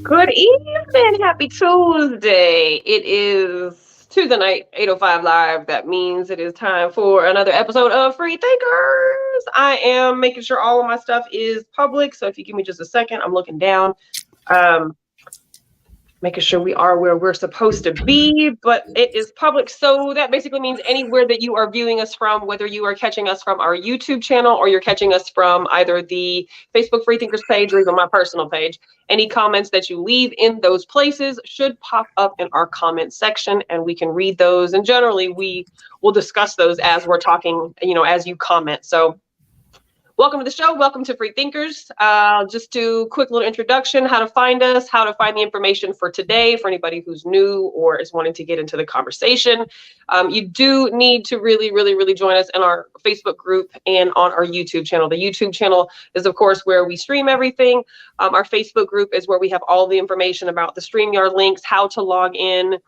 Good evening. Happy Tuesday. It is Tuesday night, 8:05 live. That means it is time for another episode of Free Thinkers. I am making sure all of my stuff is public. So if you give me just a second, I'm looking down. Um, Making sure we are where we're supposed to be, but it is public. So that basically means anywhere that you are viewing us from, whether you are catching us from our YouTube channel or you're catching us from either the Facebook Freethinkers page or even my personal page, any comments that you leave in those places should pop up in our comment section and we can read those. And generally we will discuss those as we're talking, as you comment. So welcome to the show. Welcome to Free Thinkers. Just do quick little introduction, how to find us, how to find the information for today for anybody who's new or is wanting to get into the conversation. You do need to really join us in our Facebook group and on our YouTube channel. The YouTube channel is, of course, where we stream everything. Our Facebook group is where we have all the information about the StreamYard links, how to log in,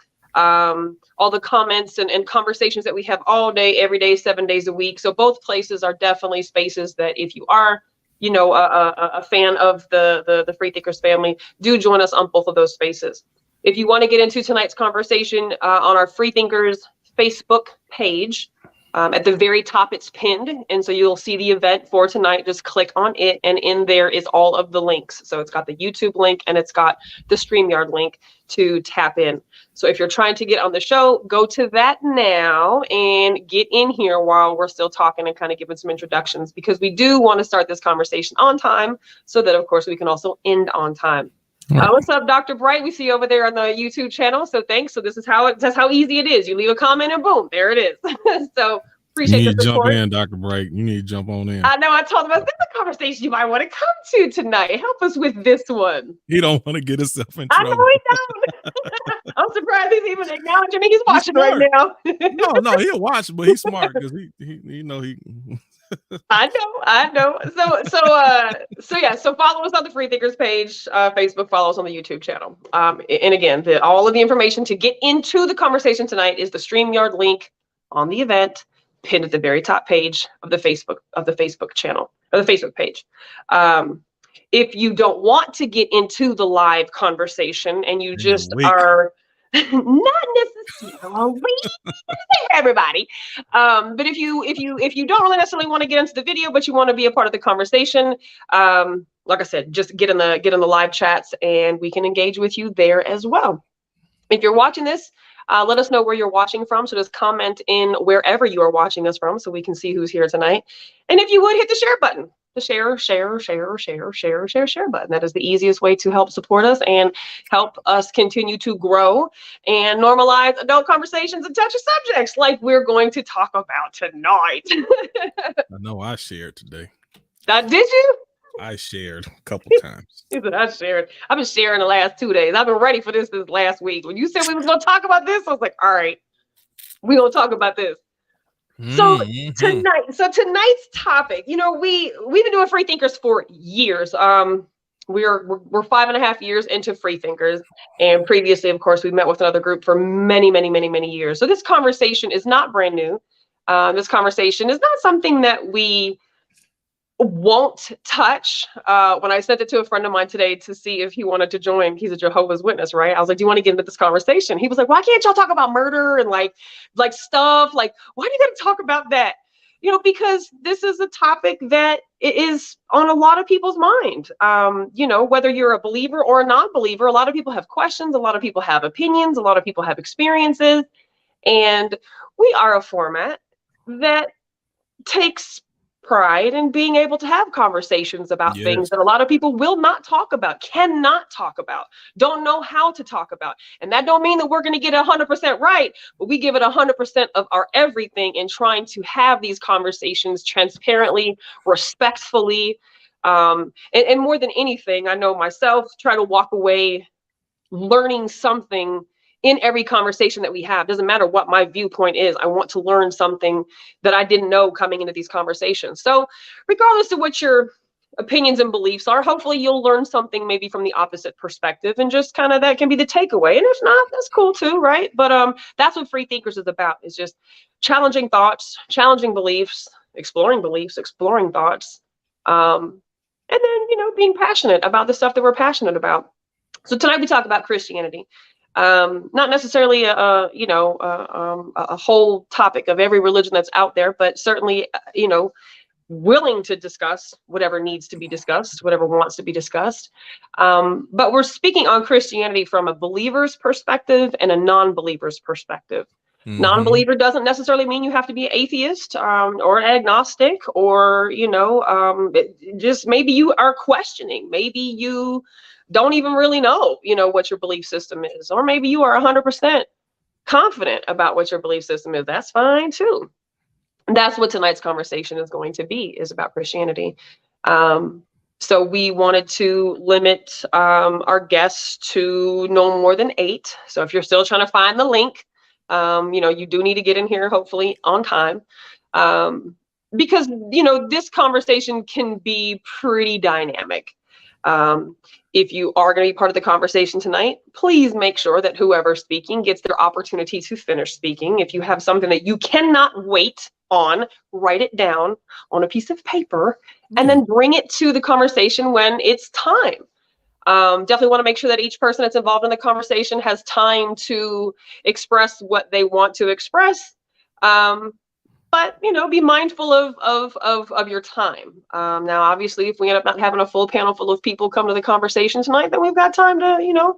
all the comments and conversations that we have all day, every day, 7 days a week. So both places are definitely spaces that if you are, a fan of the Free Thinkers family, do join us on both of those spaces. If you want to get into tonight's conversation on our Free Thinkers Facebook page, at the very top, it's pinned. And so you'll see the event for tonight. Just click on it. And in there is all of the links. So it's got the YouTube link and it's got the StreamYard link to tap in. So if you're trying to get on the show, go to that now and get in here while we're still talking and kind of giving some introductions, because we do want to start this conversation on time so that, of course, we can also end on time. What's up, Dr. Bright? We see you over there on the YouTube channel. So thanks. So that's how easy it is. You leave a comment and boom, there it is. So appreciate you need the support. To jump in, Dr. Bright. You need to jump on in. I know. I told him this is a conversation you might want to come to tonight. Help us with this one. He don't want to get himself in trouble. I know he don't. I'm surprised he's even acknowledging me. He's watching right now. No, he'll watch, but he's smart because he I know. So follow us on the Free Thinkers page, Facebook, follow us on the YouTube channel. And again, all of the information to get into the conversation tonight is the StreamYard link on the event, pinned at the very top page of the Facebook channel or the Facebook page. If you don't want to get into the live conversation and you just are not necessarily everybody, but if you don't really necessarily want to get into the video, but you want to be a part of the conversation, like I said, just get in the live chats and we can engage with you there as well. If you're watching this, let us know where you're watching from. So just comment in wherever you are watching us from so we can see who's here tonight. And if you would, hit the share button. The share button. That is the easiest way to help support us and help us continue to grow and normalize adult conversations and touchy subjects like we're going to talk about tonight. I know I shared today. Did you? I shared a couple times. He said I shared. I've been sharing the last 2 days. I've been ready for this last week. When you said we was going to talk about this, I was like, all right, we're going to talk about this. So tonight's topic, we've been doing Free Thinkers for years. We're 5.5 years into Free Thinkers, and previously, of course, we met with another group for many years. So this conversation is not brand new. This conversation is not something that we won't touch. When I sent it to a friend of mine today to see if he wanted to join, he's a Jehovah's Witness, right? I was like, do you want to get into this conversation? He was like, why can't y'all talk about murder and like stuff? Like, why do you got to talk about that? Because this is a topic that is on a lot of people's mind. Whether you're a believer or a non-believer, a lot of people have questions, a lot of people have opinions, a lot of people have experiences. And we are a format that takes pride in being able to have conversations about things that a lot of people will not talk about, cannot talk about, don't know how to talk about. And that don't mean that we're going to get 100% right, but we give it 100% of our everything in trying to have these conversations transparently, respectfully. And more than anything, I know myself, try to walk away learning something in every conversation that we have. Doesn't matter what my viewpoint is. I want to learn something that I didn't know coming into these conversations. So regardless of what your opinions and beliefs are, hopefully you'll learn something maybe from the opposite perspective, and just kind of that can be the takeaway. And if not, that's cool too, right? But that's what Free Thinkers is about, is just challenging thoughts, challenging beliefs, exploring thoughts, and then, being passionate about the stuff that we're passionate about. So tonight we talk about Christianity. Not necessarily a whole topic of every religion that's out there, but certainly, willing to discuss whatever needs to be discussed, whatever wants to be discussed. But we're speaking on Christianity from a believer's perspective and a non-believer's perspective. Mm-hmm. Non-believer doesn't necessarily mean you have to be atheist or agnostic, or, just maybe you are questioning. Maybe you don't even really know, what your belief system is, or maybe you are 100% confident about what your belief system is. That's fine too. And that's what tonight's conversation is going to be, is about Christianity. So we wanted to limit our guests to no more than 8. So if you're still trying to find the link, you do need to get in here, hopefully on time, because, this conversation can be pretty dynamic. If you are going to be part of the conversation tonight, please make sure that whoever's speaking gets their opportunity to finish speaking. If you have something that you cannot wait on, write it down on a piece of paper and then bring it to the conversation when it's time. Definitely want to make sure that each person that's involved in the conversation has time to express what they want to express. But, be mindful of your time. Now, obviously, if we end up not having a full panel full of people come to the conversation tonight, then we've got time to,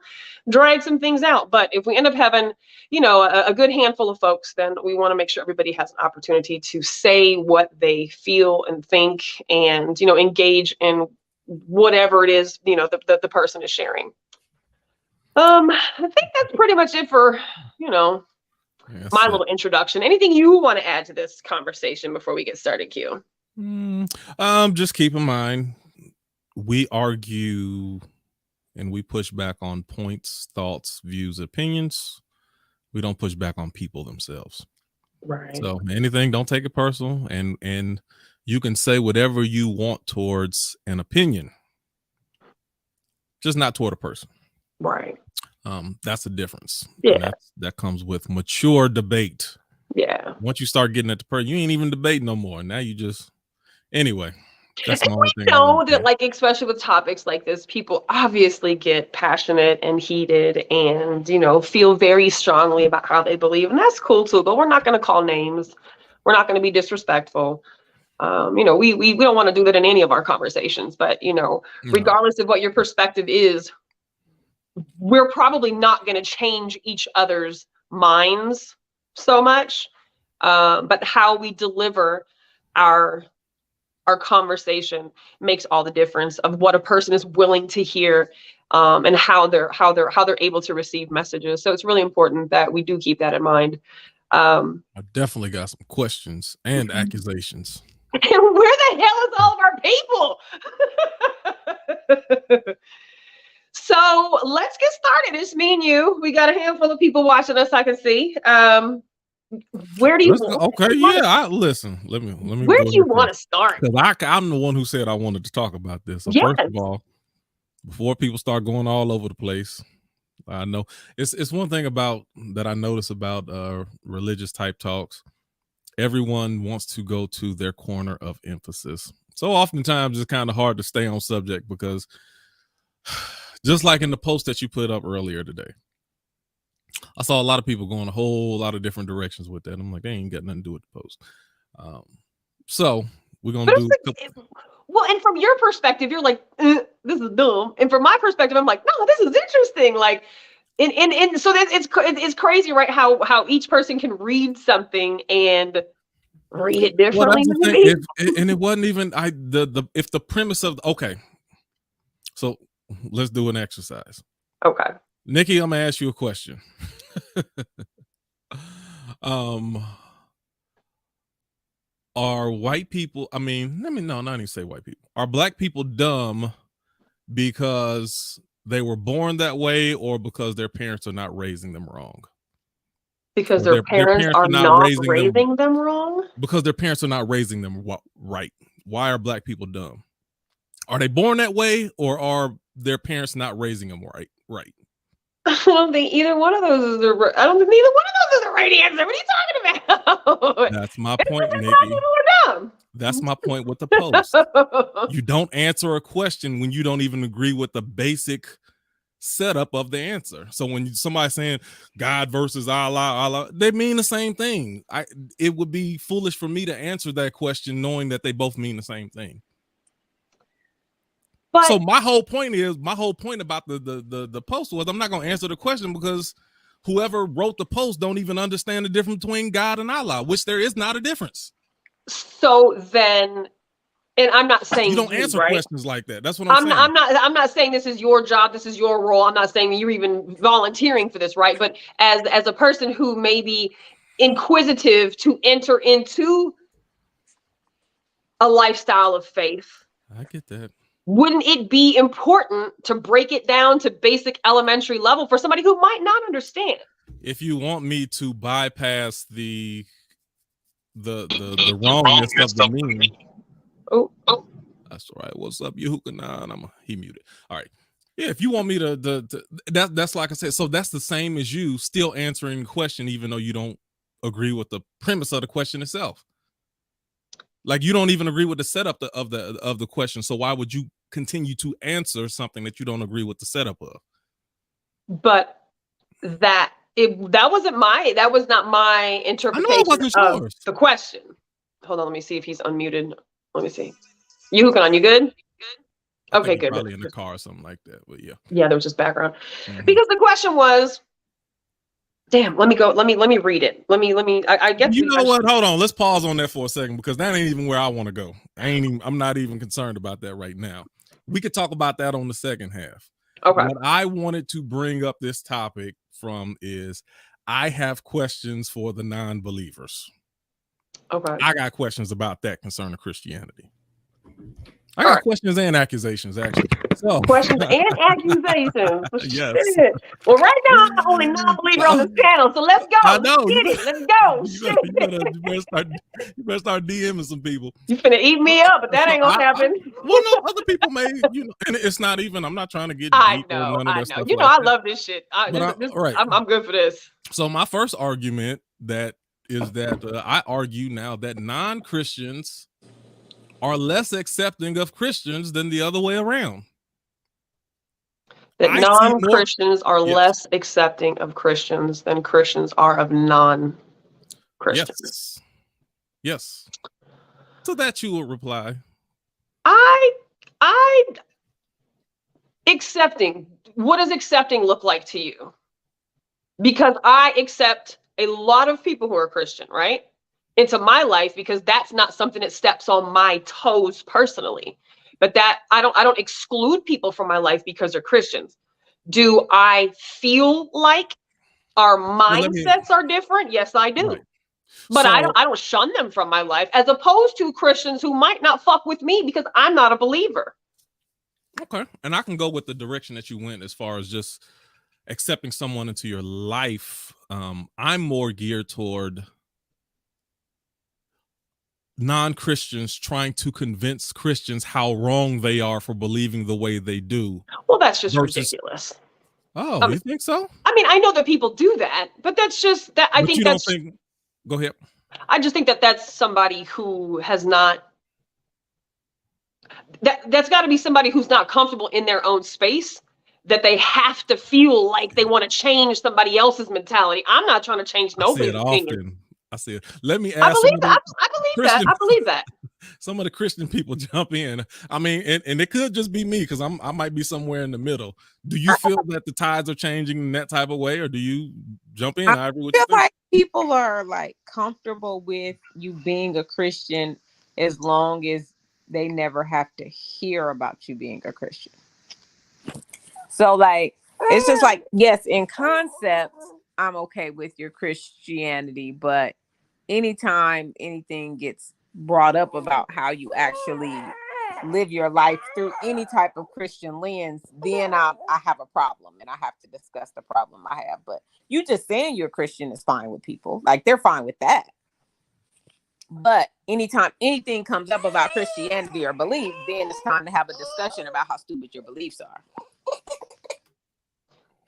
drag some things out. But if we end up having, a good handful of folks, then we want to make sure everybody has an opportunity to say what they feel and think and, engage in whatever it is, the person is sharing. I think that's pretty much it for, my little introduction. Anything you want to add to this conversation before we get started, Q? Just keep in mind, we argue and we push back on points, thoughts, views, opinions. We don't push back on people themselves. Right. So anything, don't take it personal, and you can say whatever you want towards an opinion, just not toward a person. Right. That's the difference. Yeah. That comes with mature debate. Yeah. Once you start getting at the person, you ain't even debate no more. Now you just, anyway. That's and we know that, like, especially with topics like this, people obviously get passionate and heated and, feel very strongly about how they believe. And that's cool too, but we're not going to call names. We're not going to be disrespectful. We don't want to do that in any of our conversations, but, regardless of what your perspective is, we're probably not going to change each other's minds so much, but how we deliver our conversation makes all the difference of what a person is willing to hear, and how they're able to receive messages. So it's really important that we do keep that in mind. I definitely got some questions and accusations. And where the hell is all of our people? So let's get started. It's me and you. We got a handful of people watching us, I can see. Where do you listen. Let me where do you want to start? Because I'm the one who said I wanted to talk about this. So First of all, before people start going all over the place, I know it's one thing that I notice about religious type talks. Everyone wants to go to their corner of emphasis. So oftentimes it's kind of hard to stay on subject, because just like in the post that you put up earlier today, I saw a lot of people going a whole lot of different directions with that. I'm like, they ain't got nothing to do with the post. So we're going to do... Well, and from your perspective, you're like, this is dumb. And from my perspective, I'm like, no, this is interesting. Like, and so it's crazy, right? How each person can read something and read it differently. And it wasn't even if the premise of, okay, so let's do an exercise. Okay. Nikki, I'm gonna ask you a question. Are white people, not even say white people. Are black people dumb because they were born that way, or because their parents are not raising them wrong? Because their parents are not raising them wrong? Because their parents are not raising them right. Why are black people dumb? Are they born that way, or are their parents not raising them right? I don't think either one of those is the right. I don't think neither one of those is the right answer. What are you talking about? That's my point, Nikki. That's my point with the post. You don't answer a question when you don't even agree with the basic setup of the answer. So when somebody's saying God versus Allah, they mean the same thing. It would be foolish for me to answer that question knowing that they both mean the same thing. But so my whole point about the post was I'm not going to answer the question because whoever wrote the post don't even understand the difference between God and Allah, which there is not a difference. So then, and I'm not saying you don't answer right? questions like that. That's what I'm saying. I'm not saying this is your job. This is your role. I'm not saying you're even volunteering for this, right? But as a person who may be inquisitive to enter into a lifestyle of faith, I get that. Wouldn't it be important to break it down to basic elementary level for somebody who might not understand? If you want me to bypass the wrongness of the meme. Oh, that's right. What's up, YUUUUP? He muted. All right. Yeah, if you want me to that's like I said. So that's the same as you still answering the question, even though you don't agree with the premise of the question itself. Like you don't even agree with the setup of the question. So why would you continue to answer something that you don't agree with the setup of? But that was not my interpretation of the question. Hold on, let me see if he's unmuted. Let me see. YUUUUP, you good? Okay, good. Probably in the car or something like that, but yeah. Yeah, there was just background. Because the question was, damn, let me read it. I guess you know what? Hold on. Let's pause on that for a second because that ain't even where I want to go. I'm not even concerned about that right now. We could talk about that on the second half. Okay. What I wanted to bring up this topic from is I have questions for the non-believers. Okay. I got questions about that concerning Christianity. I got questions and accusations, actually. So questions and accusations. Yes. Shit. Well, right now I'm the only non-believer on this panel, so let's go. I know. Let's go. You better start DMing some people. You finna eat me up, but that ain't gonna happen. Well, no, other people may, and it's not even. I'm not trying to get deep or none of that stuff. I love this shit. I'm good for this. So my first argument is that I argue now that non-Christians are less accepting of Christians than the other way around. That non-Christians are less accepting of Christians than Christians are of non-Christians. Yes. So that you would reply. Accepting. What does accepting look like to you? Because I accept a lot of people who are Christian, right? Into my life because that's not something that steps on my toes personally. But that I don't exclude people from my life because they're Christians. Do I feel like our mindsets are different? Yes, I do. Right. But I don't shun them from my life as opposed to Christians who might not fuck with me because I'm not a believer. Okay. And I can go with the direction that you went as far as just accepting someone into your life. I'm more geared toward non-Christians trying to convince Christians how wrong they are for believing the way they do. Well, that's just ridiculous. Oh, you think so? I mean, I know that people do that, but that's just that. I think that's. Go ahead. I just think that that's somebody who has not. That's got to be somebody who's not comfortable in their own space. That they have to feel like they want to change somebody else's mentality. I'm not trying to change nobody's opinion. I see it. Let me ask. I believe that. Some of the Christian people jump in. I mean, and it could just be me because I might be somewhere in the middle. Do you feel that the tides are changing in that type of way, or do you jump in? I feel like people are like comfortable with you being a Christian as long as they never have to hear about you being a Christian. So like, it's just like, yes, in concept, I'm okay with your Christianity, but anytime anything gets brought up about how you actually live your life through any type of Christian lens, then I have a problem and I have to discuss the problem I have. But you just saying you're a Christian is fine with people. Like they're fine with that. But anytime anything comes up about Christianity or belief, then it's time to have a discussion about how stupid your beliefs are.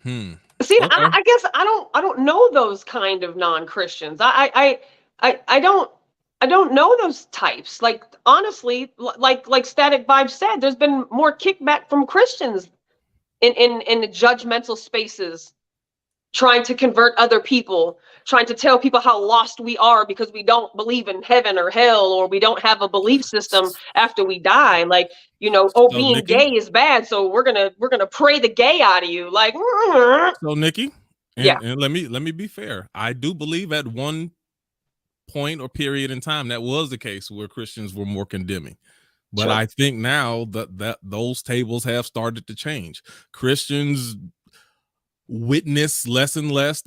See, okay. I guess I don't know those kind of non-Christians. I don't know those types. Like honestly, like Static Vibes said, there's been more kickback from Christians in the judgmental spaces, trying to convert other people, trying to tell people how lost we are because we don't believe in heaven or hell, or we don't have a belief system after we die. Like, you know, oh, So, being Nikki, gay is bad, so we're gonna pray the gay out of you. Like, so Nikki, yeah, and let me be fair. I do believe at one point or period in time that was the case where Christians were more condemning. But sure. I think now that those tables have started to change. Christians witness less and less.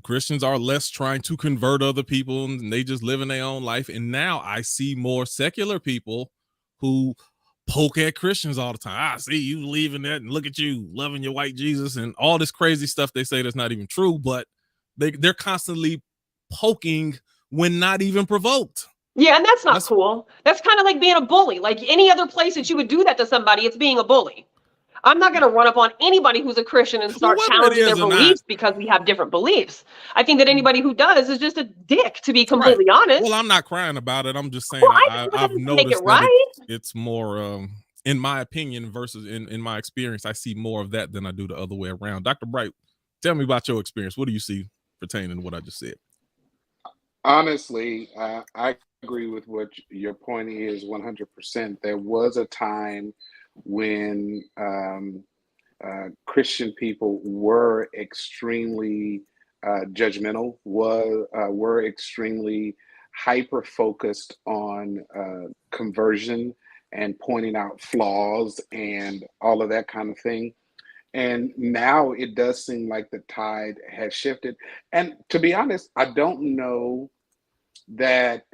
Christians are less trying to convert other people, and they just live in their own life. And now I see more secular people who poke at Christians all the time. I see you believing that, and look at you loving your white Jesus and all this crazy stuff they say that's not even true, but they're constantly poking when not even provoked. Yeah, and that's not cool. That's kind of like being a bully. Like any other place that you would do that to somebody, it's being a bully. I'm not going to run up on anybody who's a Christian and start challenging their beliefs because we have different beliefs. I think that anybody who does is just a dick, to be completely honest. Well, I'm not crying about it. I'm just saying I've noticed that it's more, in my opinion, versus in my experience, I see more of that than I do the other way around. Dr. Bright, tell me about your experience. What do you see pertaining to what I just said? Honestly, I agree with what your point is 100%. There was a time when Christian people were extremely judgmental, were extremely hyper focused on conversion and pointing out flaws and all of that kind of thing. And now it does seem like the tide has shifted. And to be honest, I don't know that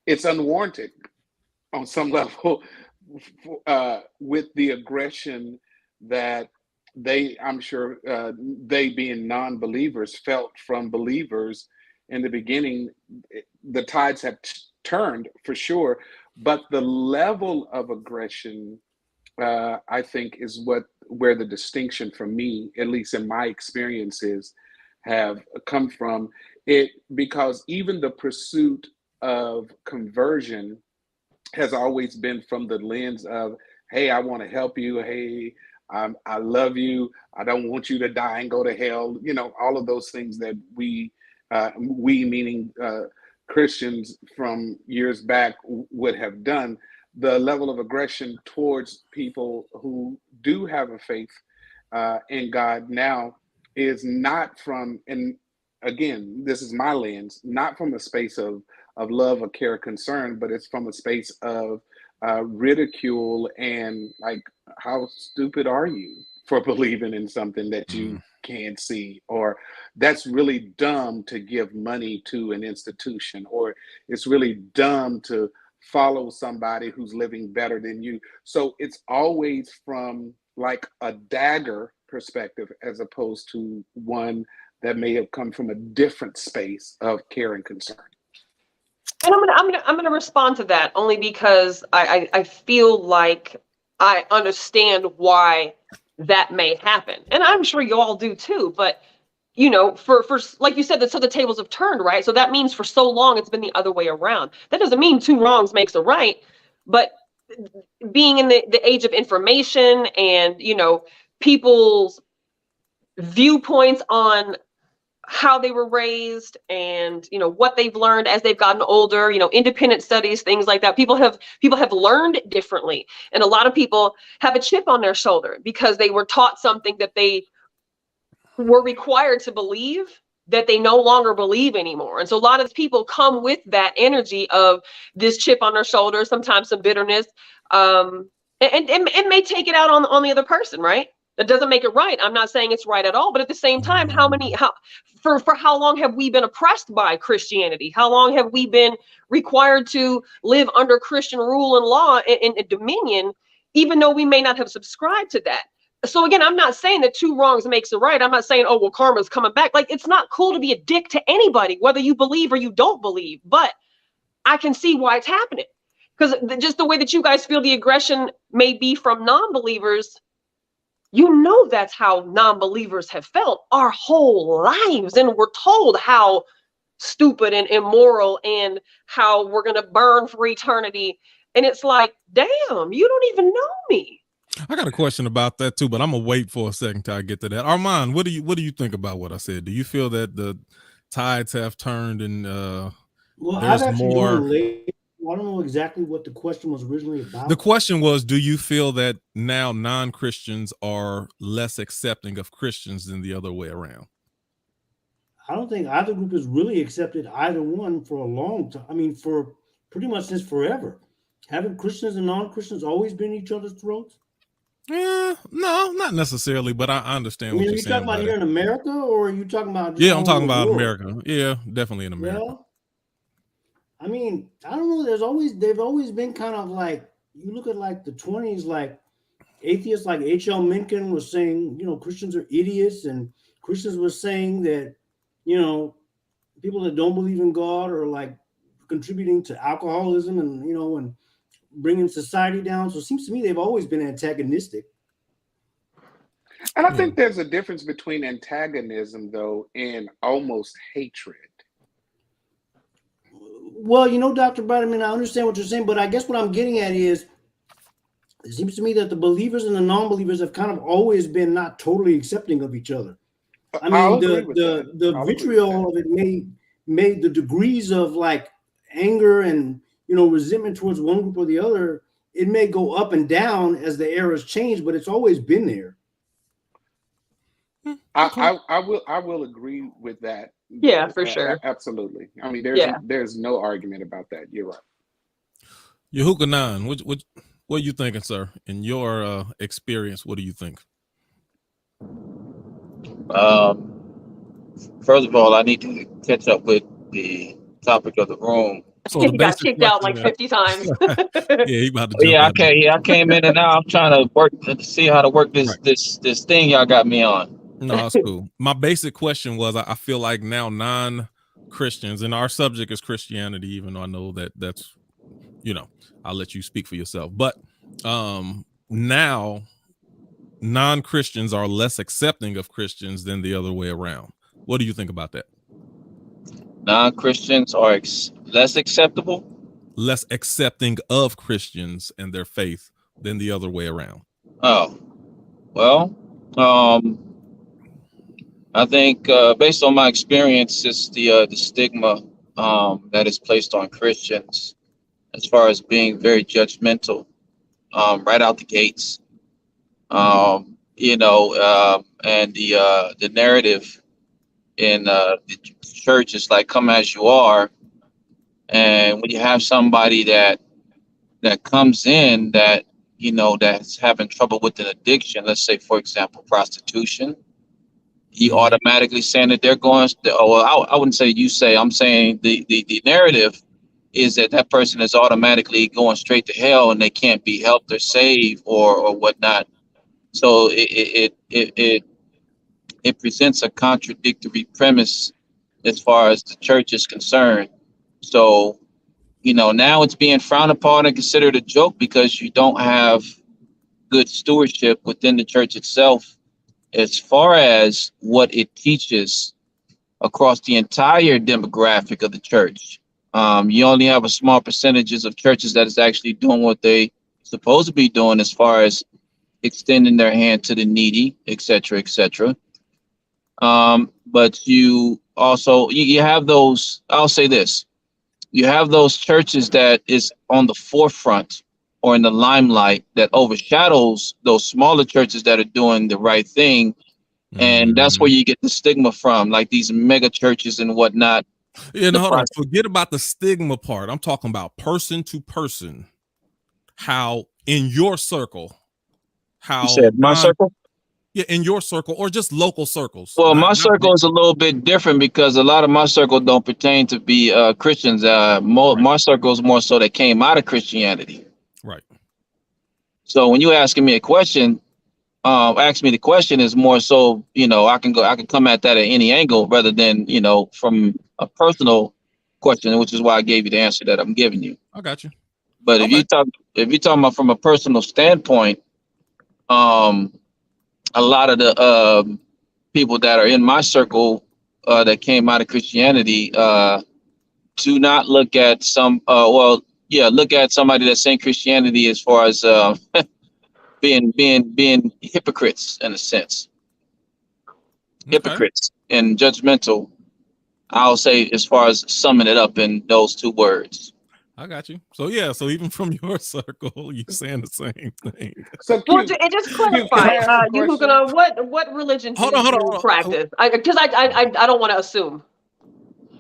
it's unwarranted on some level with the aggression that I'm sure they being non-believers felt from believers in the beginning. The tides have turned for sure, but the level of aggression, I think, is where the distinction for me, at least in my experiences, have come from. It because even the pursuit of conversion has always been from the lens of, hey, I want to help you. Hey, I love you. I don't want you to die and go to hell. You know, all of those things that we meaning Christians from years back would have done. The level of aggression towards people who do have a faith in God now is not from, and again, this is my lens, not from a space of love or care or concern, but it's from a space of ridicule and like, how stupid are you for believing in something that you can't see? Or that's really dumb to give money to an institution, or it's really dumb to follow somebody who's living better than you. So it's always from like a dagger perspective, as opposed to one that may have come from a different space of care and concern. And I'm gonna respond to that only because I feel like I understand why that may happen, and I'm sure you all do too. But you know, for like you said, so the tables have turned, right? So that means for so long it's been the other way around. That doesn't mean two wrongs makes a right, but being in the age of information and, you know, people's viewpoints on how they were raised and, you know, what they've learned as they've gotten older, you know, independent studies, things like that. People have learned differently. And a lot of people have a chip on their shoulder because they were taught something that they were required to believe that they no longer believe anymore. And so a lot of people come with that energy of this chip on their shoulder, sometimes some bitterness, and may take it out on the other person, right? That doesn't make it right. I'm not saying it's right at all, but at the same time, for how long have we been oppressed by Christianity? How long have we been required to live under Christian rule and law and dominion, even though we may not have subscribed to that? So again, I'm not saying that two wrongs makes a right. I'm not saying, oh, well, karma's coming back. Like, it's not cool to be a dick to anybody, whether you believe or you don't believe, but I can see why it's happening. Because just the way that you guys feel the aggression may be from non-believers, you know, that's how non-believers have felt our whole lives. And we're told how stupid and immoral and how we're going to burn for eternity. And it's like, damn, you don't even know me. I got a question about that too, but I'm gonna wait for a second till I get to that. Armand, what do you think about what I said? Do you feel that the tides have turned and Well, I've there's actually more? joined late. I don't know exactly what the question was originally about. The question was, do you feel that now non-Christians are less accepting of Christians than the other way around? I don't think either group has really accepted either one for a long time. I mean, for pretty much since forever. Haven't Christians and non-Christians always been each other's throats? No, not necessarily, but I understand I mean, what are you're you saying talking about here in America, or are you talking about just Yeah, I'm talking all over the about world? America. Yeah, definitely in America. Well, I mean, I don't know. They've always been kind of like, you look at like the 20s, like atheists like H.L. Mencken was saying, Christians are idiots, and Christians were saying that, people that don't believe in God are like contributing to alcoholism and, and bringing society down. So it seems to me they've always been antagonistic. And I think there's a difference between antagonism, though, and almost hatred. Well, Dr. Biderman, I understand what you're saying, but I guess what I'm getting at is, it seems to me that the believers and the non-believers have kind of always been not totally accepting of each other. I mean, the vitriol of it made the degrees of like anger and resentment towards one group or the other, it may go up and down as the eras change, but it's always been there. I will agree with that. Yeah, for sure. Absolutely. I mean, there's no argument about that. You're right. YUUUUP, what are you thinking, sir? In your experience, what do you think? First of all, I need to catch up with the topic of the room. So he got kicked out like 50 times. Yeah, he about to jump I came in and now I'm trying to work to see how to work this thing y'all got me on. No, that's cool. My basic question was, I feel like now non-Christians, and our subject is Christianity, even though I know that's, I'll let you speak for yourself. But now non-Christians are less accepting of Christians than the other way around. What do you think about that? Non-Christians are less acceptable? Less accepting of Christians and their faith than the other way around. Oh, well, I think based on my experience, it's the stigma that is placed on Christians as far as being very judgmental right out the gates. And the narrative in the church is like, come as you are. And when you have somebody that comes in that, that's having trouble with an addiction, let's say, for example, prostitution, you automatically saying that they're going, I wouldn't say you say, I'm saying the narrative is that person is automatically going straight to hell and they can't be helped or saved or whatnot. So it presents a contradictory premise as far as the church is concerned. So, now it's being frowned upon and considered a joke because you don't have good stewardship within the church itself as far as what it teaches across the entire demographic of the church. You only have a small percentages of churches that is actually doing what they supposed to be doing as far as extending their hand to the needy, et cetera, et cetera. But you also, you have those, I'll say this, you have those churches that is on the forefront or in the limelight that overshadows those smaller churches that are doing the right thing. And that's where you get the stigma from, like these mega churches and whatnot. Yeah, no, hold on. Forget about the stigma part. I'm talking about person to person. How in your circle, how you said my circle? Yeah, in your circle or just local circles. Well, my circle is a little bit different because a lot of my circle don't pertain to be Christians. My circle is more so that came out of Christianity. Right. So when you asking me a question, ask me the question is more so, I can come at that at any angle rather than, from a personal question, which is why I gave you the answer that I'm giving you. I got you. But if you're talking about from a personal standpoint, a lot of the people that are in my circle that came out of Christianity do not look at look at somebody that's in Christianity as far as being hypocrites in a sense. Hypocrites and judgmental. I'll say, as far as summing it up in those two words. I got you. So yeah, so even from your circle, you're saying the same thing. So well, and just clarify, what religion do you practice? Because I don't want to assume.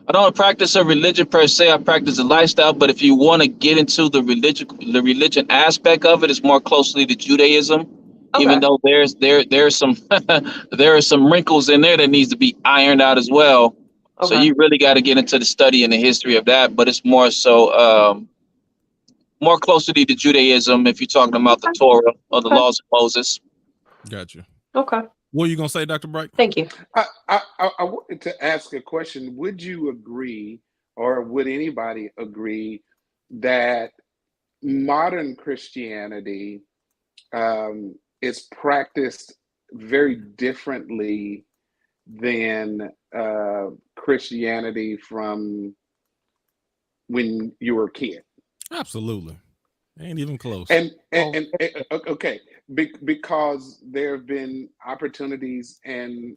I don't practice a religion per se. I practice a lifestyle. But if you want to get into the religion aspect of it, it's more closely to Judaism. Okay. Even though there's some there are some wrinkles in there that needs to be ironed out as well. Okay. So you really got to get into the study and the history of that. But it's more so more closely to Judaism if you're talking about the Torah or the laws of Moses. Gotcha. Okay. What are you gonna say, Dr. Bright? Thank you. I wanted to ask a question. Would you agree, or would anybody agree, that modern Christianity is practiced very differently than Christianity from when you were a kid? Absolutely. Ain't even close. And okay, because there have been opportunities and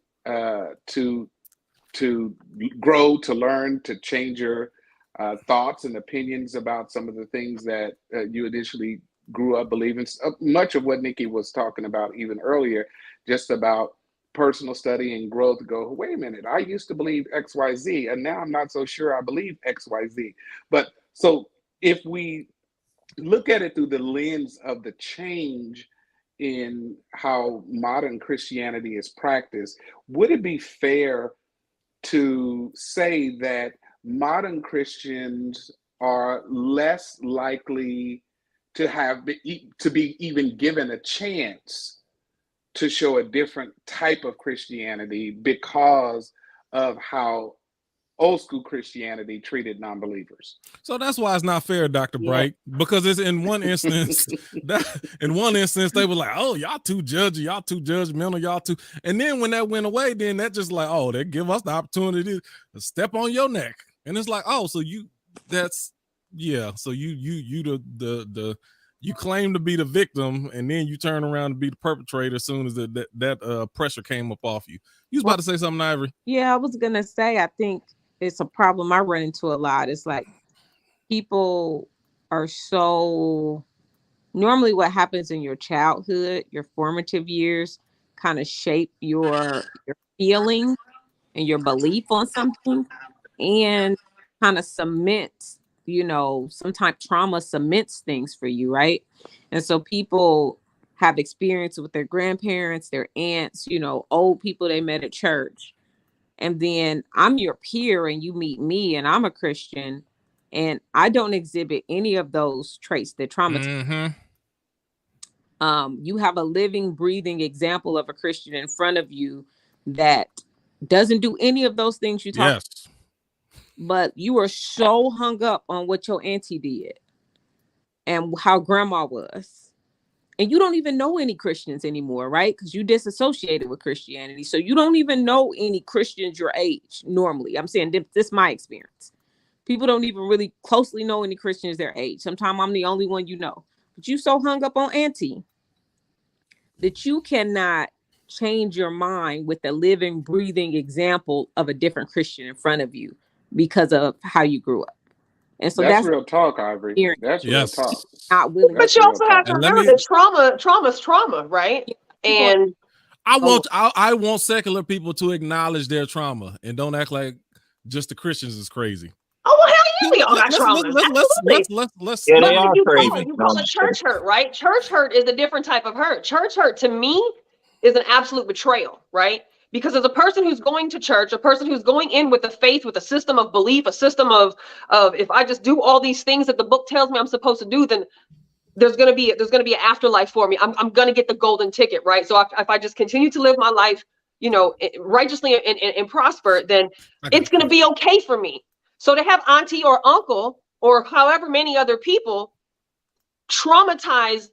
to grow, to learn, to change your thoughts and opinions about some of the things that you initially grew up believing. Much of what Nikki was talking about even earlier, just about personal study and growth. Go, wait a minute, I used to believe XYZ, and now I'm not so sure I believe XYZ. But so if we look at it through the lens of the change in how modern Christianity is practiced, would it be fair to say that modern Christians are less likely to be even given a chance to show a different type of Christianity because of how old school Christianity treated non-believers? So that's why it's not fair, Dr. Bright, because it's in one instance they were like, oh, y'all too judgy, y'all too judgmental, y'all too. And then when that went away, then that just like, oh, they give us the opportunity to step on your neck. And it's like, oh, so you claim to be the victim, and then you turn around to be the perpetrator as soon as that pressure came up off you. You was about to say something, Ivory? Yeah, I was gonna say, I think it's a problem I run into a lot. It's like people are so, normally what happens in your childhood, your formative years, kind of shape your feeling and your belief on something, and kind of cements, sometimes trauma cements things for you, right? And so people have experience with their grandparents, their aunts, old people they met at church. And then I'm your peer and you meet me and I'm a Christian and I don't exhibit any of those traits that traumatize. Mm-hmm. You have a living, breathing example of a Christian in front of you that doesn't do any of those things you talk about. But you are so hung up on what your auntie did and how grandma was. And you don't even know any Christians anymore, right? Because you disassociated with Christianity. So you don't even know any Christians your age normally. I'm saying this is my experience. People don't even really closely know any Christians their age. Sometimes I'm the only one you know. But you so hung up on auntie that you cannot change your mind with a living, breathing example of a different Christian in front of you because of how you grew up. And so that's real talk, Ivory. That's real talk. Not willing. But you also have to remember that trauma's trauma, right? And I want secular people to acknowledge their trauma and don't act like just the Christians is crazy. Oh, well, hell yeah, we all got trauma. Let's yeah, they are crazy. You call it church hurt, right? Church hurt is a different type of hurt. Church hurt to me is an absolute betrayal, right? Because as a person who's going to church, a person who's going in with a faith, with a system of belief, a system of if I just do all these things that the book tells me I'm supposed to do, then there's gonna be an afterlife for me. I'm gonna get the golden ticket, right? So if I just continue to live my life, righteously and prosper, then it's gonna be okay for me. So to have auntie or uncle or however many other people traumatize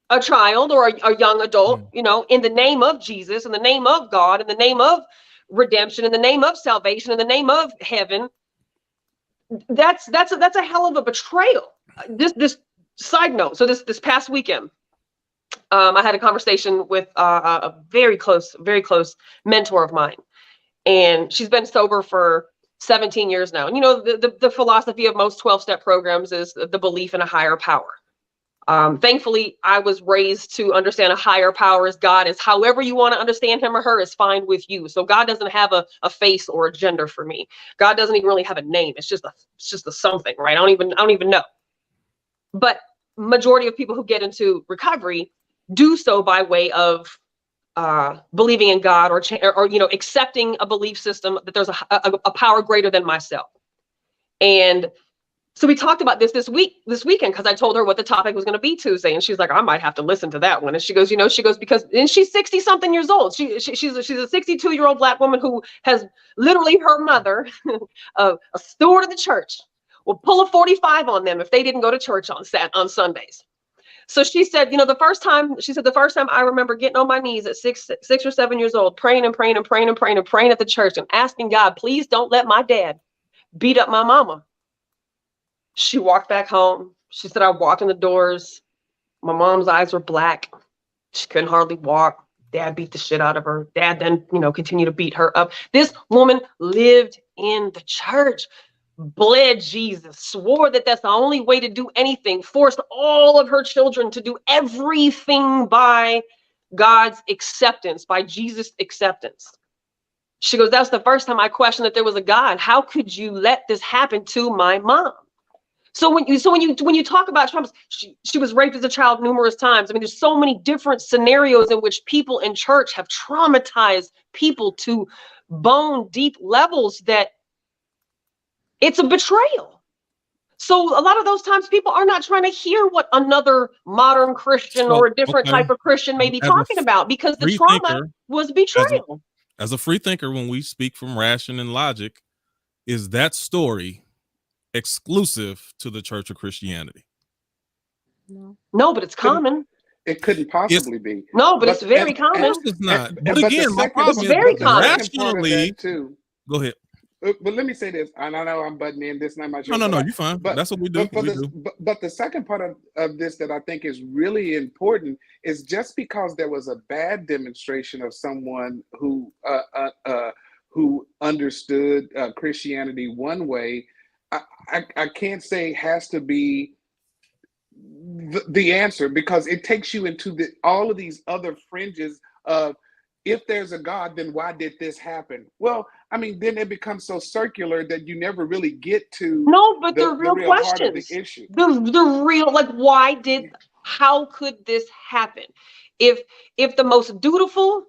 a child or a young adult, in the name of Jesus, in the name of God, in the name of redemption, in the name of salvation, in the name of heaven, that's a hell of a betrayal. This side note. So this past weekend, I had a conversation with a very close mentor of mine, and she's been sober for 17 years now. And you know, the philosophy of most 12-step programs is the belief in a higher power. Thankfully, I was raised to understand a higher power as God is. However you want to understand him or her is fine with you. So God doesn't have a face or a gender for me. God doesn't even really have a name. It's just a something, right? I don't even know. But majority of people who get into recovery do so by way of believing in God or you know, accepting a belief system that there's a power greater than myself. And so we talked about this weekend, because I told her what the topic was going to be Tuesday, and she's like, I might have to listen to that one. And she goes, because, and she's 60 something years old. She's a 62-year-old Black woman who has literally, her mother, a steward of the church, will pull a 45 on them if they didn't go to church on Sundays. So she said, the first time I remember getting on my knees at 6 or 7 years old, praying at the church and asking God, please don't let my dad beat up my mama. She walked back home. She said, I walked in the doors. My mom's eyes were black. She couldn't hardly walk. Dad beat the shit out of her. Dad then, continued to beat her up. This woman lived in the church, bled Jesus, swore that that's the only way to do anything, forced all of her children to do everything by God's acceptance, by Jesus' acceptance. She goes, that's the first time I questioned that there was a God. How could you let this happen to my mom? So when you talk about trauma, she was raped as a child numerous times. I mean, there's so many different scenarios in which people in church have traumatized people to bone deep levels that it's a betrayal. So a lot of those times people are not trying to hear what another modern Christian or a different type of Christian may be talking about, because the trauma was betrayal. As a free thinker, when we speak from ration and logic, is that story exclusive to the Church of Christianity? No, but it's common. It couldn't possibly be. No, but it's very common. It's not. But again, my problem is very common. Rationally, go ahead. But let me say this, and I know I'm butting in. This is not my show. No, you're fine. But that's what we do. But the second part of this that I think is really important is, just because there was a bad demonstration of someone who understood Christianity one way, I can't say has to be the answer, because it takes you into all of these other fringes of, if there's a God, then why did this happen? Well, I mean, then it becomes so circular that you never really get to the real questions. Heart of the issue. The real, like, how could this happen? If the most dutiful,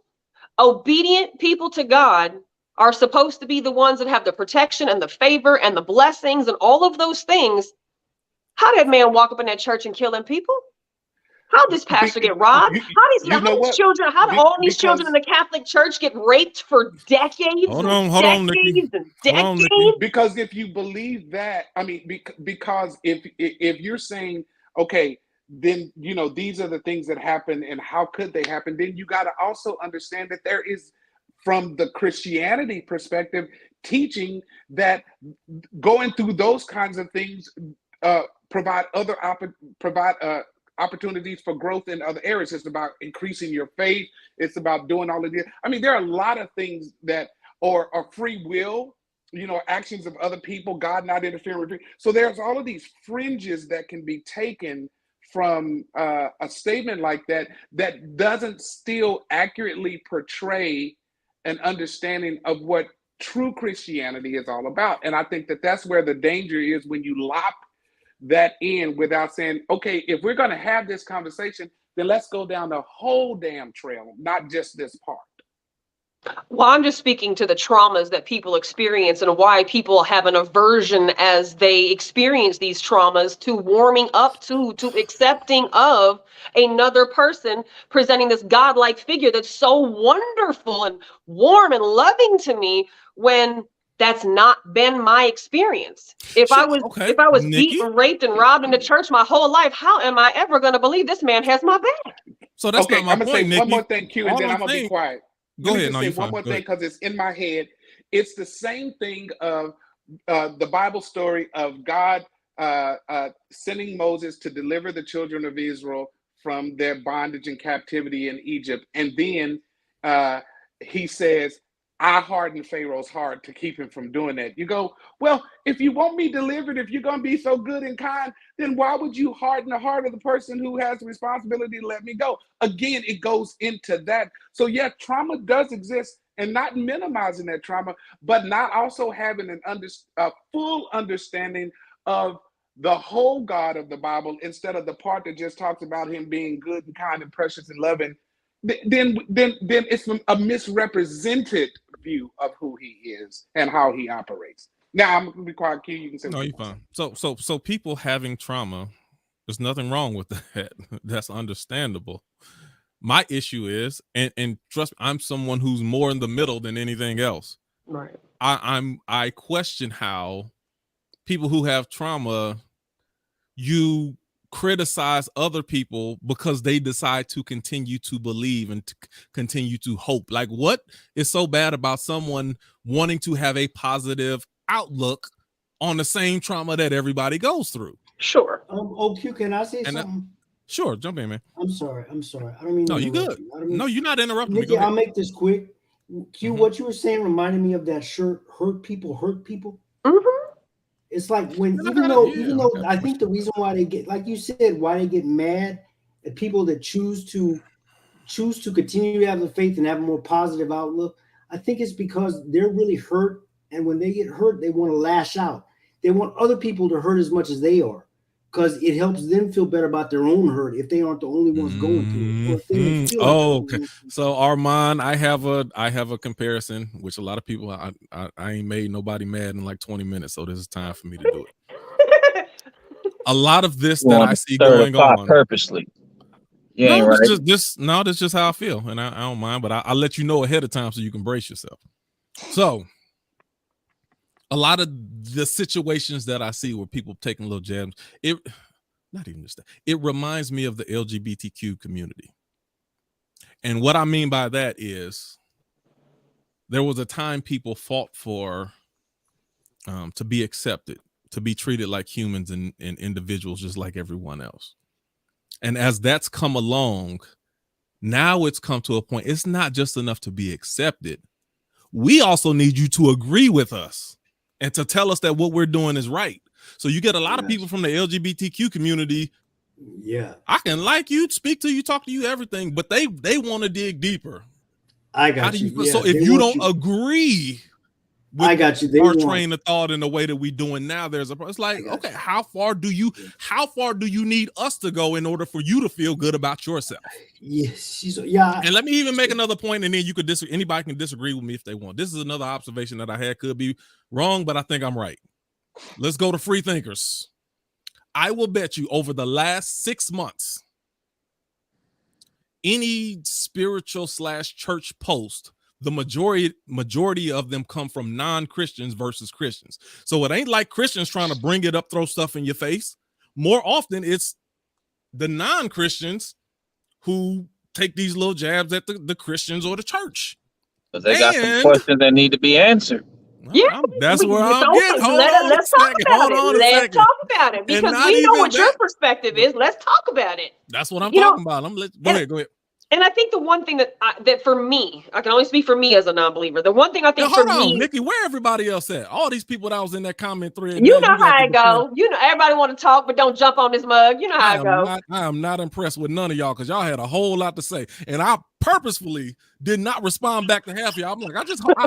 obedient people to God are supposed to be the ones that have the protection and the favor and the blessings and all of those things, how did man walk up in that church and killing people? How did this pastor get robbed? How did all these children in the Catholic Church get raped for decades? Hold on, Nikki. Because if you believe that, I mean, because if you're saying, okay, then these are the things that happen and how could they happen, then you got to also understand that there is, from the Christianity perspective, teaching that going through those kinds of things provide opportunities for growth in other areas. It's about increasing your faith. It's about doing all of this. I mean, there are a lot of things that are free will, actions of other people, God not interfering with. So there's all of these fringes that can be taken from a statement like that doesn't still accurately portray an understanding of what true Christianity is all about. And I think that that's where the danger is, when you lop that in without saying, okay, if we're going to have this conversation, then let's go down the whole damn trail, not just this part. Well, I'm just speaking to the traumas that people experience and why people have an aversion as they experience these traumas to warming up to accepting of another person presenting this godlike figure that's so wonderful and warm and loving to me, when that's not been my experience. If I was beaten, raped, and robbed in the church my whole life, how am I ever going to believe this man has my back? So that's not my point, say Nikki. One more thing, Q, and then I'm going to be quiet. Go ahead. Say one more thing, because it's in my head. It's the same thing of the Bible story of God sending Moses to deliver the children of Israel from their bondage and captivity in Egypt. And then he says, I hardened Pharaoh's heart to keep him from doing that. You go, well, if you want me delivered, if you're going to be so good and kind, then why would you harden the heart of the person who has the responsibility to let me go? Again, it goes into that. So yeah, trauma does exist, and not minimizing that trauma, but not also having a full understanding of the whole God of the Bible instead of the part that just talks about him being good and kind and precious and loving. Then it's a misrepresented view of who he is and how he operates. Now I'm gonna be quiet, Q. You can say. No, you're fine. So people having trauma, there's nothing wrong with that. That's understandable. My issue is, and trust me, I'm someone who's more in the middle than anything else. Right. I question how people who have trauma, you criticize other people because they decide to continue to believe and to continue to hope. Like, what is so bad about someone wanting to have a positive outlook on the same trauma that everybody goes through? Sure. OQ, can I say something? Sure, jump in, man. I'm sorry. I don't mean. No, you good. No, you're not interrupting me. Nikki, I'll make this quick. Q, what you were saying reminded me of that shirt, hurt people. Mm-hmm. It's like when even though I think the reason why they get, like you said, why they get mad at people that choose to continue to have the faith and have a more positive outlook, I think it's because they're really hurt, and when they get hurt, they want to lash out. They want other people to hurt as much as they are, because it helps them feel better about their own hurt if they aren't the only ones going through it. Okay. So Armand, I have a comparison, which a lot of people, I ain't made nobody mad in like 20 minutes, so this is time for me to do it. A lot of this that I see going on purposely. Yeah, no, right. That's just how I feel, and I don't mind, but I'll let you know ahead of time so you can brace yourself. So a lot of the situations that I see where people taking little jabs, it reminds me of the LGBTQ community. And what I mean by that is there was a time people fought for to be accepted, to be treated like humans and individuals just like everyone else. And as that's come along, now it's come to a point, it's not just enough to be accepted. We also need you to agree with us and to tell us that what we're doing is right. So you get a lot of people from the LGBTQ community. Yeah, I can like you, speak to you, talk to you, everything, but they want to dig deeper. I got you. So if you don't agree with I got you. Our train of thought in the way that we're doing now, it's like, okay, how far do you need us to go in order for you to feel good about yourself? Yes, yeah. And let me even make another point, and then you could anybody can disagree with me if they want. This is another observation that I had, could be wrong, but I think I'm right. Let's go to freethinkers. I will bet you over the last 6 months, any spiritual / church post, the majority of them come from non-Christians versus Christians. So it ain't like Christians trying to bring it up, throw stuff in your face. More often it's the non-Christians who take these little jabs at the Christians or the church. But they got some questions that need to be answered. Yeah, that's where I'm getting. Let's talk about it because we know what your perspective is. Let's talk about it. That's what I'm talking about. Go ahead. And I think the one thing that for me, I can only speak for me as a non-believer. The one thing I think Nikki, where everybody else at? All these people that was in that comment thread. You know how it go. You know, everybody want to talk, but don't jump on this mug. You know how it go. I am not impressed with none of y'all because y'all had a whole lot to say, and I purposefully did not respond back to half of y'all. I'm like, I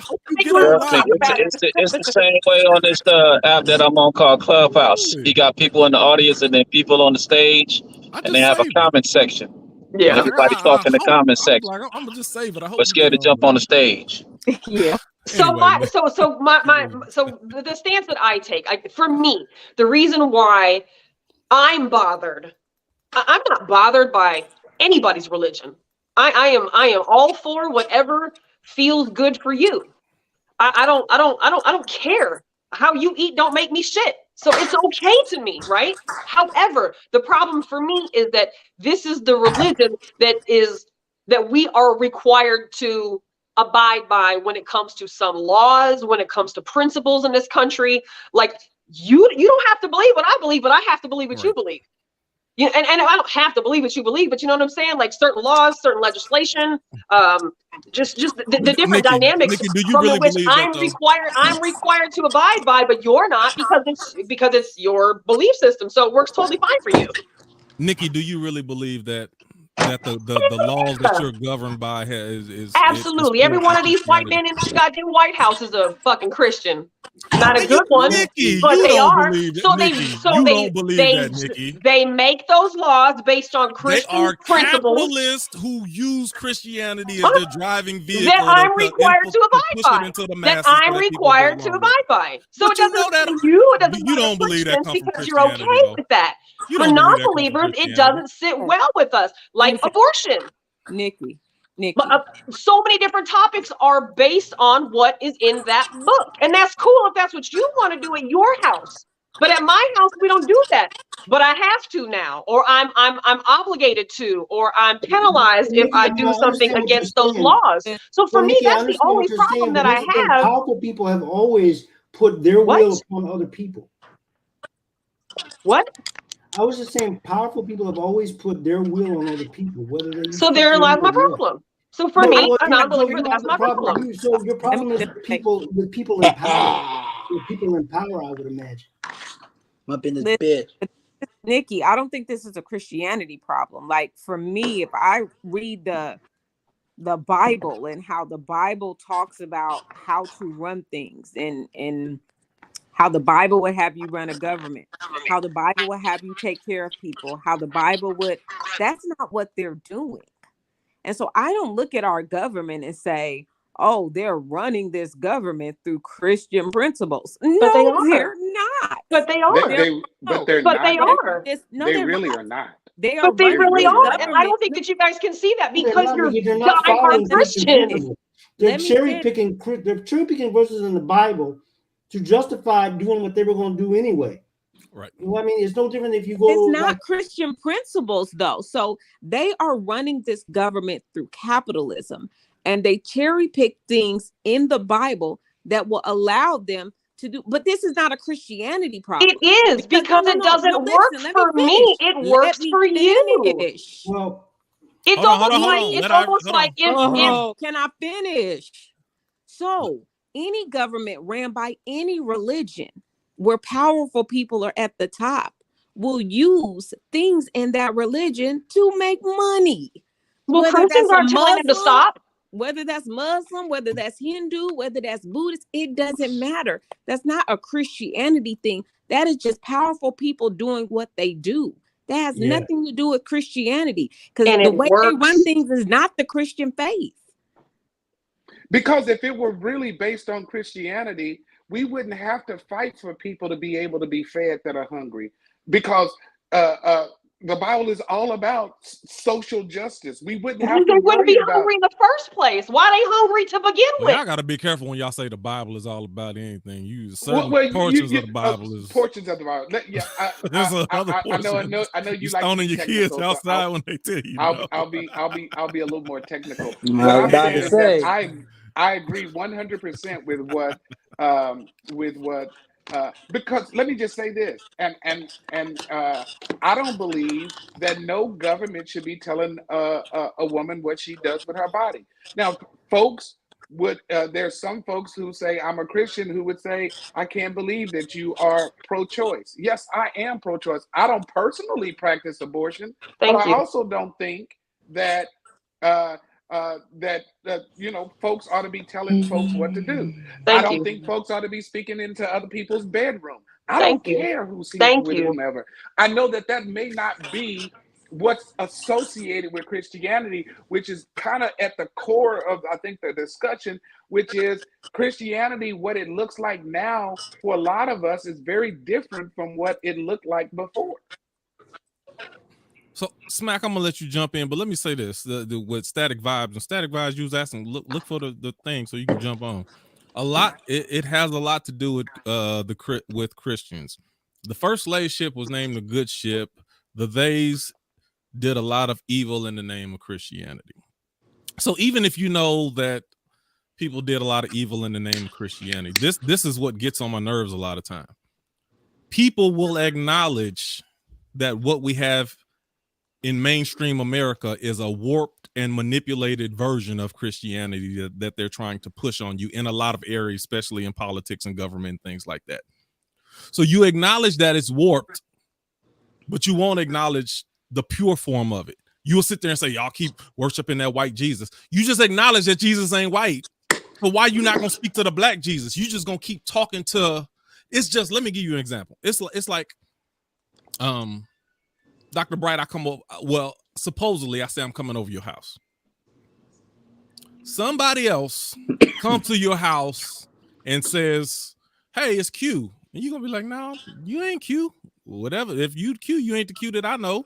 hope you get it. It's the same way on this app that I'm on called Clubhouse. You got people in the audience and then people on the stage, and they have a comment section. Yeah, everybody talk in the comment section. I'm gonna just save it. I hope we're scared to jump on the stage. Yeah. So the stance that I take, for me, the reason why I'm bothered, I'm not bothered by anybody's religion. I am all for whatever feels good for you. I don't care how you eat. Don't make me shit. So it's okay to me, right? However, the problem for me is that this is the religion that we are required to abide by when it comes to some laws, when it comes to principles in this country. Like you don't have to believe what I believe, but I have to believe what you believe. You know, and I don't have to believe what you believe, but you know what I'm saying? Like certain laws, certain legislation, just the different dynamics Nikki, do you from really which believe I'm required to abide by, but you're not because it's your belief system. So it works totally fine for you. Nikki, do you really believe that the laws that you're governed by is absolutely every one of these white men in this goddamn White House is a fucking Christian? Not a good one, Nikki, but you they don't are. believe it, So Nikki. Don't believe that, Nikki. They make those laws based on Christian they are principles. Capitalists who use Christianity as their driving vehicle. That I'm required to abide by. That I'm required to abide by. So but it doesn't you know that it doesn't you don't believe that comes because from you're okay though. with that. You For non-believers, it doesn't sit well with us, like abortion. Nikki. But so many different topics are based on what is in that book, and that's cool if that's what you want to do at your house. But at my house, we don't do that. But I have to now, or I'm obligated to, or I'm penalized if I do something against those laws. So for me, that's the only problem that I have. Powerful people have always put their will upon other people. What? I was just saying, powerful people have always put their will on other people, whether they. So there lies my problem. So for me, a non-believer, that's my problem. So your problem is people in power. With people in power, I would imagine. Up in this bitch. Nikki, I don't think this is a Christianity problem. Like for me, if I read the Bible and how the Bible talks about how to run things and how the Bible would have you run a government, how the Bible would have you take care of people, how the Bible would, that's not what they're doing. And so I don't look at our government and say, oh, they're running this government through Christian principles. No, they're not. But they are. They are. They really are not. They are. But they really are. And I don't think that you guys can see that because you're diehard Christians. They're cherry picking verses in the Bible to justify doing what they were going to do anyway. Right. Well, I mean, it's no different if you go. It's not Christian principles, though. So they are running this government through capitalism, and they cherry pick things in the Bible that will allow them to do. But this is not a Christianity problem. It is because it doesn't work for me. It works for you. Well, it's almost like if can I finish? So any government ran by any religion where powerful people are at the top will use things in that religion to make money. Well, Christians aren't telling them to stop. Whether that's Muslim, whether that's Hindu, whether that's Buddhist, it doesn't matter. That's not a Christianity thing. That is just powerful people doing what they do. That has nothing to do with Christianity, because the way they run things is not the Christian faith. Because if it were really based on Christianity, we wouldn't have to fight for people to be able to be fed that are hungry, because the Bible is all about social justice. We wouldn't have to they wouldn't be about... hungry in the first place. Why are they hungry to begin with? Y'all got to be careful when y'all say the Bible is all about anything. You portions of the Bible is portions of the Bible. I know you like stoning your kids outside when they tell you. I'll be a little more technical. I was about to say. I agree 100% with what because let me just say this, and I don't believe that no government should be telling a woman what she does with her body. Now, folks there's some folks who say, I'm a Christian, who would say, I can't believe that you are pro-choice. Yes, I am pro-choice. I don't personally practice abortion, but I also don't think that folks ought to be telling folks what to do. I don't think folks ought to be speaking into other people's bedroom. I don't care who sees with whomever. I know that may not be what's associated with Christianity, which is kind of at the core of, I think, the discussion, which is Christianity, what it looks like now for a lot of us is very different from what it looked like before. So, Smack, I'm gonna let you jump in, but let me say this: with static vibes and static vibes, you was asking, look for the thing so you can jump on. It has a lot to do with with Christians. The first slave ship was named the Good Ship. The theys did a lot of evil in the name of Christianity. So even if you know that people did a lot of evil in the name of Christianity, this is what gets on my nerves a lot of time. People will acknowledge that what we have in mainstream America is a warped and manipulated version of Christianity that they're trying to push on you in a lot of areas, especially in politics and government and things like that. So you acknowledge that it's warped, but you won't acknowledge the pure form of it. You'll sit there and say, y'all keep worshiping that white Jesus. You just acknowledge that Jesus ain't white. But why you not gonna speak to the black Jesus? You just gonna keep talking to, it's just, let me give you an example. It's like Dr. Bright, I come over, well, supposedly I say I'm coming over your house. Somebody else comes to your house and says, hey, it's Q. And you're gonna be like, no, you ain't Q. Whatever. If you Q, you ain't the Q that I know.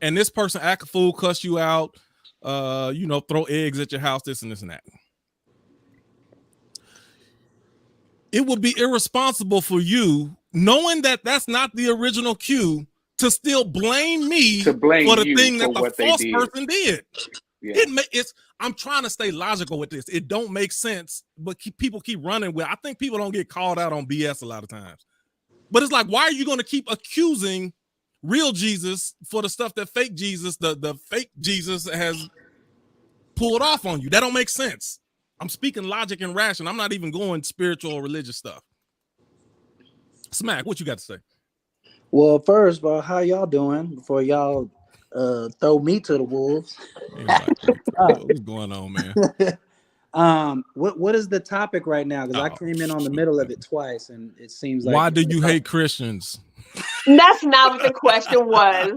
And this person act a fool, cuss you out, throw eggs at your house, this and this and that. It would be irresponsible for you, knowing that that's not the original Q, to still blame me for the thing that the false person did. Yeah. I'm trying to stay logical with this. It don't make sense, but people keep running with. I think people don't get called out on BS a lot of times. But it's like, why are you going to keep accusing real Jesus for the stuff that fake Jesus, the fake Jesus has pulled off on you? That don't make sense. I'm speaking logic and ration. I'm not even going spiritual or religious stuff. Smack, what you got to say? Well, first, bro, how y'all doing before y'all throw me to the wolves? What's going on, man? What is the topic right now? Because I came in on the middle of it twice, and it seems like. Why do you hate Christians? That's not what the question was.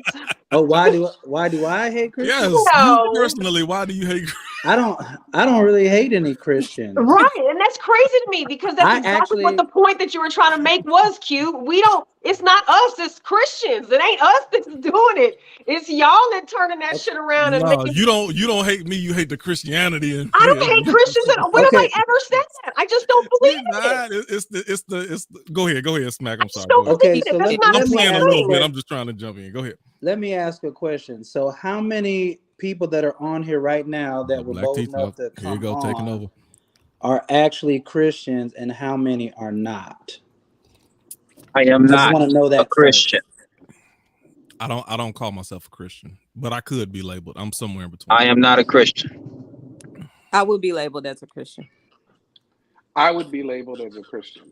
Oh, why do I hate Christians? Yes, no. You personally, why do you hate Christians? I don't really hate any Christians. Right, and that's crazy to me because that's exactly what the point that you were trying to make was, Q. It's not us, it's Christians. It ain't us that's doing it. It's y'all that turning that shit around and making. You don't hate me, you hate the Christianity. And I don't hate Christians at all. When have I ever said that? I just don't believe it. It's the go ahead, Smack. I'm sorry. Okay, so I'm playing a little bit. I'm just trying to jump in. Go ahead. Let me ask a question. So how many people that are on here right now that were bold enough to come taking over are actually Christians, and how many are not? I am not a Christian. I don't call myself a Christian, but I could be labeled. I'm somewhere in between. I am not a Christian. I would be labeled as a Christian. I would be labeled as a Christian.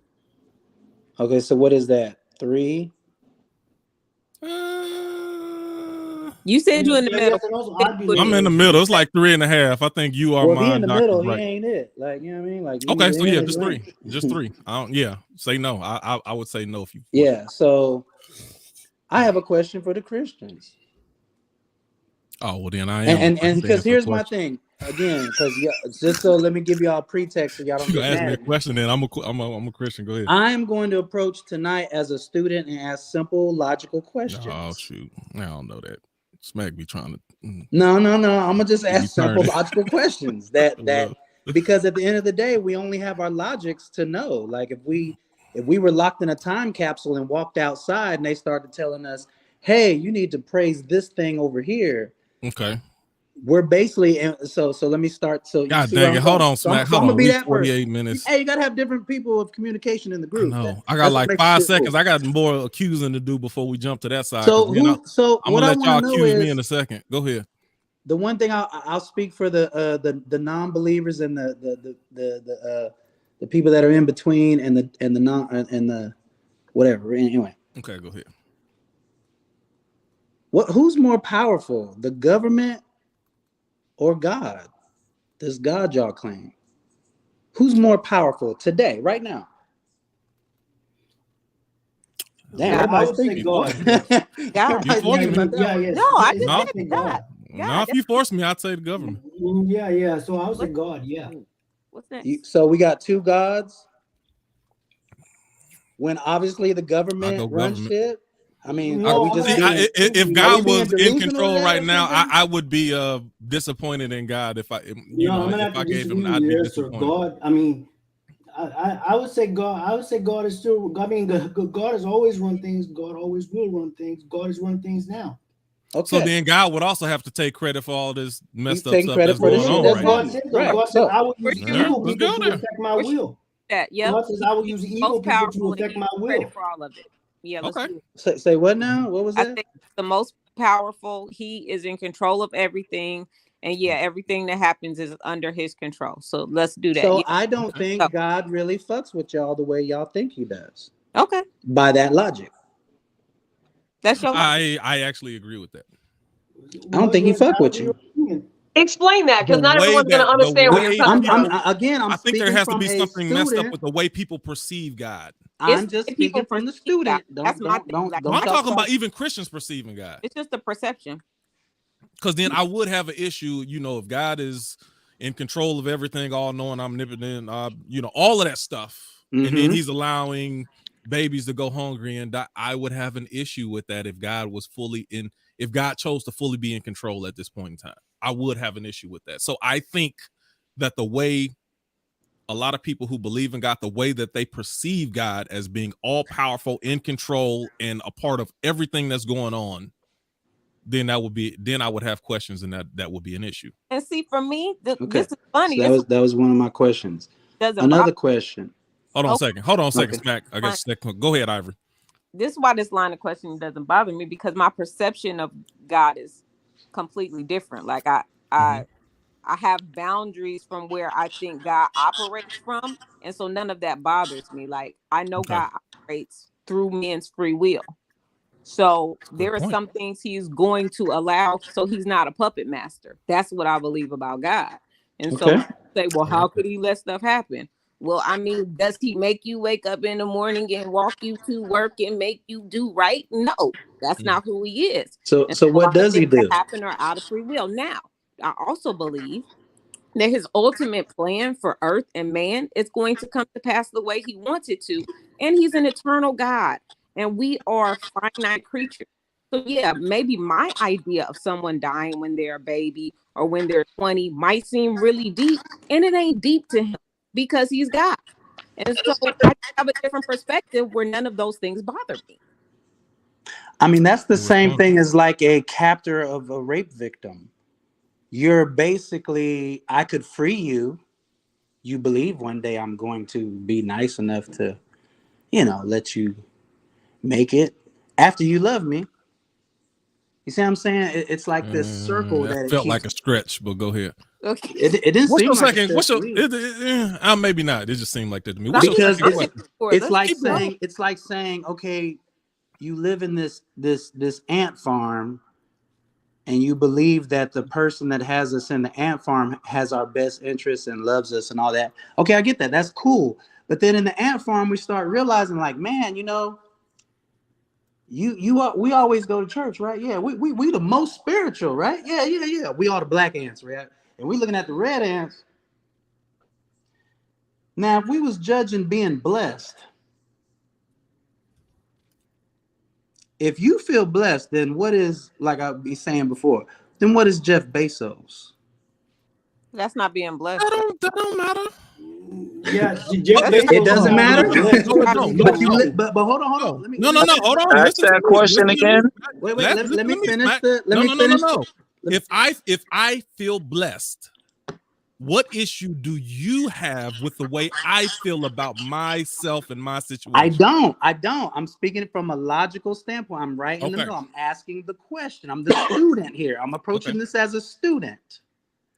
Okay, so what is that? 3? You said you in the middle. I'm in the middle. It's like 3.5. I think you are mine. He in the middle. Right. He ain't it. Like, you know what I mean? Like, okay, so yeah, just 3. Just 3. Say no. I would say no if you. Yeah. So I have a question for the Christians. Oh well, then I am. And because here's my thing again, because just so let me give y'all a pretext so y'all don't get ask mad me a question. Then I'm a Christian. Go ahead. I'm going to approach tonight as a student and ask simple, logical questions. Oh shoot, I don't know that. Smack be trying to. No. I'm gonna just ask simple, logical questions. That because at the end of the day, we only have our logics to know. Like if we were locked in a time capsule and walked outside and they started telling us, "Hey, you need to praise this thing over here." Okay. We're basically so let me start. So God dang it! Hold on, Smack. Hold on. Be that 48 minutes. Hey, you gotta have different people of communication in the group. No, I got like 5 seconds. I got more accusing to do before we jump to that side. So I'm gonna let y'all accuse me in a second. Go ahead. The one thing I'll speak for the non-believers and the people that are in between and the whatever. Anyway. Okay, go ahead. Who's more powerful, the government or God? This God y'all claim. Who's more powerful today, right now? Damn, I would say God. God. No, I just said God. No, if you force me, I'd say the government. Yeah. So I would say God. Yeah. What's that? So we got 2 gods. When obviously the government runs shit. I mean, if God was in control right now, I would be disappointed in God if I gave him. I'd be disappointed. God, I mean, I would say God. I would say God is still. I mean, God has always run things. God always will run things. God is running things now. Okay. So then God would also have to take credit for all this messed up stuff that's going on right now. God said, "I will use evil people to affect my will." Yeah. God says, "I will use evil people to affect my will." For all of it. Yeah. Okay. Say what now? What was that? I think the most powerful. He is in control of everything. And yeah, everything that happens is under his control. So let's do that. So Yeah. I don't think God really fucks with y'all the way y'all think he does. Okay. By that logic. That's your I actually agree with that. I don't think he fuck with you. Explain that, because not everyone's going to understand where you're coming from. I'm I think there has to be something student. messed up with the way people perceive God. I'm just speaking from the student. That's my thing. I'm talking about even Christians perceiving God. It's just a perception. Because then I would have an issue, if God is in control of everything, all knowing, omnipotent, all of that stuff, and then he's allowing babies to go hungry and die. I would have an issue with that if God chose to fully be in control at this point in time. I would have an issue with that. So I think that the way a lot of people who believe in God, the way that they perceive God as being all powerful, in control, and a part of everything that's going on, then I would have questions, and that would be an issue. And see, for me, this is funny. So that was one of my questions. Another question. Hold on a second, Smack. I guess go ahead, Ivory. This is why this line of questioning doesn't bother me, because my perception of God is completely different. Like I have boundaries from where I think God operates from, and so none of that bothers me. Like I know God operates through men's free will. So there are some things he's going to allow, so he's not a puppet master. That's what I believe about God. And so you say, well, how could he let stuff happen? Well, I mean, does he make you wake up in the morning and walk you to work and make you do right? No, that's not who he is. So what does he do? Happen or out of free will. Now, I also believe that his ultimate plan for earth and man is going to come to pass the way he wants it to. And he's an eternal God. And we are finite creatures. So yeah, maybe my idea of someone dying when they're a baby or when they're 20 might seem really deep. And it ain't deep to him because he's God. And so I have a different perspective where none of those things bother me. I mean, that's the same thing as like a captor of a rape victim. You're basically, I could free you. You believe one day I'm going to be nice enough to, let you make it after you love me. You see what I'm saying? It's like this circle that felt like a stretch, but go ahead. Okay. It didn't seem like a stretch. Maybe not. It just seemed like that to me. Because it's like saying, okay, you live in this ant farm, and you believe that the person that has us in the ant farm has our best interests and loves us and all that. Okay, I get that. That's cool. But then in the ant farm, we start realizing, like, man, we always go to church, right? Yeah, we the most spiritual, right? Yeah. We all the black ants, right? And we looking at the red ants. Now, if we was judging being blessed, if you feel blessed, then what is, like I be saying before, then what is Jeff Bezos? That's not being blessed. That don't matter. Yeah, it doesn't matter. But hold on. No, hold on. Ask that question again. Wait. Let me finish. No. If I feel blessed, what issue do you have with the way I feel about myself and my situation? I don't. I'm speaking from a logical standpoint. I'm right in the middle. I'm asking the question. I'm the student here. I'm approaching this as a student.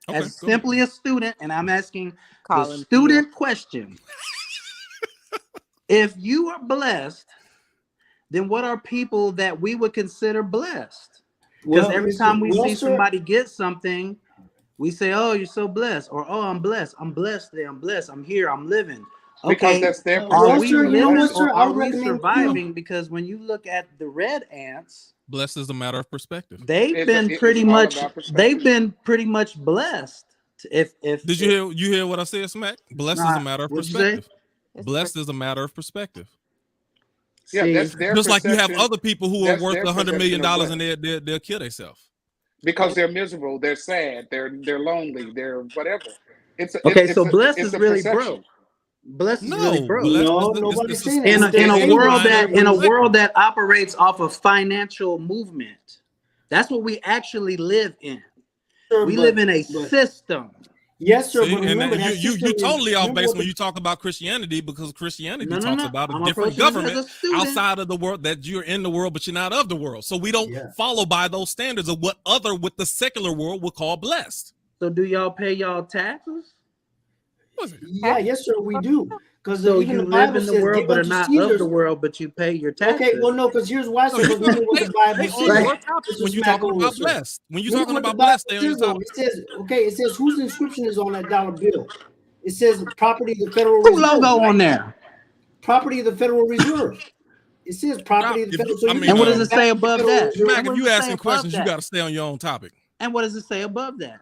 As simply a student, and I'm asking the student question. If you are blessed, then what are people that we would consider blessed? Because every time we see somebody get something, we say, oh, you're so blessed, or oh, I'm blessed. I'm blessed today. I'm blessed. I'm here. I'm living. Okay, because that's their are we living or are we surviving? Because when you look at the red ants, blessed is a matter of perspective. They've been pretty much blessed. If did you hear what I said, Smack? Blessed is a matter of perspective. Blessed is a matter of perspective. Yeah, that's their just like you have perception. other people who are worth $100 million and they'll kill themselves because they're miserable, they're sad, they're lonely, they're whatever. So blessed is really broke. Blessed is really broke. Nobody's saying in a world that operates off of financial movement. That's what we actually live in. We live in a system. Yes, sir. See, But and remember that you totally off base what when you talk about Christianity, because Christianity No, talks about a I'm different approaching this as government a student. outside of the world, that you're in the world, but you're not of the world. So we don't follow by those standards of what with the secular world would call blessed. So do y'all pay y'all taxes? Yeah, yes, sir, we do. Because So even you the live Bible in the says, world, give but are unto not Caesar's. of the world, but you pay your taxes. Okay, well, no, because here's why. So, because remember what the Bible On your says. topic, when you're talking about blessed, when you're talking about blessed, stay on your topic. It says, okay, it says whose inscription is on that dollar bill? It says property of the Federal Who Reserve. logo on there? Property of the Federal Reserve. It says property of the Federal. So and what does it say above that? Mac, if you asking questions, you got to stay on your own topic. And what does it say above that?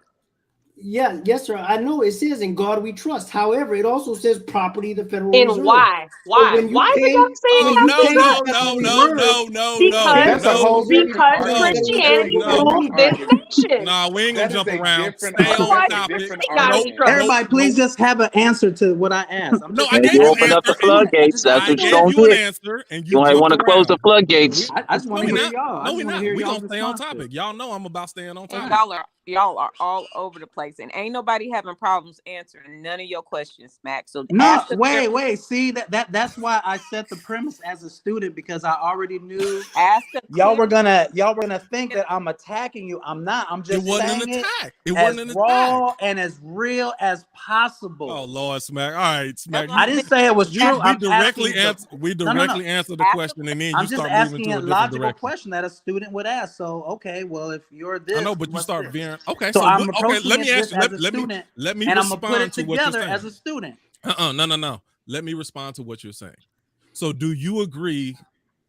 Yeah, yes, sir. I know it says in God we trust. However, it also says property of the Federal And Reserve. why? So Why? when you Why pay, is it saying when you that? pay the Federal Reserve, Because That's a whole different because argument. Christianity That's a different rules this argument. nation. Nah, we ain't gonna That is jump a around. different Stay on argument. topic. Different Got in argument. trouble. Everybody, please just have an answer to what I asked. No, I And gave you you an open up the answer. floodgates. That's I what gave you're going you to an get. answer, and You you might want to jumped close the around. floodgates. I just want to We hear not. y'all. No, we not. We y'all's gonna stay on responses. topic. Y'all know I'm about staying on topic. Y'all are all over the place, and ain't nobody having problems answering none of your questions, Mac. So No, wait. See that's why I set the premise as a student, because I already knew y'all were gonna think that I'm attacking you. I'm not. I'm just saying it as raw and as real as possible. Oh Lord, Smack. All right, Smack. I didn't say it was true. We directly answer the question, and then I'm you just start moving asking to a a different logical direction. question that a student would ask. So, okay, well, if you're this, I know, but you start veering. Okay, so I'm okay. approaching Let me ask you. as a student, Let me and I'm gonna put respond it to what you're together saying. as a student. No. Let me respond to what you're saying. So, do you agree?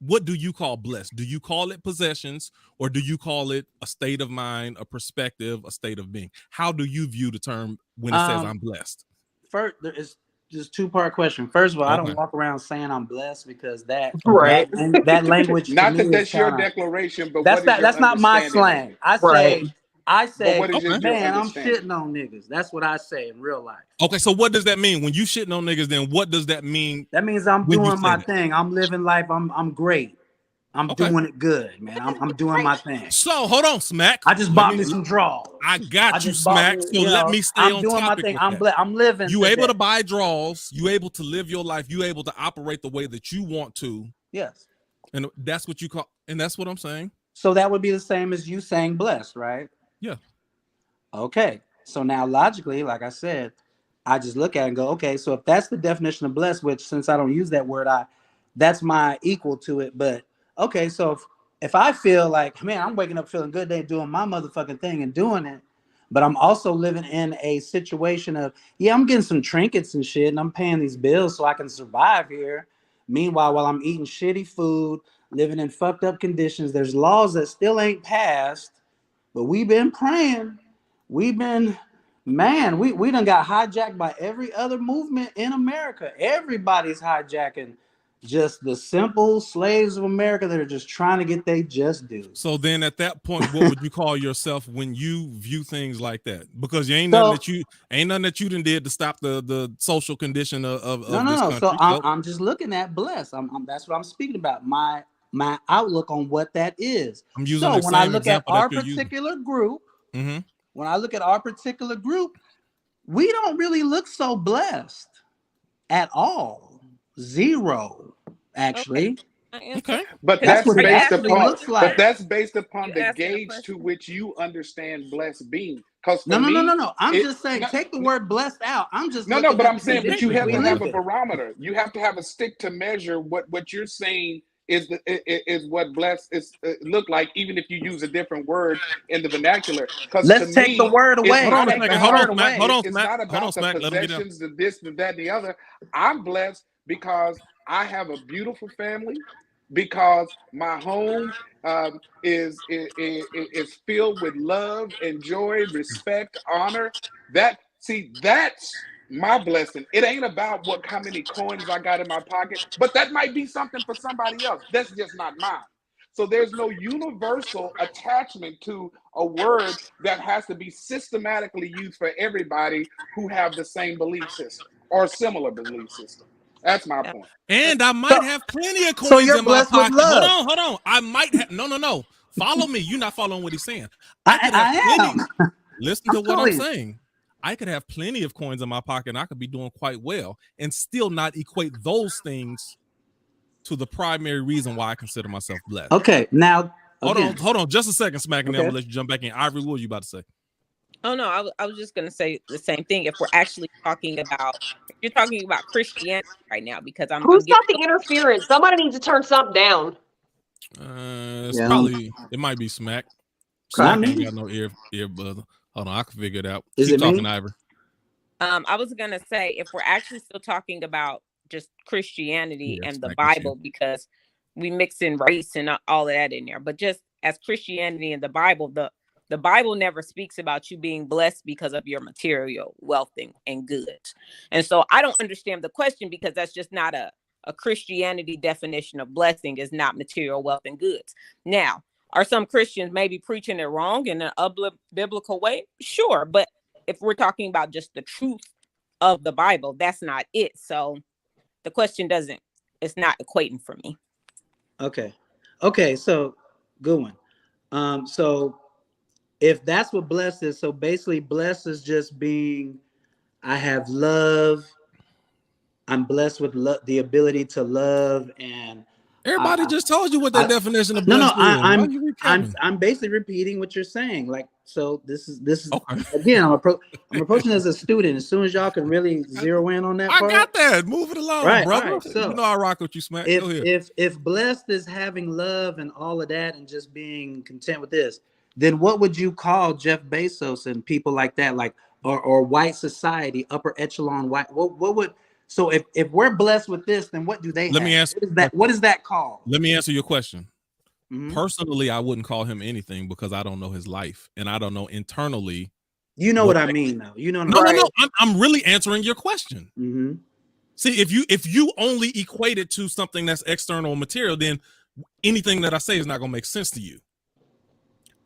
What do you call blessed? Do you call it possessions, or do you call it a state of mind, a perspective, a state of being? How do you view the term when it says I'm blessed? First, there is just two-part question. First of all, I don't walk around saying I'm blessed, because that language to Not me that is that's your kinda, declaration, but that's not my slang. I say, what is your man, I'm understanding? shitting on niggas. That's what I say in real life. Okay, so what does that mean when you shitting on niggas? Then what does that mean? That means I'm doing my thing. I'm living life. I'm great. I'm doing it good, man. I'm doing my thing. So hold on, Smack. I just bought me some draws. I got you, Smack. So let me stay on topic. I'm doing my thing. I'm living. You able to buy draws? You able to live your life? You able to operate the way that you want to? Yes. And that's what you call. And that's what I'm saying. So that would be the same as you saying blessed, right? Yeah. Okay. So now logically, like I said, I just look at it and go, okay, so if that's the definition of blessed, which since I don't use that word, that's my equal to it. But okay, so if I feel like, man, I'm waking up feeling good, they doing my motherfucking thing and doing it, but I'm also living in a situation of, yeah, I'm getting some trinkets and shit, and I'm paying these bills so I can survive here. Meanwhile, while I'm eating shitty food, living in fucked up conditions, there's laws that still ain't passed, but we've been praying. We done got hijacked by every other movement in America. Everybody's hijacking just the simple slaves of America that are just trying to get their just due. So then at that point, what would you call yourself when you view things like that? Because you ain't nothing that you done did to stop the social condition of this country. So I'm just looking at blessed. That's what I'm speaking about. My outlook on what that is. I'm using when I look at our particular group, when I look at our particular group, we don't really look so blessed at all. Zero, actually. Okay. But that's based upon like. That's based upon the gauge to which you understand blessed being. Because No. I'm just saying, take the word blessed out. I'm just but I'm saying, but you have to have a barometer. You have to have a stick to measure what you're saying is what blessed is look like, even if you use a different word in the vernacular. Because let's take the word away. Hold on, Smack. It's not about the possessions, the this, the that, and the other. I'm blessed because I have a beautiful family, because my home is filled with love and joy, respect, honor. That's my blessing. It ain't about how many coins I got in my pocket, but that might be something for somebody else. That's just not mine. So there's no universal attachment to a word that has to be systematically used for everybody who have the same belief system or similar belief system. That's my point. And I might have plenty of coins in my pocket. Hold on. I might have no. Follow me. You're not following what he's saying. I am. Listen to what I'm saying. I could have plenty of coins in my pocket and I could be doing quite well and still not equate those things to the primary reason why I consider myself blessed. Okay, now hold on just a second, Smack, and then I'm gonna let you jump back in. Ivory, what were you about to say? Oh no, I was just gonna say the same thing. If we're actually talking about, if you're talking about Christianity right now, because Who's got the interference? Somebody needs to turn something down. It's probably, it might be Smack. Smack ain't got no earbud. Hold on, I can figure it out. Keep talking, Ivory. I was gonna say, if we're actually still talking about just Christianity and the Bible, because we mix in race and all of that in there, but just as Christianity and the Bible, the Bible never speaks about you being blessed because of your material wealth and goods. And so I don't understand the question, because that's just not a Christianity definition of blessing, is not material wealth and goods. Now, are some Christians maybe preaching it wrong in an biblical way? Sure. But if we're talking about just the truth of the Bible, that's not it. So the question it's not equating for me. Okay. So good one. So if that's what blessed is, so basically blessed is just being, I have love. I'm blessed with the ability to love, and everybody just told you what that definition of blessed is. I'm basically repeating what you're saying. Like, so this is again, I'm approaching as a student. As soon as y'all can really zero in on that part. I got that. Move it along, right, brother. Right. So, you know I rock with you, Smack. Go ahead. If blessed is having love and all of that and just being content with this, then what would you call Jeff Bezos and people like that, like or white society, upper echelon white? What would, so if we're blessed with this, then what do they have? Let me answer what is that called? Let me answer your question. Personally, I wouldn't call him anything because I don't know his life and I don't know internally. You know what I mean, though. You know. No. I'm really answering your question. See, if you only equate it to something that's external material, then anything that I say is not going to make sense to you.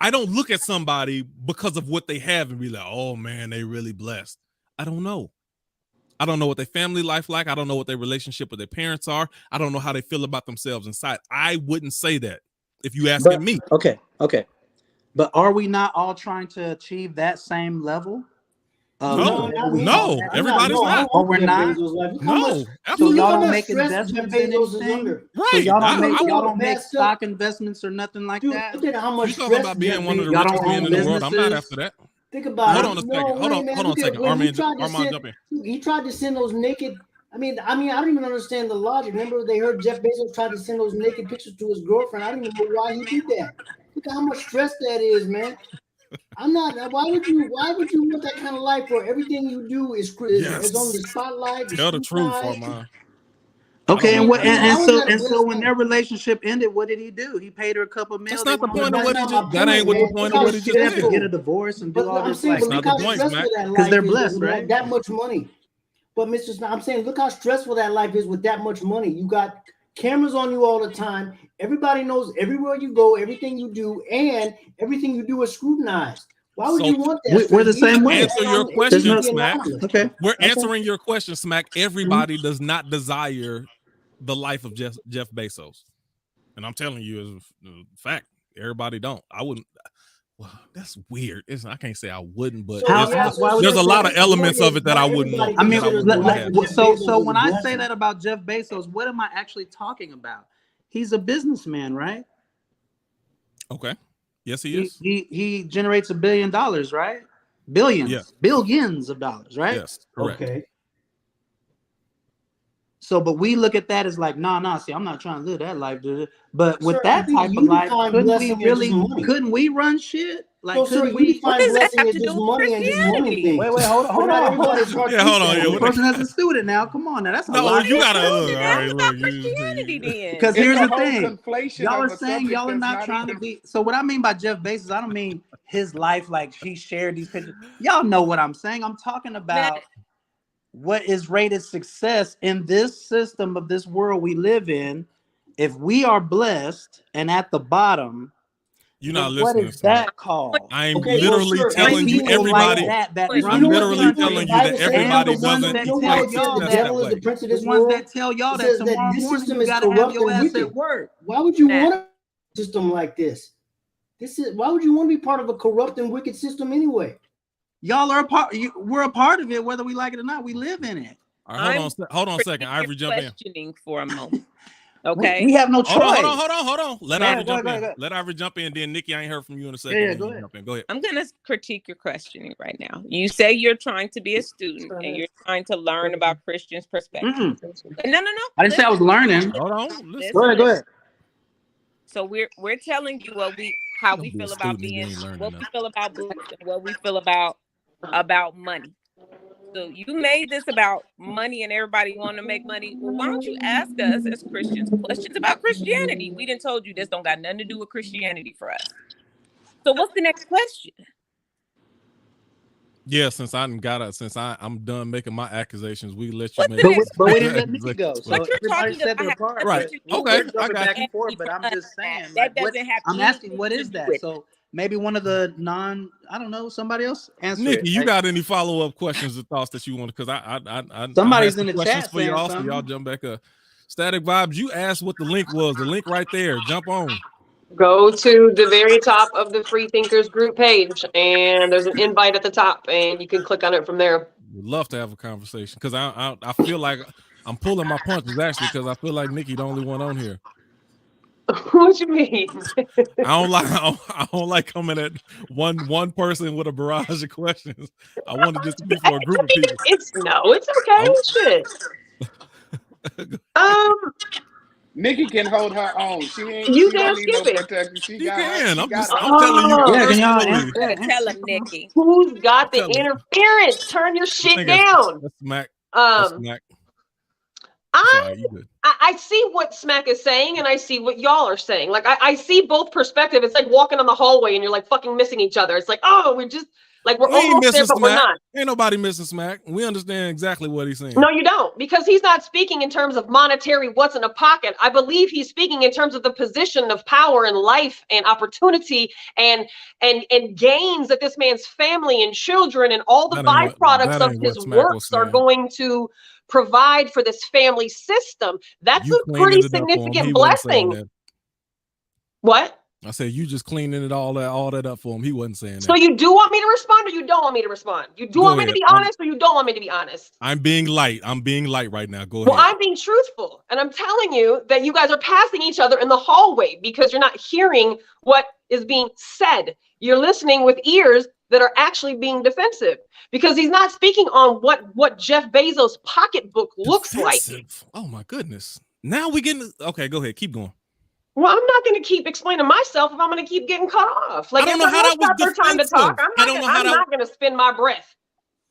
I don't look at somebody because of what they have and be like, oh man, they really blessed. I don't know. I don't know what their family life like. I don't know what their relationship with their parents are. I don't know how they feel about themselves inside. I wouldn't say that if you asking me. Okay. But are we not all trying to achieve that same level? No, everybody's not. Or we're not. No, so y'all don't make investments in anything. Right. So y'all don't make stock investments or nothing like that. Look at how much stress. You talking about being one of the richest men in the world? I'm not after that. Think about it. Hold on a second. Armand, jump in. He tried to send those naked. I mean, I don't even understand the logic. Remember, they heard Jeff Bezos tried to send those naked pictures to his girlfriend. I don't even know why he did that. Look at how much stress that is, man. I'm not. Why would you want that kind of life where everything you do is on the spotlight? Tell the truth, Armand. Okay, and so when their relationship ended, what did he do? He paid her a couple million. That's not the point of what he just. That ain't what the point of what he just did. Have to get a divorce and do all this. That's not the point, Mac. Because they're blessed, right? That much money. But I'm saying, look how stressful that life is with that much money. You got cameras on you all the time. Everybody knows everywhere you go, everything you do, and everything you do is scrutinized. Why would you want that? We're the same way. Answer your question, Smack. Okay. We're answering your question, Smack. Everybody does not desire the life of Jeff Bezos. And I'm telling you as a fact, everybody don't. I wouldn't. Well, that's weird. I can't say I wouldn't, but there's a lot of elements of it that I wouldn't want. I mean, so when I say that about Jeff Bezos, what am I actually talking about? He's a businessman, right? Okay. Yes, he is. He generates $1 billion, right? Billions of dollars, right? Yes, correct. Okay. So, but we look at that as like, nah. See, I'm not trying to live that life, dude. But with that type of life, couldn't we run shit? Like, couldn't we? What does that have to do with Christianity? Wait, hold on. Yeah, hold on. The person as a student now. Come on, now that's a lot. You gotta. Because here's the thing, y'all are saying y'all are not trying to be. So what I mean by Jeff Bezos, I don't mean his life like he shared these pictures. Y'all know what I'm saying. I'm talking about what is rated success in this system of this world we live in. If we are blessed and at the bottom, you're not listening. What is that called? I'm literally telling you, everybody. I'm literally telling you that everybody doesn't. The ones that tell y'all that tomorrow morning you gotta have your ass at work. Why would you want a system like this? Why would you want to be part of a corrupt and wicked system anyway? Y'all are a part. We're a part of it, whether we like it or not. We live in it. All right, hold on a second. Ivory, jump in. Questioning for a moment. Okay. We have no choice. Hold on. Let Ivory jump in. Go. Let Ivory jump in. Then Nikki, I ain't heard from you in a second. Yeah, go ahead. Jump in. Go ahead. I'm gonna critique your questioning right now. You say you're trying to be a student and you're trying to learn about Christians' perspective. No. I didn't say I was learning. Hold on. Listen. Go ahead. So we're telling you how we feel about being, what we feel about blessing, what we feel about money. So you made this about money and everybody want to make money. Well, why don't you ask us as Christians questions about Christianity? We done told you this don't got nothing to do with Christianity for us. So what's the next question? Yeah, since I'm done making my accusations, we let you make. But we didn't let Nikki go. So everybody said their part. Right. Okay. I got back and forth, but I'm just saying. That doesn't have. I'm asking, what is that? So maybe one of the I don't know, somebody else answer. Nikki, you got any follow-up questions or thoughts that you want? Because I somebody's in the chat for y'all, so y'all jump back up. Static Vibes, you asked what the link was. The link right there. Jump on. Go to the very top of the Free Thinkers group page, and there's an invite at the top, and you can click on it from there. Would love to have a conversation because I feel like I'm pulling my punches actually because I feel like Nikki the only one on here. What you mean? I don't like coming at one person with a barrage of questions. I wanted this to be for a group of people. It's okay. Shit. Nikki can hold her own. She ain't. You she don't need no protection. She can. I'm telling you. Yeah, tell him, Nikki. Who's got the interference? Turn your shit down. That's Smack. Smack. I see what Smack is saying, and I see what y'all are saying. Like I see both perspectives. It's like walking on the hallway, and you're like fucking missing each other. It's like, oh, we're just. Like we're almost there, but we're not. Ain't nobody missing Smack. We understand exactly what he's saying. No, you don't, because he's not speaking in terms of monetary what's in a pocket. I believe he's speaking in terms of the position of power and life and opportunity and gains that this man's family and children and all the byproducts of his works are going to provide for this family system. That's a pretty significant blessing. What? I said you just cleaning all that up for him. He wasn't saying that. So you do want me to respond, or you don't want me to respond? You do want me to be honest, or you don't want me to be honest? I'm being light. I'm being light right now. Go ahead. Well, I'm being truthful, and I'm telling you that you guys are passing each other in the hallway because you're not hearing what is being said. You're listening with ears that are actually being defensive because he's not speaking on what Jeff Bezos' pocketbook looks like. Oh my goodness! Now we getting okay. Go ahead. Keep going. Well, I'm not going to keep explaining myself if I'm going to keep getting cut off. Like, I don't know how that was defensive. I'm not going to spin my breath.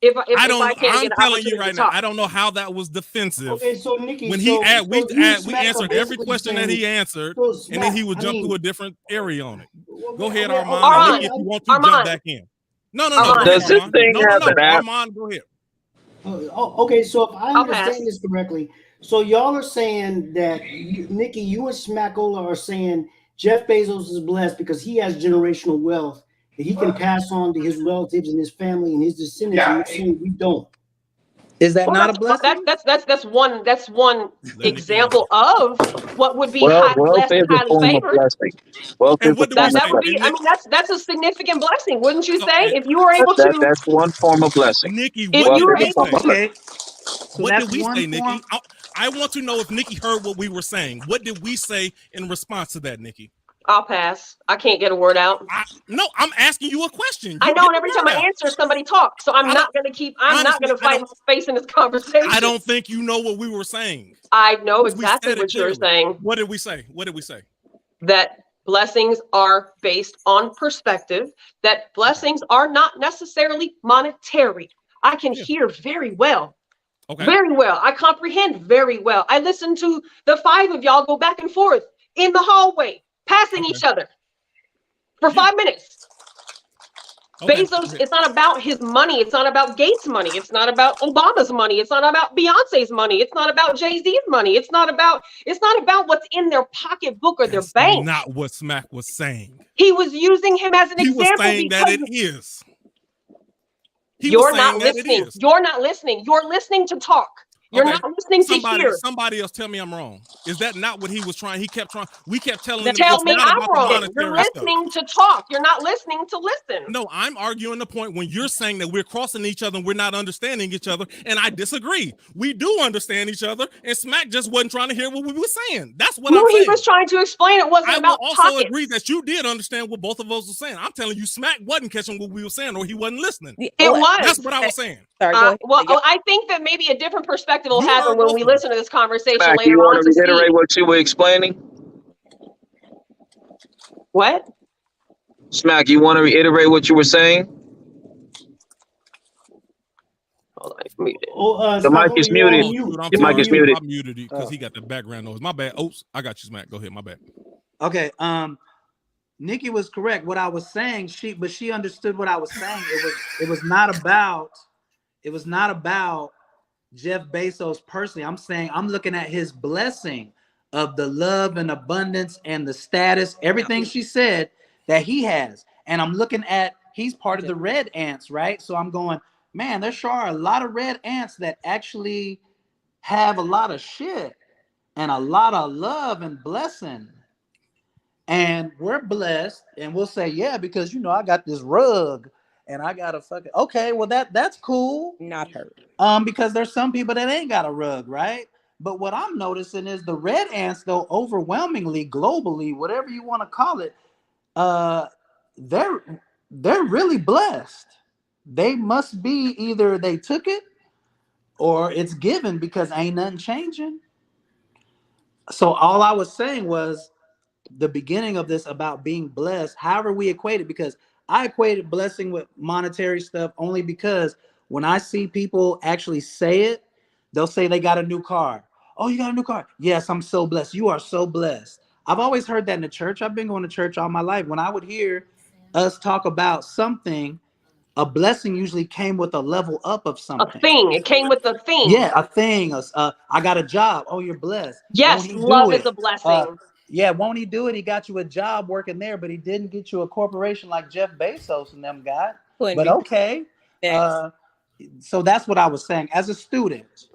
If I can't get an opportunity to talk. I don't know how that was defensive. Okay, so Nikki, when we answered every question that he answered, and then he would jump to a different area on it. Go ahead, Armand. If you want to jump back in. No. Does this thing have an app? Armand, go ahead. Okay, so if I understand this correctly. So y'all are saying that Nikki, you and Smackola are saying Jeff Bezos is blessed because he has generational wealth that he can pass on to his relatives and his family and his descendants. And you're saying we don't. Is that not a blessing? That's one example of what would be wealth is highly favored. Wealth is that would be. I mean, that's a significant blessing, wouldn't you say? If you were able to. That's one form of blessing. Nikki, if you were able to. Okay. What did we say, Nikki? I want to know if Nikki heard what we were saying. What did we say in response to that, Nikki? I'll pass. I can't get a word out. No, I'm asking you a question. I know, and every time I answer, somebody talks. So I'm not going to fight my space in this conversation. I don't think you know what we were saying. I know exactly what you're saying. What did we say? That blessings are based on perspective, that blessings are not necessarily monetary. I can hear very well. Okay. Very well. I comprehend very well. I listen to the five of y'all go back and forth in the hallway, passing each other for 5 minutes. Bezos, it's not about his money. It's not about Gates' money. It's not about Obama's money. It's not about Beyonce's money. It's not about Jay-Z's money. It's not about what's in their pocketbook or their bank. Not what Smack was saying. He was using him as an example. He was saying that it is. You're not listening. You're not listening. You're listening to talk. You're not listening to hear. Somebody else tell me I'm wrong. Is that not what he was trying? He kept trying. We kept telling him Tell it's me not I'm about the wrong. monetary You're listening to talk. You're not listening to listen. No, I'm arguing the point when you're saying that we're crossing each other and we're not understanding each other, and I disagree. We do understand each other, and Smack just wasn't trying to hear what we were saying. That's what I'm saying. He was trying to explain it wasn't about I will also agree that you did understand what both of us were saying. I'm telling you, Smack wasn't catching what we were saying, or he wasn't listening. It was. That's what I was saying. I think that maybe a different perspective will happen when we listen to this conversation Smack, later you on. want to reiterate what you were explaining? What? Smack, you want to reiterate what you were saying? Hold on, it's muted. The mic is muted. The mic is muted. I'm muted because he got the background noise. My bad. Oops, I got you, Smack. Go ahead. My bad. Okay. Nikki was correct. What I was saying, she understood what I was saying. It was not about Jeff Bezos personally. I'm saying I'm looking at his blessing of the love and abundance and the status, everything she said that he has. And I'm looking at, he's part of the red ants, right? So I'm going, man, there sure are a lot of red ants that actually have a lot of shit and a lot of love and blessing. And we're blessed, and we'll say, yeah, because you know I got this rug, and I got a fucking okay. Well, that's cool. Not her. Because there's some people that ain't got a rug, right? But what I'm noticing is the red ants, though, overwhelmingly, globally, whatever you want to call it, they're really blessed. They must be either they took it or it's given because ain't nothing changing. So all I was saying was the beginning of this about being blessed, however we equate it, because I equated blessing with monetary stuff only because when I see people actually say it, they'll say they got a new car. Oh, you got a new car? Yes, I'm so blessed. You are so blessed. I've always heard that in the church. I've been going to church all my life. When I would hear us talk about something, a blessing usually came with a level up of something. A thing. It came with a thing. Yeah, a thing. I got a job. Oh, you're blessed. Yes, love is a blessing. Yeah, won't he do it? He got you a job working there, but he didn't get you a corporation like Jeff Bezos and them got. But okay. So that's what I was saying as a student.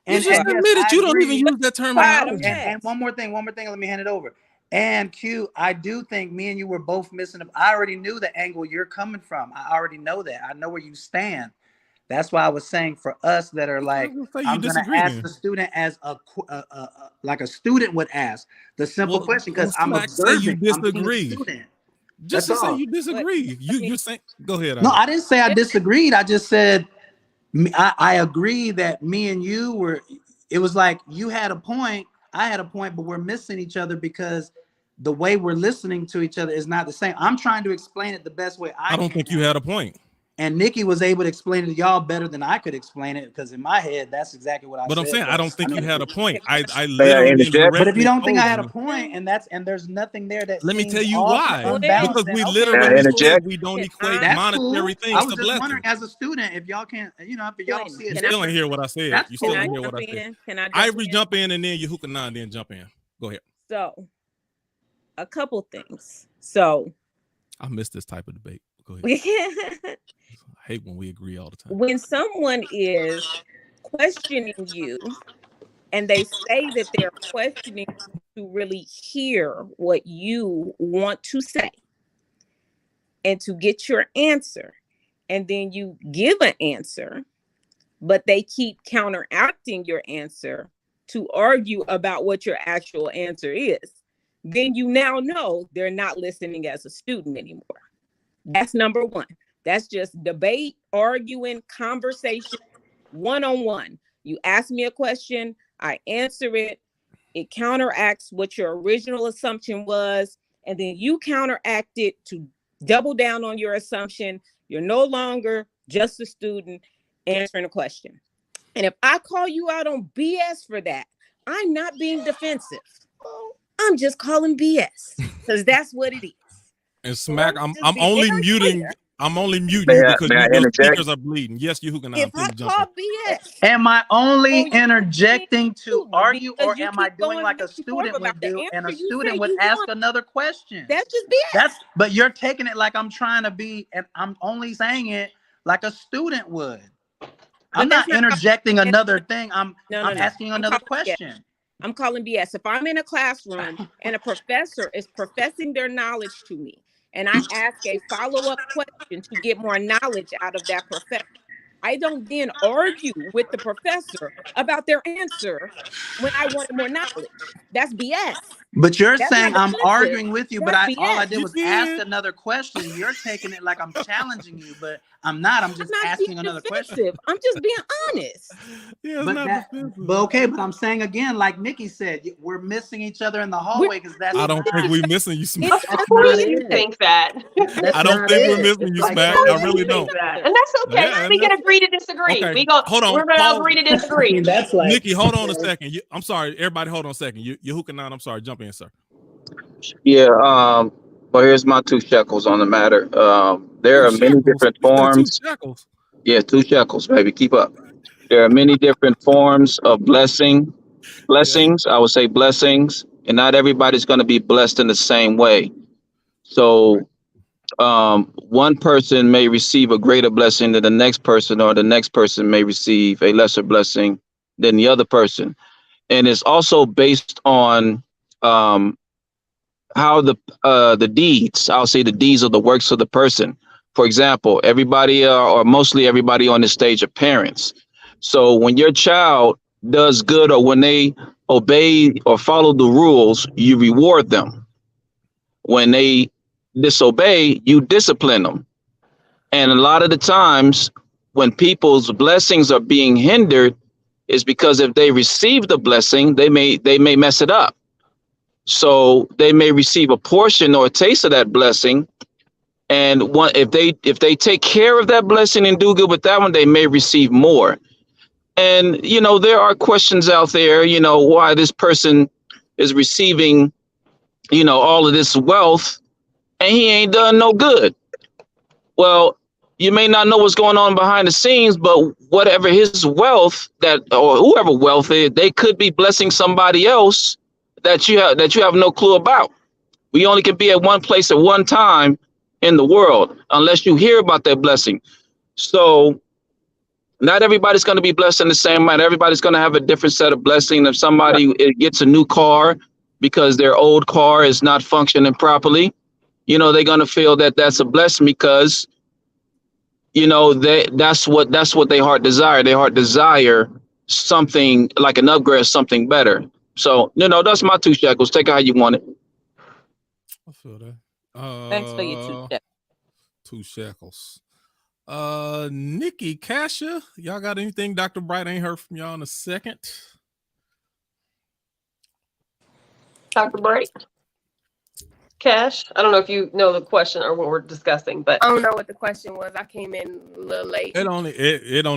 You just admitted you don't even use that terminology. And one more thing, let me hand it over. And Q, I do think me and you were both missing. I already knew the angle you're coming from. I already know that. I know where you stand. That's why I was saying for us that are like, I'm going to ask the student as like a student would ask the simple question because I'm observing. You disagree. Just to say you disagree. You saying, go ahead. No, I didn't say I disagreed. I just said I agree that me and you were. It was like you had a point, I had a point, but we're missing each other because the way we're listening to each other is not the same. I'm trying to explain it the best way I don't think you had a point. And Nikki was able to explain it to y'all better than I could explain it because in my head, that's exactly what I said. But I'm saying I don't think you had a point. I literally. But if you don't think I had a point, and there's nothing there that. Let me tell you why. Because we literally said we don't equate monetary things to blessings. I was just wondering, as a student, if y'all can't, if y'all don't see it. You still ain't hear what I said. You still ain't hear what I said. Can I jump in and then you hook and then jump in. Go ahead. So, a couple things. So, I miss this type of debate. Go ahead. I hate when we agree all the time. When someone is questioning you and they say that they're questioning to really hear what you want to say and to get your answer, and then you give an answer, but they keep counteracting your answer to argue about what your actual answer is, then you now know they're not listening as a student anymore. That's number one. That's just debate, arguing, conversation, one-on-one. You ask me a question, I answer it. It counteracts what your original assumption was, and then you counteract it to double down on your assumption. You're no longer just a student answering a question. And if I call you out on BS for that, I'm not being defensive. I'm just calling BS because that's what it is. And Smack, I'm only muting. Clear. I'm only muting you because your speakers are bleeding. Yes, you who can. If I call BS, am I only interjecting to argue, or am I doing like a student would do, and a student would ask another question? That's just BS. But you're taking it like I'm trying to be, and I'm only saying it like a student would. I'm not interjecting another thing. I'm asking another question. I'm calling BS. If I'm in a classroom and a professor is professing their knowledge to me, and I ask a follow-up question to get more knowledge out of that professor, I don't then argue with the professor about their answer when I wanted more knowledge. That's BS. But you're That's saying I'm arguing with you, but all I did You was did. ask another question. You're taking it like I'm challenging you, but I'm not. I'm just asking another question. I'm just being honest. Yeah, but okay, but I'm saying again, like Nikki said, we're missing each other in the hallway because that's. I don't think we're missing you, Smack. Of course you think that. I don't think we're missing you, Smack. I really don't. And that's okay. Yeah, We can agree to disagree. Okay, Hold on. We're gonna agree to disagree. That's like Nikki, hold on a second. I'm sorry, everybody. Hold on a second. Yahukanan, I'm sorry. Jump in, sir. Yeah. Well, here's my 2 shekels on the matter. There are many different forms. 2 shekels. Yeah, 2 shekels, baby. Keep up. There are many different forms of blessings. I would say blessings, and not everybody's going to be blessed in the same way. So, one person may receive a greater blessing than the next person, or the next person may receive a lesser blessing than the other person. And it's also based on how the deeds, I'll say the deeds of the works of the person. For example, everybody or mostly everybody on this stage are parents. So when your child does good, or when they obey or follow the rules, you reward them. When they disobey, you discipline them. And a lot of the times when people's blessings are being hindered is because if they receive the blessing, they may mess it up. So they may receive a portion or a taste of that blessing. And if they take care of that blessing and do good with that one, they may receive more. And, there are questions out there, why this person is receiving, all of this wealth and he ain't done no good. Well, you may not know what's going on behind the scenes, but whatever his wealth or whoever wealth is, they could be blessing somebody else that you have no clue about. We only can be at one place at one time in the world unless you hear about that blessing. So not everybody's going to be blessed in the same way. Everybody's going to have a different set of blessing. If somebody gets a new car because their old car is not functioning properly, they're going to feel that that's a blessing because, that's what their heart desire. Their heart desire something like an upgrade, something better. So, that's my 2 shekels. Take it how you want it. I feel that. Thanks for your 2 shekels. Nikki, Kasha, y'all got anything? Dr. Bright ain't heard from y'all in a second. Dr. Bright? Cash? I don't know if you know the question or what we're discussing, but I don't know what the question was. I came in a little late. It don't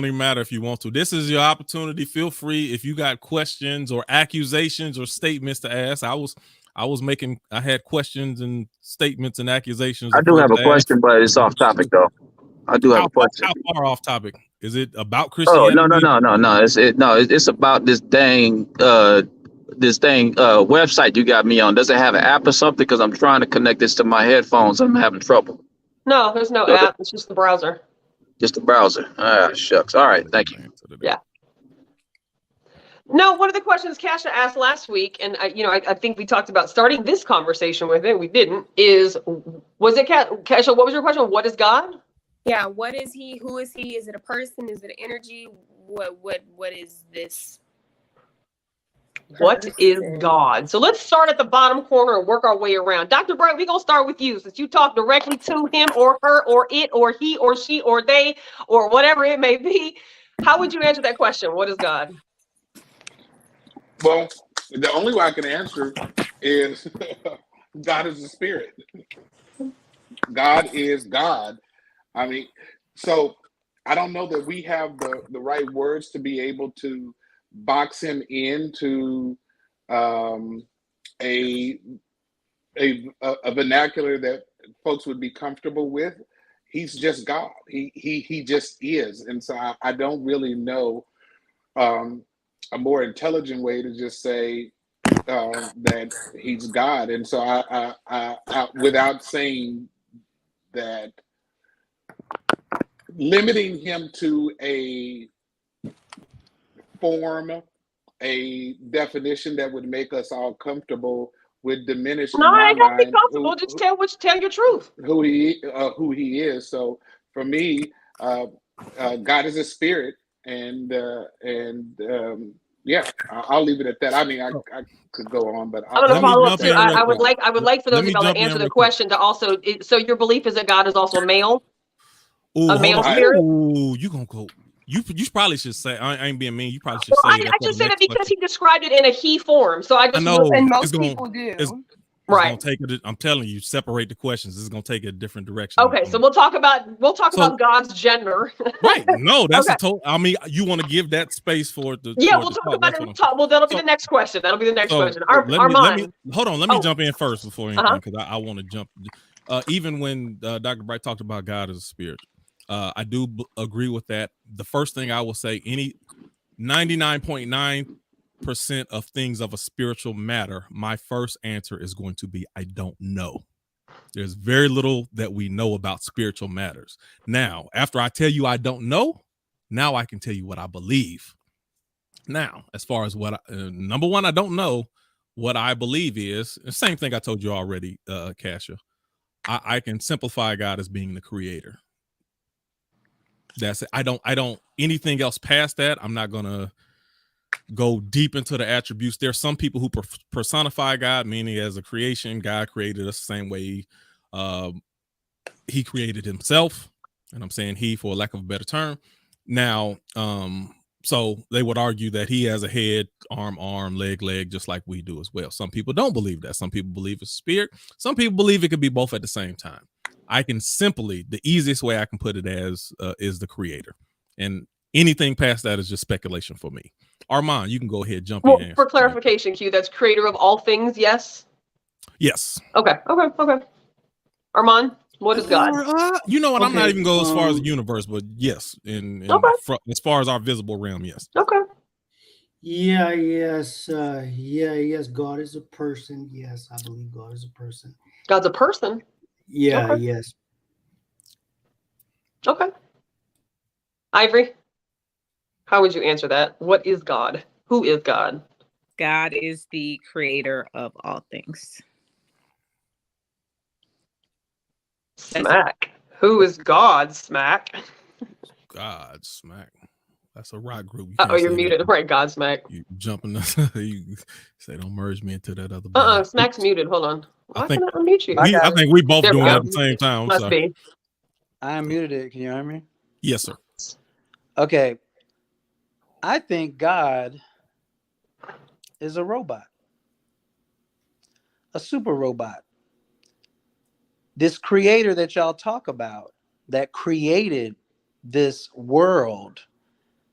even matter if you want to. This is your opportunity. Feel free if you got questions or accusations or statements to ask. I had questions and statements and accusations. I do have a question, but it's off topic though. I do have a question. How far off topic? Is it about Christianity? Oh, no. It's about this dang website you got me on. Does it have an app or something? Because I'm trying to connect this to my headphones. I'm having trouble. no, there's no app. It's just the browser. Just the browser. Ah, shucks. All right. Thank you. Yeah. No, one of the questions Kasha asked last week, and I think we talked about starting this conversation with it. We didn't. Kasha? What was your question? What is God? Yeah, what is he? Who is he? Is it a person? Is it an energy? What is this? What is God? So let's start at the bottom corner and work our way around. Dr. Bright, we're going to start with you since you talk directly to him or her or it or he or she or they or whatever it may be. How would you answer that question? What is God? Well, the only way I can answer is God is a spirit. God is God. I mean, so I don't know that we have the right words to be able to box him into a vernacular that folks would be comfortable with. He's just God. He just is. And so I don't really know a more intelligent way to just say that he's God. And so I without saying that, limiting him to a form a definition that would make us all comfortable would diminish No, in I my ain't gotta be mind comfortable. Just tell your truth. who he is. So for me, God is a spirit, and yeah, I'll leave it at that. I mean, I could go on, but I'm gonna follow up too. I would quick. like for those of y'all to answer the question to also. So your belief is that God is also male, a male spirit. Ooh, you gonna go? You probably should say. I ain't being mean. You probably should say. I just said it because he described it in a he form. So I just know, and most people do. It's gonna take it. I'm telling you, separate the questions. It's gonna take a different direction. Okay, so we'll talk about God's gender. Right? No, that's a total. I mean, you want to give that space for the. Yeah, we'll talk about it. Well, that'll be the next question. That'll be the next question. Armand, hold on. Let me jump in first before anything because I want to jump. Even when Dr. Bright talked about God as a spirit, I do agree with that. The first thing I will say, 99.9% of things of a spiritual matter, my first answer is going to be I don't know. There's very little that we know about spiritual matters. Now, after I tell you I don't know, now I can tell you what I believe. Now, as far as what number one, I don't know what I believe is the same thing I told you already, Kasia. I can simplify God as being the creator. That's it. I don't anything else past that. I'm not gonna go deep into the attributes. There's some people who personify God, meaning as a creation, God created us the same way he created himself. And I'm saying he for lack of a better term. Now, so they would argue that he has a head, arm, leg, just like we do as well. Some people don't believe that. Some people believe it's spirit. Some people believe it could be both at the same time. I can the easiest way I can put it as is the creator. And anything past that is just speculation for me. Armand, you can go ahead, jump in. For clarification, Q, that's creator of all things, yes? Yes. Okay. Armand, what is God? You know what? I'm not even going as far as the universe, but yes. As far as our visible realm, yes. Okay. Yes. God is a person. Yes, I believe God is a person. God's a person? Yeah, okay. Yes. Okay. Ivory, how would you answer that? What is God? Who is God? God is the creator of all things. Smack. Who is God? Smack. God, Smack. That's a rock group. You're muted. Right, Godsmack. You jumping. You say don't merge me into that other. Smack's muted. Hold on. I think we both doing it at the same time. Must be. I unmuted it. Can you hear me? Yes, sir. Okay. I think God is a robot. A super robot. This creator that y'all talk about that created this world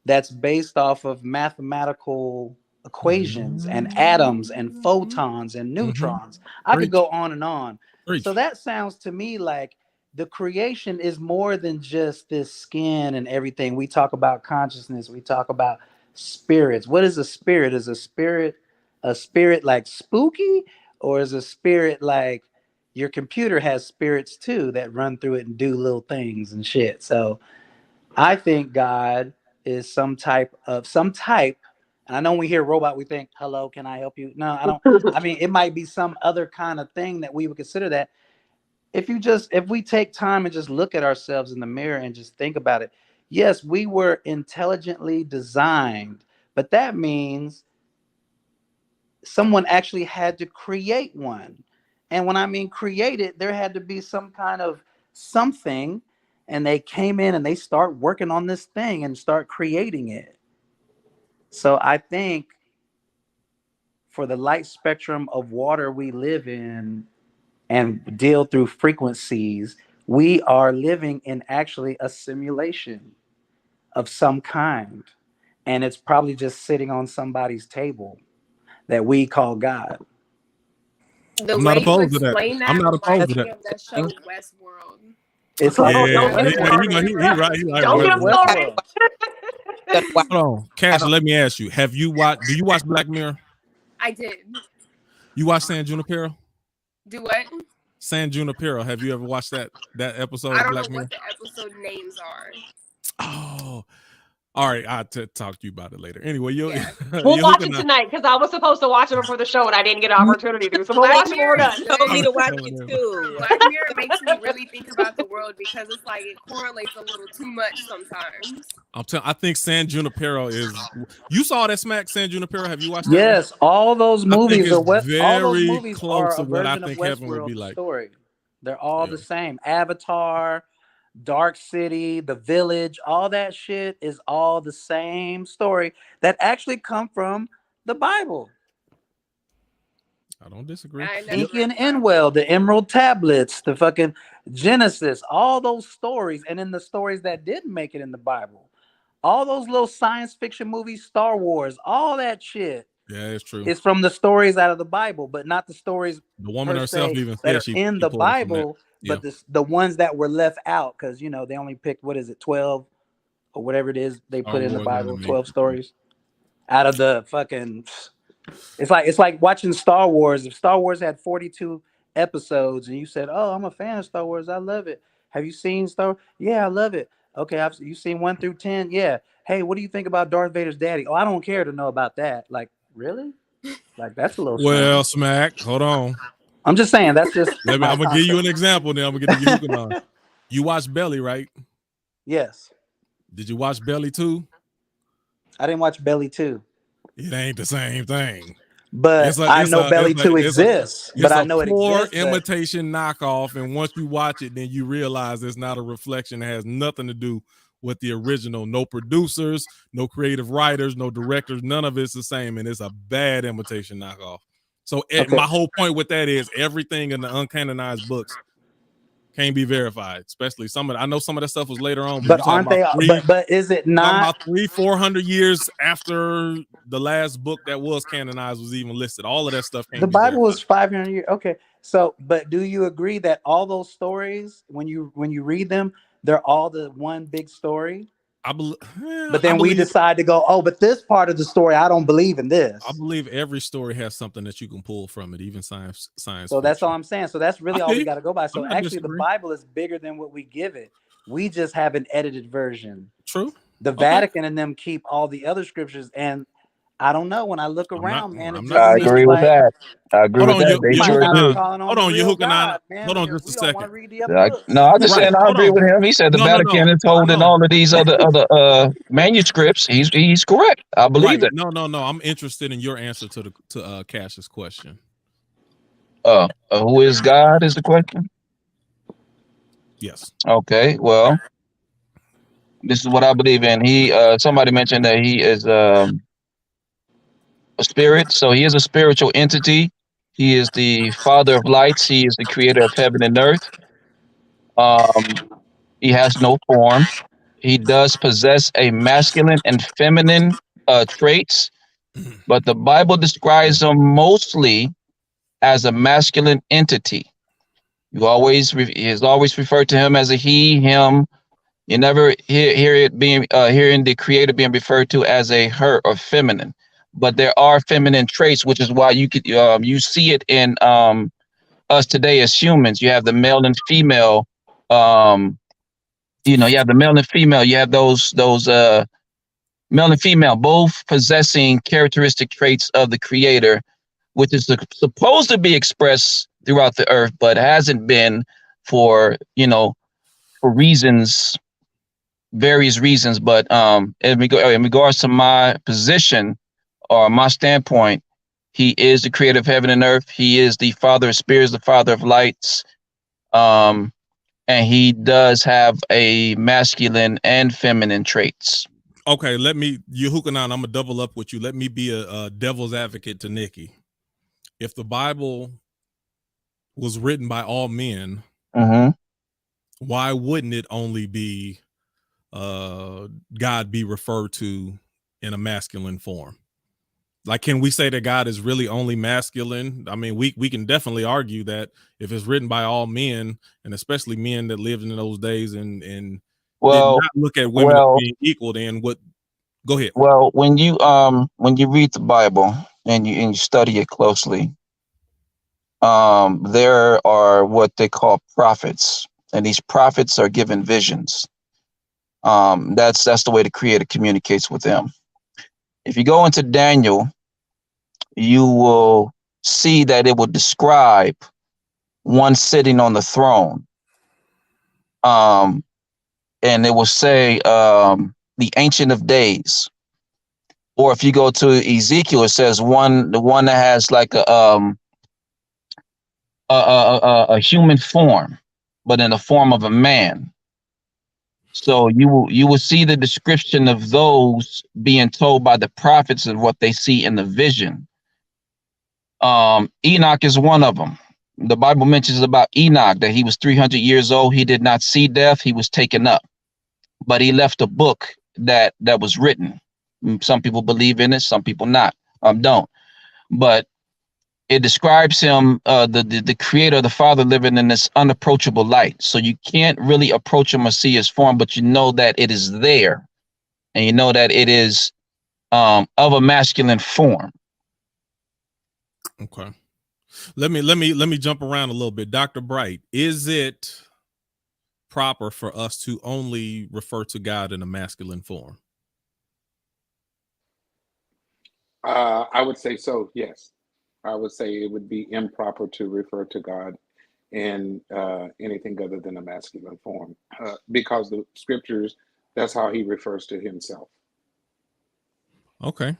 that's based off of mathematical equations and atoms and photons and neutrons. I could go on and on. So that sounds to me like the creation is more than just this skin and everything. We talk about consciousness. We talk about spirits. What is a spirit? Is a spirit like spooky, or is a spirit like your computer has spirits too that run through it and do little things and shit? So I think God is some type. And I know when we hear robot, we think, hello, can I help you? No, I don't. I mean, it might be some other kind of thing that we would consider that. If we take time and just look at ourselves in the mirror and just think about it, yes, we were intelligently designed, but that means someone actually had to create one. And when I mean created, there had to be some kind of something, and they came in and they start working on this thing and start creating it. So I think for the light spectrum of water we live in and deal through frequencies, we are living in actually a simulation of some kind. And it's probably just sitting on somebody's table that we call God. I'm not opposed to that. I'm not opposed to that. That show Westworld. It's like, he right. Don't get him started. Hold on, Cash. Let me ask you: do you watch Black Mirror? I did. You watch San Junipero? Do what? San Junipero. Have you ever watched that episode? I don't of Black know Mirror? what the episode names are. Oh, All right, I'll talk to you about it later. Anyway, We'll you're watch hooking it up. tonight because I was supposed to watch it before the show and I didn't get an opportunity to. So we'll Black watch it when we're Mirror done. told me to watch Coming it in. too. Black Mirror makes me really think about the world because it's like it correlates a little too much sometimes. I think San Junipero is. You saw that Smack San Junipero? Have you watched that? Yes, all those movies are what all those very movies close are to a what I version of think heaven would Westworld be like. story. They're all Yeah. the same. Avatar, Dark City, The Village, all that shit is all the same story that actually come from the Bible. I don't disagree. Inky and Inwell, the Emerald Tablets, the fucking Genesis, all those stories, and then the stories that didn't make it in the Bible, all those little science fiction movies, Star Wars, all that shit. Yeah, it's true. It's from the stories out of the Bible, but not the stories The woman per herself se even that said are she in the pulled it from that. Bible, Yeah. but the ones that were left out because you know they only picked 12 or whatever it is they put in the Bible, 12 stories out of the fucking. It's like watching Star Wars. If Star Wars had 42 episodes and you said, "Oh, I'm a fan of Star Wars. I love it. Have you seen Star? Yeah, I love it. Okay, you seen 1 through 10? Yeah. Hey, what do you think about Darth Vader's daddy? Oh, I don't care to know about that. Like, really? Like that's a little. Well, Smack, hold on. I'm just saying that's just. I'm gonna give you an example. Then I'm gonna get you hooking on. You watched Belly, right? Yes. Did you watch Belly 2? I didn't watch Belly 2. It ain't the same thing. But I know Belly 2 exists. But I know it exists. It's a poor imitation knockoff, and once you watch it, then you realize it's not a reflection. It has nothing to do with the original. No producers, no creative writers, no directors. None of it's the same, and it's a bad imitation knockoff. So my whole point with that is everything in the uncanonized books can't be verified, especially I know some of that stuff was later on, but aren't they? But is it not about 300-400 years after the last book that was canonized was even listed? All of that stuff can't the be Bible verified. was 500 years. Okay, so but do you agree that all those stories, when you read them, they're all the one big story? But then we decide to go, oh, but this part of the story, I don't believe in this. I believe every story has something that you can pull from it, even science. So that's all I'm saying. So that's really all we got to go by. So actually, disagree. the Bible is bigger than what we give it. We just have an edited version. True. The Vatican and them keep all the other scriptures, and I don't know. When I look around, man, I agree with that. I agree with that. They sure do. Hold on, you're hooking on. Hold on just a second. No, I'm just saying I agree with him. He said the Vatican is holding all of these other manuscripts. He's correct. I believe it. No. I'm interested in your answer to Cash's question. Who is God is the question? Yes. Okay. Well, this is what I believe in. Somebody mentioned that he is a spirit, so he is a spiritual entity. He is the father of lights. He is the creator of heaven and earth. He has no form. He does possess a masculine and feminine traits, but the Bible describes him mostly as a masculine entity. He is always referred to him as a he, him. You never hear it being hearing the creator being referred to as a her or feminine. But there are feminine traits, which is why you see it in us today as humans. You have the male and female. You have the male and female. You have those male and female, both possessing characteristic traits of the creator, which is supposed to be expressed throughout the earth, but hasn't been for reasons, various reasons. But in regards to my position, or my standpoint, he is the creator of heaven and earth. He is the father of spirits, the father of lights. And he does have a masculine and feminine traits. Okay, you hooking on. I'm gonna double up with you. Let me be a devil's advocate to Nikki. If the Bible was written by all men, why wouldn't it only be God be referred to in a masculine form? Like, can we say that God is really only masculine? I mean, we can definitely argue that if it's written by all men, and especially men that lived in those days and did not look at women as being equal, then what? Go ahead. Well, when you read the Bible and you study it closely, there are what they call prophets, and these prophets are given visions. That's the way the Creator communicates with them. If you go into Daniel, you will see that it will describe one sitting on the throne. And it will say the Ancient of Days. Or if you go to Ezekiel, it says the one that has like a human form, but in the form of a man. So you will see the description of those being told by the prophets of what they see in the vision. Enoch is one of them. The Bible mentions about Enoch that he was 300 years old. He did not see death. He was taken up, but he left a book that was written. Some people believe in it, some people don't. But it describes him, the Creator, the Father, living in this unapproachable light. So you can't really approach him or see his form, but you know that it is there, and you know that it is of a masculine form. Okay. Let me jump around a little bit. Dr. Bright, is it proper for us to only refer to God in a masculine form? I would say so, yes. I would say it would be improper to refer to God in anything other than a masculine form, because the scriptures, that's how he refers to himself. Okay.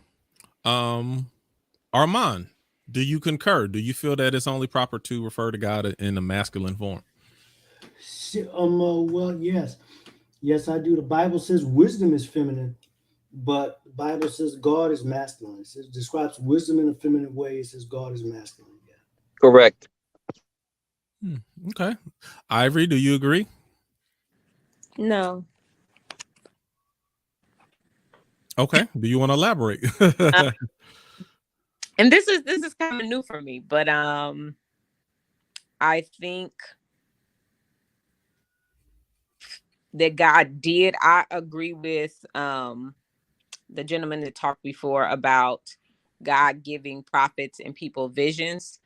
Armand, do you concur? Do you feel that it's only proper to refer to God in a masculine form? Well, yes. Yes, I do. The Bible says wisdom is feminine, but the Bible says God is masculine. It describes wisdom in a feminine way. It says God is masculine. Yeah. Correct. Okay. Ivory, do you agree? No. Okay. Do you want to elaborate? And this is kind of new for me, but I think that God did. I agree with the gentleman that talked before about God giving prophets and people visions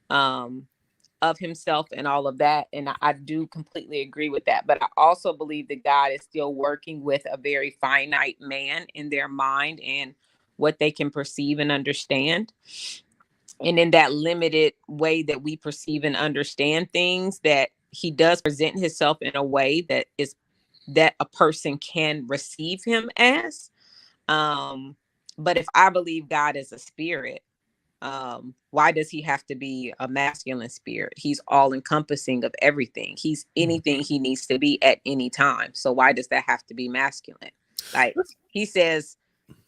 of himself and all of that. And I do completely agree with that. But I also believe that God is still working with a very finite man in their mind and what they can perceive and understand. And in that limited way that we perceive and understand things, that he does present himself in a way that is that a person can receive him as. But if I believe God is a spirit, why does he have to be a masculine spirit? He's all encompassing of everything. He's anything he needs to be at any time. So why does that have to be masculine? Like he says,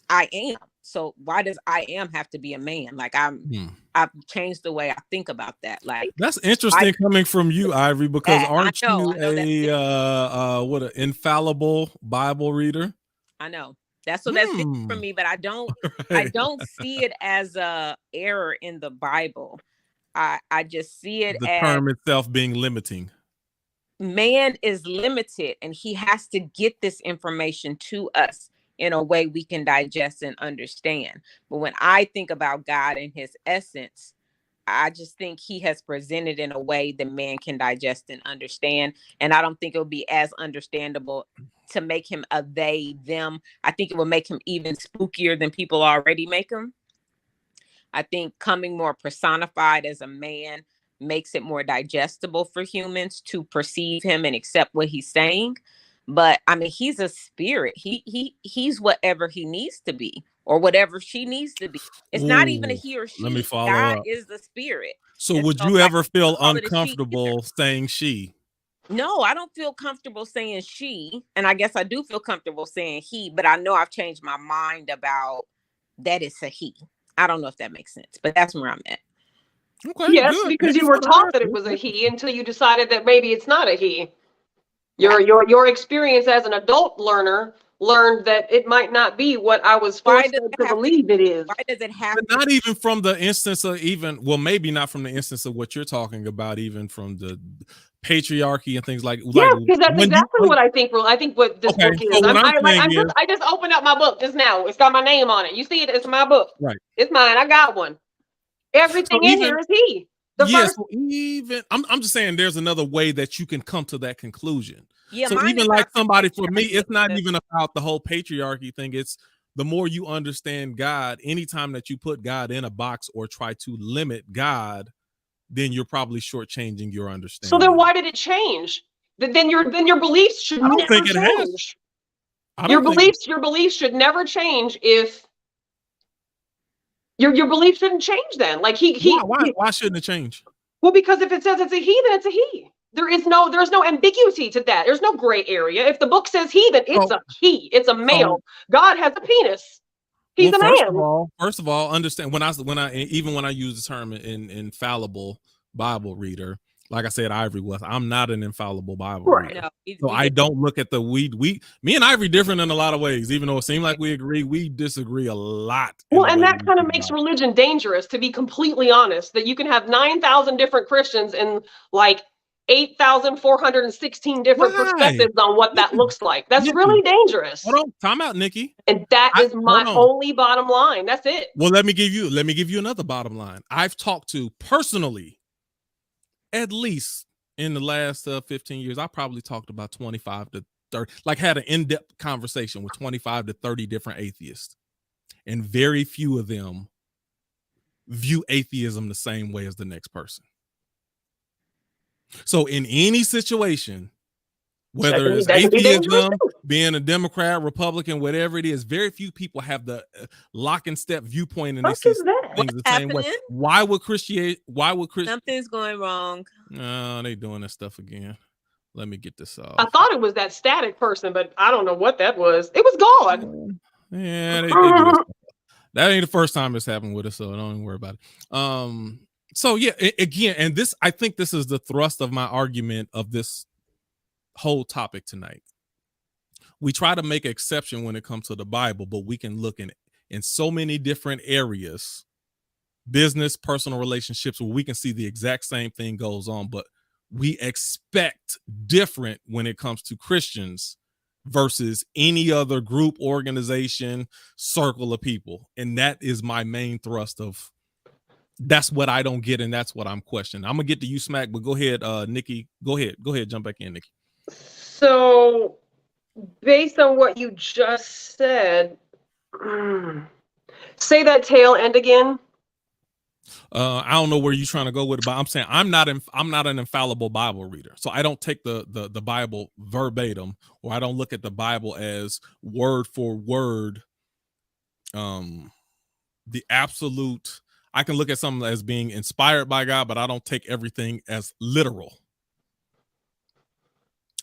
I am. So why does I am have to be a man? Like I've changed the way I think about that. Like that's interesting coming from you, Ivory, because aren't you an infallible Bible reader? I know. That's different for me, but I don't see it as a error in the Bible. I just see it the as term itself being limiting. Man is limited, and he has to get this information to us in a way we can digest and understand. But when I think about God and his essence, I just think he has presented in a way that man can digest and understand. And I don't think it would be as understandable to make him a they, them. I think it would make him even spookier than people already make him. I think coming more personified as a man makes it more digestible for humans to perceive him and accept what he's saying. But I mean, he's a spirit. He's whatever he needs to be, or whatever she needs to be. It's not even a he or she. Let me follow God up. is the spirit. So would you ever feel uncomfortable saying she? No, I don't feel comfortable saying she. And I guess I do feel comfortable saying he, but I know I've changed my mind about that it's a he. I don't know if that makes sense, but that's where I'm at. Okay, yes, good. Because you were taught that it was a he until you decided that maybe it's not a he. Your experience as an adult learner learned that it might not be what I was forced to believe it is. Why does it have but not even from the instance of maybe not from the instance of what you're talking about, even from the patriarchy and things like yeah, because that's exactly what I think. I think what this book is. So I just opened up my book just now. It's got my name on it. You see it? It's my book. Right. It's mine. I got one. Everything in here is he. So even I'm just saying there's another way that you can come to that conclusion. Yeah, so even like somebody, for me, it's not even about the whole patriarchy thing. It's the more you understand God, anytime that you put God in a box or try to limit God, then you're probably shortchanging your understanding. So then why did it change? Then your beliefs should never change. Your beliefs should never change if your beliefs shouldn't change then. Like why shouldn't it change? Well, because if it says it's a he, then it's a he. There's no ambiguity to that. There's no gray area. If the book says he, then it's a he. It's a male. God has a penis. He's a man. First of all, understand when I use the term infallible Bible reader, like I said, Ivory was. I'm not an infallible Bible reader. No, so I don't look at me and Ivory different in a lot of ways. Even though it seems like we agree, we disagree a lot. Well, and that kind of makes religion dangerous, to be completely honest. That you can have 9,000 different Christians and like 8,416 different perspectives on what that looks like. That's really dangerous. Hold on, time out, Nikki. And that is my only bottom line. That's it. Well, let me give you another bottom line. I've talked to personally, at least in the last 15 years, I probably talked about 25 to 30, like had an in-depth conversation with 25 to 30 different atheists. And very few of them view atheism the same way as the next person. So in any situation, whether it's atheism, being a Democrat, Republican, whatever it is, very few people have the lock and step viewpoint, and they see things the same way. Why would something's going wrong? No, they doing this stuff again. Let me get this off. I thought it was that static person, but I don't know what that was. It was gone. Yeah, they do this. That ain't the first time it's happened with us, so don't even worry about it. So yeah, again, and this, I think this is the thrust of my argument of this whole topic tonight. We try to make exception when it comes to the Bible, but we can look in so many different areas, business, personal relationships, where we can see the exact same thing goes on, but we expect different when it comes to Christians versus any other group, organization, circle of people. And that is my main thrust of, that's what I don't get, and that's what I'm questioning. I'm gonna get to you, Smack, but go ahead, Nikki. Go ahead, jump back in, Nikki. So, based on what you just said, say that tail end again. I don't know where you're trying to go with it, but I'm saying I'm not an infallible Bible reader, so I don't take the Bible verbatim, or I don't look at the Bible as word for word. The absolute. I can look at something as being inspired by God, but I don't take everything as literal.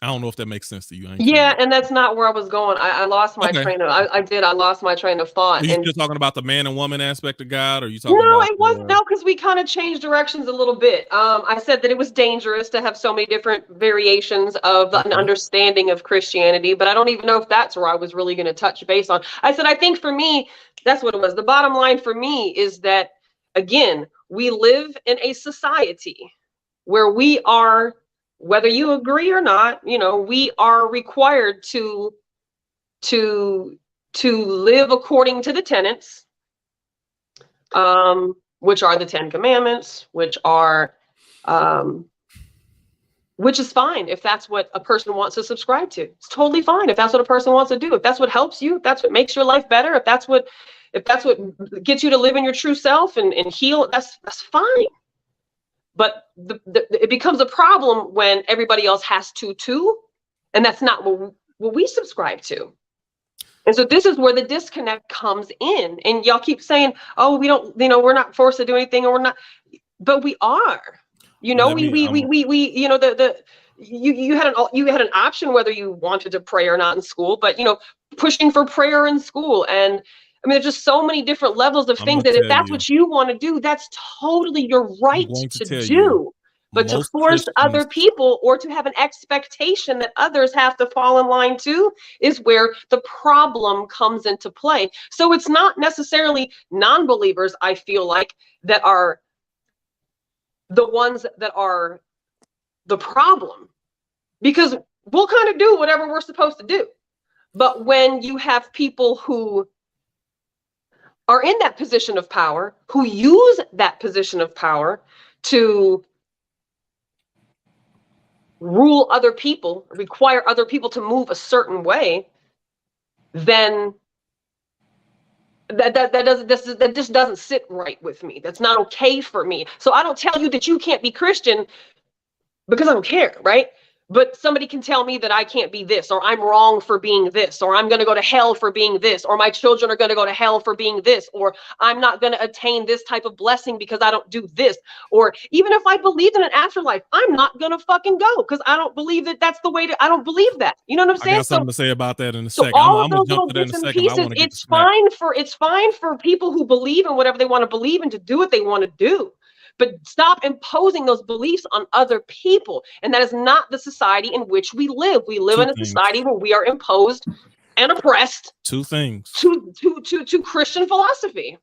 I don't know if that makes sense to you. Yeah, and that's not where I was going. I lost my train of. I lost my train of thought. Are you just talking about the man and woman aspect of God, or are you talking? No, it wasn't. No, because we kind of changed directions a little bit. I said that it was dangerous to have so many different variations of an understanding of Christianity, but I don't even know if that's where I was really going to touch base on. I said I think for me, that's what it was. The bottom line for me is that, again, we live in a society where we are, whether you agree or not, we are required to live according to the tenets, which are the 10 Commandments, which is fine if that's what a person wants to subscribe to. It's totally fine if that's what a person wants to do. If that's what helps you, if that's what makes your life better, if that's what gets you to live in your true self and heal, that's fine. But it becomes a problem when everybody else has to too, and that's not what we subscribe to. And so this is where the disconnect comes in. And y'all keep saying, "Oh, we don't, we're not forced to do anything, or we're not," but we are. You had an option whether you wanted to pray or not in school, but pushing for prayer in school, and I mean, there's just so many different levels of things that if that's what you want to do, that's totally your right to do. But to force other people or to have an expectation that others have to fall in line too is where the problem comes into play. So it's not necessarily non-believers, I feel like, that are the ones that are the problem, because we'll kind of do whatever we're supposed to do. But when you have people who are in that position of power, who use that position of power to rule other people, require other people to move a certain way, then that just doesn't sit right with me. That's not okay for me. So I don't tell you that you can't be Christian because I don't care, right? But somebody can tell me that I can't be this, or I'm wrong for being this, or I'm going to go to hell for being this, or my children are going to go to hell for being this, or I'm not going to attain this type of blessing because I don't do this. Or even if I believed in an afterlife, I'm not going to fucking go because I don't believe that that's the way to, I don't believe that. You know what I'm saying? I got something to say about that in a second. All I'm of gonna those jump little to that in bits a and second. I pieces, want to get it's fine for people who believe in whatever they want to believe in to do what they want to do. But stop imposing those beliefs on other people. And that is not the society in which we live. We live in a society where we are imposed and oppressed. Two things. To Christian philosophy.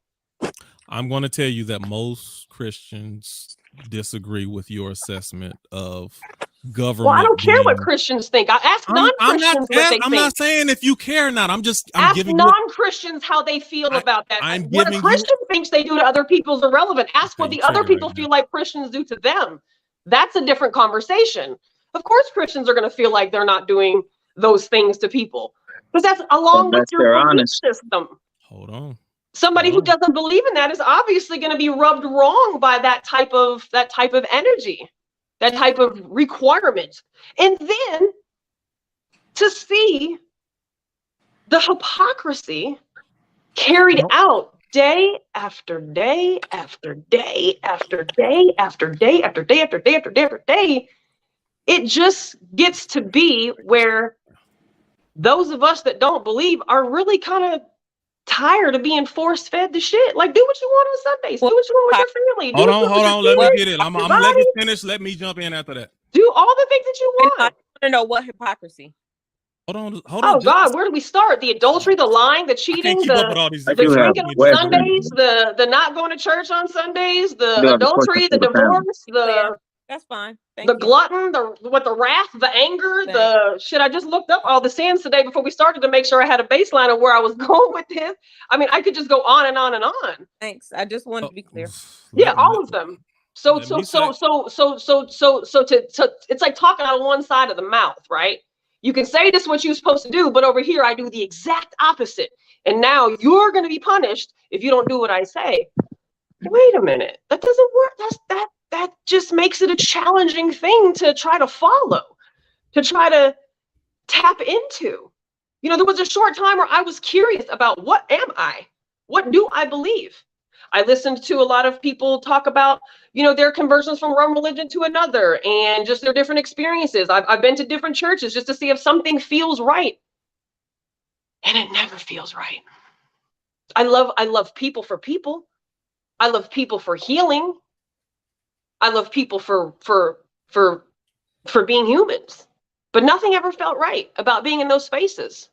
I'm going to tell you that most Christians disagree with your assessment of government. Well, I don't care what Christians think. I ask non-Christians what they think. I'm not saying if you care or not. I'm ask non-Christians how they feel about that. What a Christian thinks they do to other people is irrelevant. Ask what the other people feel like Christians do to them. That's a different conversation. Of course, Christians are going to feel like they're not doing those things to people because that's along with your belief system. Hold on. Somebody who doesn't believe in that is obviously going to be rubbed wrong by that type of energy, that type of requirement. And then to see the hypocrisy carried out day after day after day after day after day after day after day after day after day, it just gets to be where those of us that don't believe are really kind of tired of being force-fed the shit. Like, do what you want on Sundays. Do what you want with your family. Hold on. Let me get it. I'm gonna let you finish. Let me jump in after that. Do all the things that you want. I want to know what hypocrisy. Hold on. Oh God, where do we start? The adultery, the lying, the cheating, the drinking on Sundays, the not going to church on Sundays, the adultery, the divorce, that's fine. The glutton, the wrath, the anger, the shit. I just looked up all the sins today before we started to make sure I had a baseline of where I was going with this. I mean, I could just go on and on and on. Thanks. I just wanted to be clear. Yeah, all of them. So it's like talking out of one side of the mouth, right? You can say this is what you're supposed to do, but over here I do the exact opposite. And now you're going to be punished if you don't do what I say. Wait a minute, that doesn't work. That just makes it a challenging thing to try to follow, to try to tap into. You know, there was a short time where I was curious about what am I? What do I believe? I listened to a lot of people talk about, you know, their conversions from one religion to another and just their different experiences. I've been to different churches just to see if something feels right. And it never feels right. I love people for people. I love people for healing. I love people for being humans. But nothing ever felt right about being in those spaces.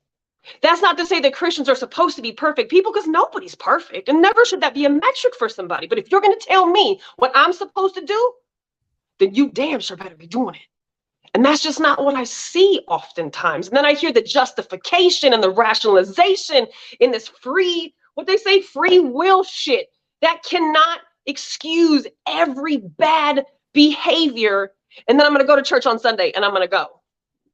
That's not to say that Christians are supposed to be perfect people, because nobody's perfect, and never should that be a metric for somebody. But if you're going to tell me what I'm supposed to do, then you damn sure better be doing it. And that's just not what I see oftentimes. And then I hear the justification and the rationalization in this free will shit that cannot excuse every bad behavior. And then I'm going to go to church on Sunday and I'm going to go.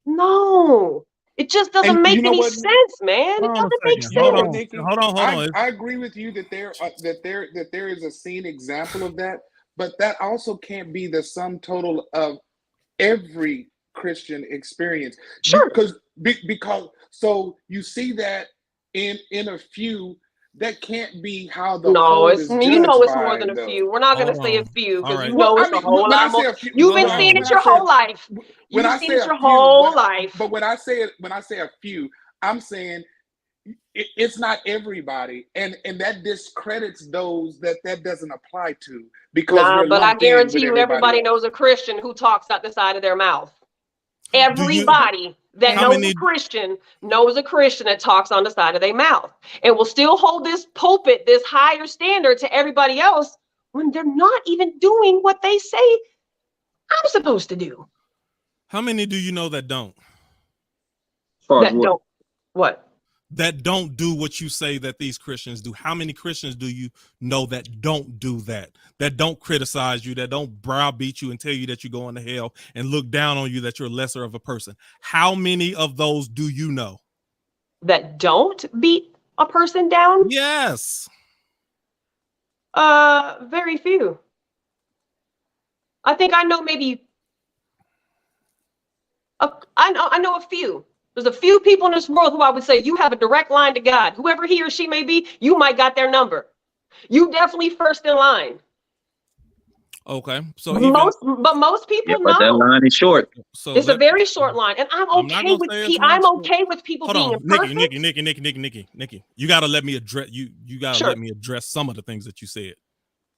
No. It just doesn't make any sense, man. It doesn't make sense. Hold on. I agree with you that there is a seen example of that, but that also can't be the sum total of every Christian experience. Sure. Because so you see that in a few. That can't be how the whole is judged. You know it's by, more than a though. few. We're not going to say a few because right. you know it's a whole lot more. You've been seeing it your whole life. You've seen it your whole life. But when I say a few, I'm saying it's not everybody, and that discredits those that doesn't apply to. Because but I guarantee you, everybody knows a Christian who talks out the side of their mouth. Everybody that knows a Christian knows a Christian that talks on the side of their mouth and will still hold this pulpit, this higher standard to everybody else when they're not even doing what they say I'm supposed to do. How many do you know that don't? That don't. What? that don't do what you say that these Christians do? How many Christians do you know that don't do that don't criticize you, that don't browbeat you and tell you that you're going to hell and look down on you, that you're lesser of a person? How many of those do you know? That don't beat a person down? Yes. Very few. I think I know maybe, I know a few. There's a few people in this world who I would say you have a direct line to God. Whoever he or she may be, you might got their number. You definitely first in line. Okay, so most people but that know. line is short. So It's a very short line, and I'm okay with people Hold being on, imperfect. Nikki, you gotta let me address you gotta Sure. let me address some of the things that you said,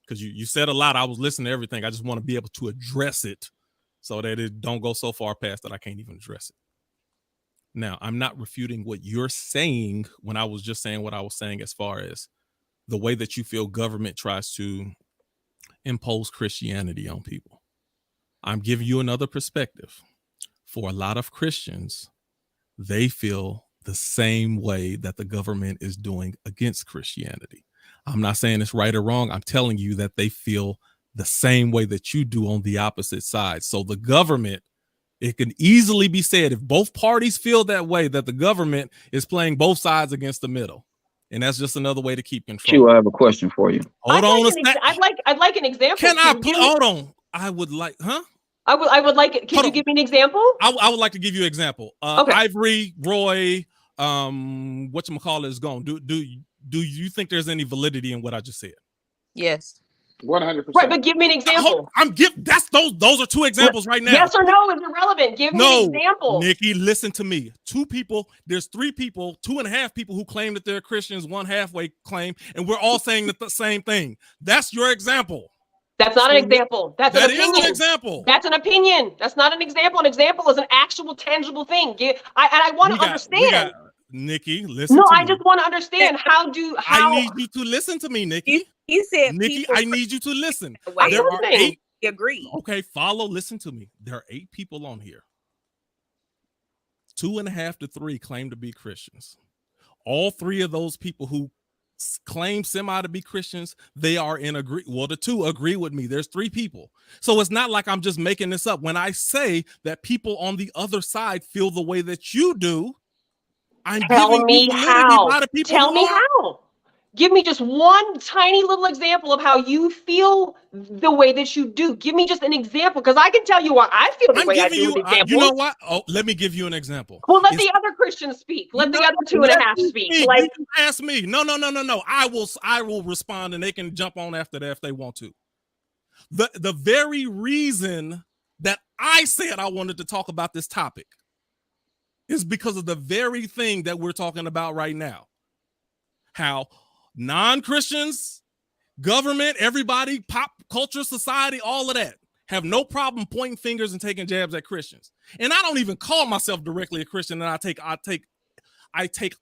because you said a lot. I was listening to everything. I just want to be able to address it so that it don't go so far past that I can't even address it. Now, I'm not refuting what you're saying when I was just saying what I was saying as far as the way that you feel government tries to impose Christianity on people. I'm giving you another perspective. For a lot of Christians, they feel the same way that the government is doing against Christianity. I'm not saying it's right or wrong. I'm telling you that they feel the same way that you do on the opposite side. So the government, it can easily be said, if both parties feel that way, that the government is playing both sides against the middle. And that's just another way to keep control. I have a question for you. Hold on. I'd like an example. Can I put, hold on. I would like, I would like it. Can you give me an example? I would like to give you an example. Okay. Ivory, Roy, whatchamacallit is gone. Do you think there's any validity in what I just said? Yes. 100%. Right, but give me an example. Those are two examples right now. Yes or no is irrelevant. Give me an example. Nikki, listen to me. There's 3 people, 2.5 people who claim that they're Christians, 1 halfway claim, and we're all saying the same thing. That's your example. That's not an example. That's an opinion. Is an example. That's an opinion. That's not an example. An example is an actual tangible thing. I want to understand. Nikki, listen. No, to I me. just want to understand how. I need you to listen to me, Nikki. You said, Nikki, I need you to listen. There are 8. Agree. Okay, listen to me. There are 8 people on here. 2.5 to 3 claim to be Christians. All 3 of those people who claim semi to be Christians, they are in agree. Well, the 2 agree with me. There's 3 people. So it's not like I'm just making this up. When I say that people on the other side feel the way that you do, I'm giving you validity by the people. Tell me how. Give me just one tiny little example of how you feel the way that you do. Give me just an example, because I can tell you why I feel the way I do with examples. You know what? Oh, let me give you an example. Well, let the other Christians speak. Let the other 2.5 speak. Like, you ask me. No. I will respond, and they can jump on after that if they want to. The very reason that I said I wanted to talk about this topic is because of the very thing that we're talking about right now. How non-Christians, government, everybody, pop culture, society, all of that have no problem pointing fingers and taking jabs at Christians. And I don't even call myself directly a Christian, and I take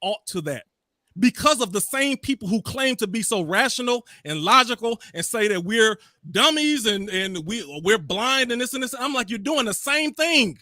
aught to that because of the same people who claim to be so rational and logical and say that we're dummies and we're blind and this and this. I'm like, you're doing the same thing.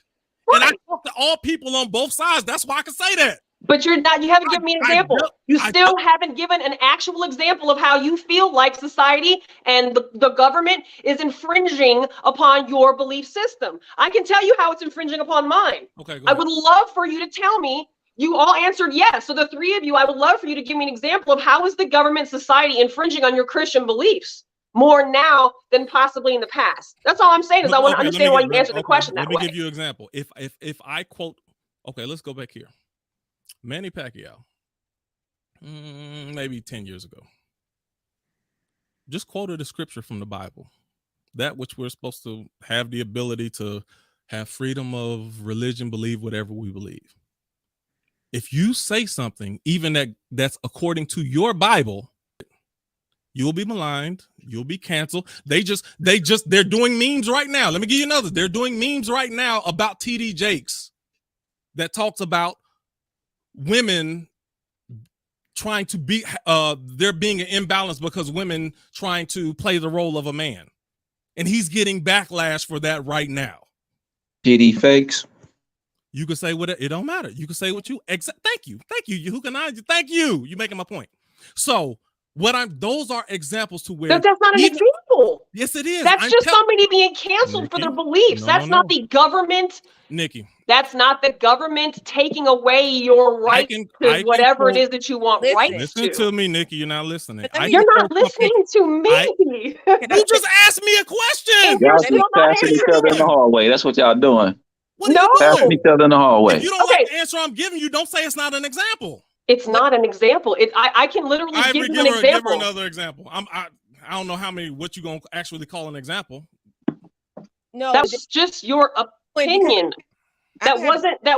Right. And I talk to all people on both sides. That's why I can say that. But you haven't given me an example. You still haven't given an actual example of how you feel like society and the government is infringing upon your belief system. I can tell you how it's infringing upon mine. Okay, I would love for you to tell me. You all answered yes. So the 3 of you, I would love for you to give me an example of how is the government, society infringing on your Christian beliefs more now than possibly in the past. That's all I'm saying is I want to understand why you answered the question that way. Let me give you an example. If I quote, okay, let's go back here. Manny Pacquiao, maybe 10 years ago, just quoted a scripture from the Bible, that which we're supposed to have the ability to have freedom of religion, believe whatever we believe. If you say something, even that's according to your Bible, you'll be maligned, you'll be canceled. They're doing memes right now. Let me give you another. They're doing memes right now about TD Jakes that talks about women trying to be there being an imbalance because women trying to play the role of a man, and he's getting backlash for that right now. TD fakes. You can say what it don't matter. You can say what you thank you. Who can I thank you? You're making my point. So those are examples to where that's not an example. Yes, it is. That's just somebody being canceled for their beliefs. That's not the government. Nikki. That's not the government taking away your right to whatever it is that you want rights to. Listen to me, Nikki. You're not listening. You're not listening to me. You just asked me a question. Y'all keep passing each other in the hallway. That's what y'all doing. No. Passing each other in the hallway. If you don't like the answer I'm giving you, don't say it's not an example. It's not an example. I can literally give you an example. Give her another example. I don't know what you gonna actually call an example. No, that's just your opinion. That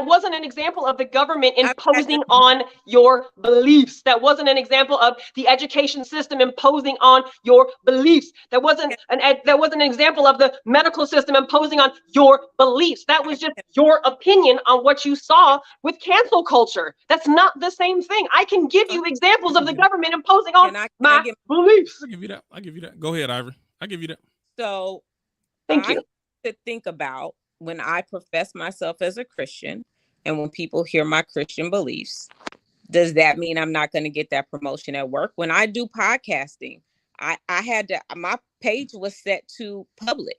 wasn't an example of the government imposing on your beliefs. That wasn't an example of the education system imposing on your beliefs. That wasn't an example of the medical system imposing on your beliefs. That was just your opinion on what you saw with cancel culture. That's not the same thing. I can give you examples of the government imposing on my beliefs. I'll give you that. Go ahead, Ivory. I'll give you that. So thank you. To think about when I profess myself as a Christian and when people hear my Christian beliefs, does that mean I'm not going to get that promotion at work? When I do podcasting, I had to, my page was set to public.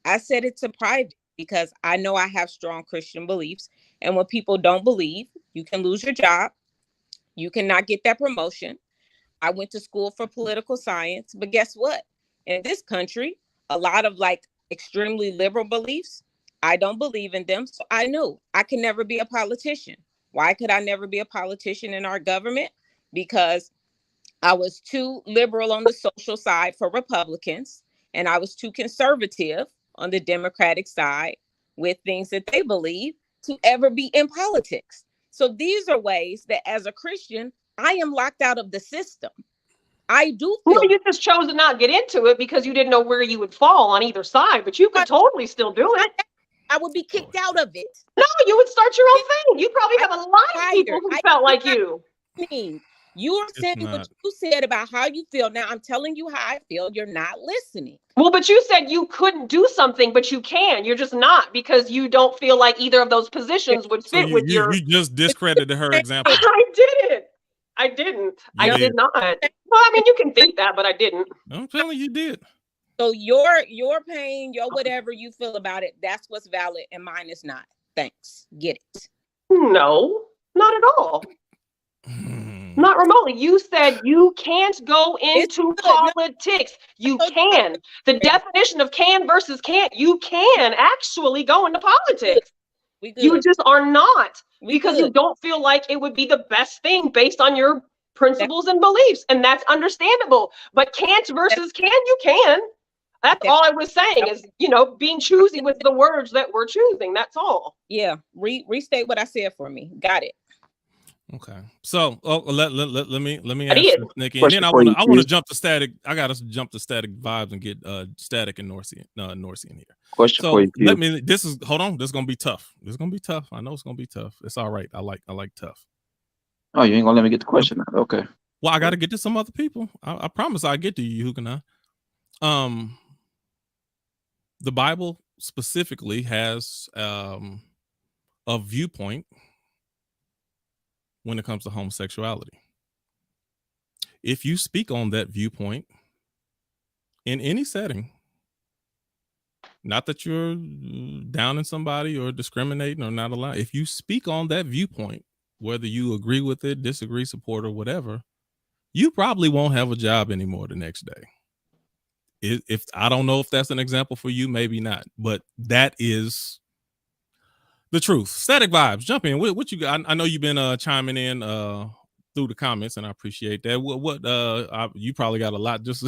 I set it to private because I know I have strong Christian beliefs. And when people don't believe, you can lose your job. You cannot get that promotion. I went to school for political science, but guess what? In this country, a lot of extremely liberal beliefs, I don't believe in them. So I knew I can never be a politician. Why could I never be a politician in our government? Because I was too liberal on the social side for Republicans, and I was too conservative on the Democratic side with things that they believe to ever be in politics. So these are ways that as a Christian, I am locked out of the system. I do feel you just chose to not get into it because you didn't know where you would fall on either side, but you could totally still do it. I would be kicked out of it. No, you would start your own thing. You probably have a lot of people who felt like you. You are saying what you said about how you feel. Now I'm telling you how I feel. You're not listening. Well, but you said you couldn't do something, but you can. You're just not because you don't feel like either of those positions would fit with your. You just discredited her example. I didn't. I did not. Well, I mean, you can think that, but I didn't. I'm telling you did. So your pain, your whatever you feel about it, that's what's valid, and mine is not. Thanks. Get it? No, not at all. Not remotely. You said you can't go into politics. You can. The definition of can versus can't, you can actually go into politics. You just are not because you don't feel like it would be the best thing based on your principles and beliefs. And that's understandable. But can't versus can, you can. That's all I was saying is, being choosy with the words that we're choosing. That's all. Yeah. Restate what I said for me. Got it. Okay. So let me ask this, Nikki. And then I want to jump to static. I got to jump to static vibes and get static and Norsey in here. Question for you. Hold on. This is gonna be tough. I know it's gonna be tough. It's all right. I like tough. Oh, you ain't gonna let me get the question out. Okay. Well, I gotta get to some other people. I promise I'll get to you, who can I? The Bible specifically has a viewpoint when it comes to homosexuality. If you speak on that viewpoint in any setting, not that you're downing somebody or discriminating or not allowed, if you speak on that viewpoint, whether you agree with it, disagree, support, or whatever, you probably won't have a job anymore the next day. If I don't know if that's an example for you, maybe not, but that is the truth. Static vibes, jump in. What you got? I know you've been chiming in through the comments, and I appreciate that. What you probably got a lot. Just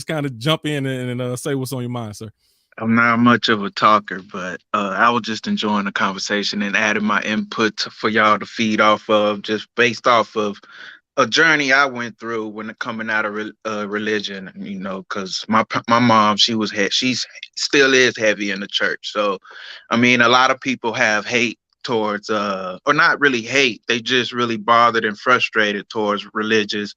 kind of jump in and say what's on your mind, sir. I'm not much of a talker, but I was just enjoying the conversation and adding my input for y'all to feed off of, just based off of a journey I went through when coming out of religion, because my mom, she still is heavy in the church. So, I mean, a lot of people have hate towards, or not really hate, they just really bothered and frustrated towards religious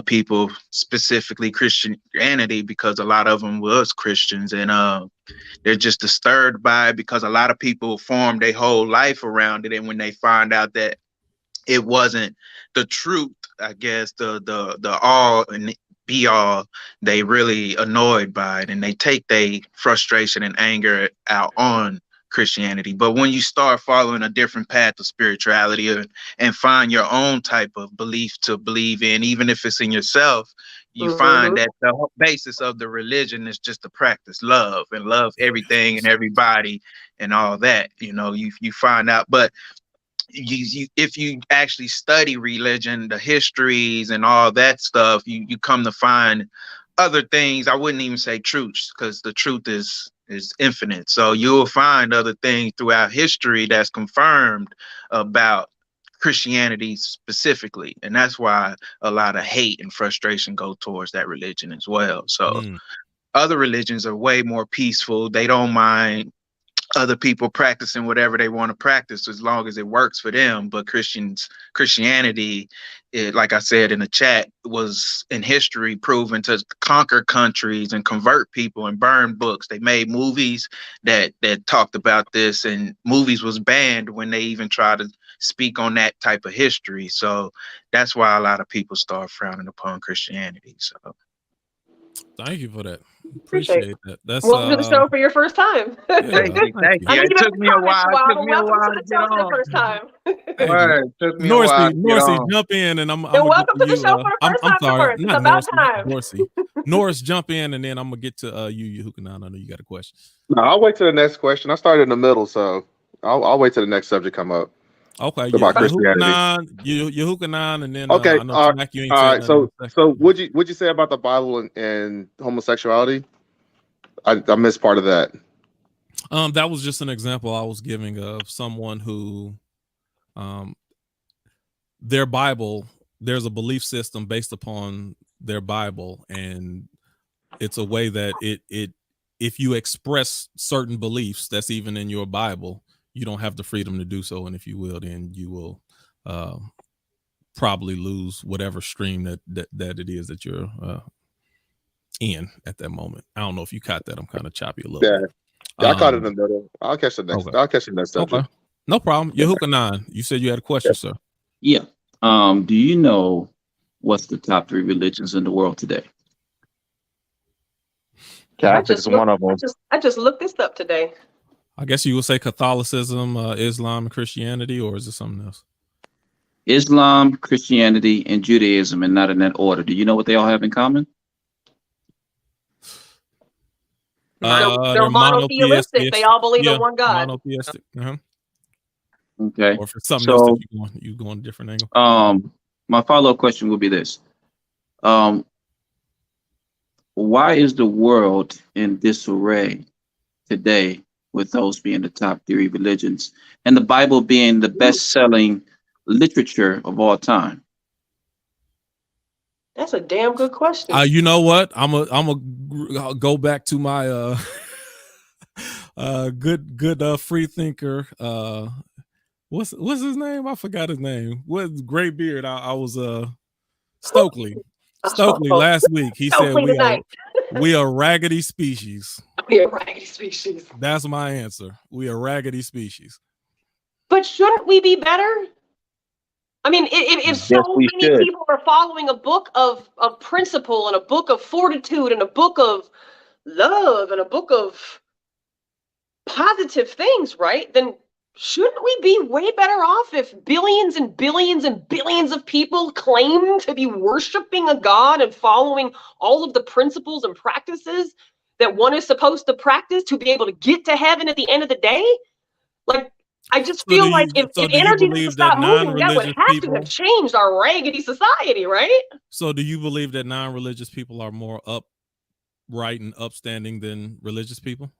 people, specifically Christianity, because a lot of them was Christians. And they're just disturbed by it, because a lot of people form their whole life around it, and when they find out that it wasn't the truth, I guess the all and be all, they really annoyed by it, and they take their frustration and anger out on Christianity. But when you start following a different path of spirituality and find your own type of belief to believe in, even if it's in yourself, you find that the whole basis of the religion is just to practice love and love everything and everybody and all that. You know, you find out, but you if you actually study religion, the histories and all that stuff, you come to find other things. I wouldn't even say truths, because the truth is infinite. So you'll find other things throughout history that's confirmed about Christianity specifically, and that's why a lot of hate and frustration go towards that religion as well. So other religions are way more peaceful. They don't mind other people practicing whatever they want to practice as long as it works for them. But Christianity, like I said in the chat, was in history proven to conquer countries and convert people and burn books. They made movies that talked about this, and movies was banned when they even tried to speak on that type of history. So that's why a lot of people start frowning upon Christianity. So thank you for that. Appreciate that. That's welcome to the show for your first time. Thank you. It took me a while. It took me a while to get on. First time. Word. Took me a while. Norsey, jump in, and I'm welcome to the show for the first time. sorry, It's about time. Norris, jump in, and then I'm gonna get to YUUUUP. I know you got a question. No, I'll wait to the next question. I started in the middle, so I'll wait till the next subject come up. Okay, about Christianity. YUUUUP, and then okay. I know All right. So what'd you say about the Bible and homosexuality? I missed part of that. That was just an example I was giving of someone who, their Bible, there's a belief system based upon their Bible, and it's a way that it if you express certain beliefs that's even in your Bible, you don't have the freedom to do so, and if you will, then you will probably lose whatever stream that it is that you're in at that moment. I don't know if you caught that. I'm kind of choppy a little bit. Yeah, I caught it in the middle. I'll catch the next. Okay. I'll catch the next subject. Okay, no problem. YUUUUP, you said you had a question, sir. Yeah. Do you know what's the top 3 religions in the world today? Catholic is one of them. I just looked this up today. I guess you would say Catholicism, Islam, and Christianity, or is it something else? Islam, Christianity, and Judaism, and not in that order. Do you know what they all have in common? They're monotheistic. They all believe in one God. Monotheistic. Okay. Or for something else that you go on a different angle. My follow-up question will be this. Why is the world in disarray today, with those being the top 3 religions and the Bible being the best-selling literature of all time? That's a damn good question. You know what? I'm a go back to my good free thinker. What's his name? I forgot his name. What great beard? I was Stokely. Stokely last week. He said we are raggedy species. We are raggedy species. That's my answer. We are raggedy species. But shouldn't we be better? I mean, if so many people are following a book of principle and a book of fortitude and a book of love and a book of positive things, right? Then shouldn't we be way better off if billions and billions and billions of people claim to be worshiping a God and following all of the principles and practices that one is supposed to practice to be able to get to heaven at the end of the day? Like, I just feel like if energy doesn't stop moving, that would have to have changed our raggedy society, right? So do you believe that non-religious people are more upright and upstanding than religious people?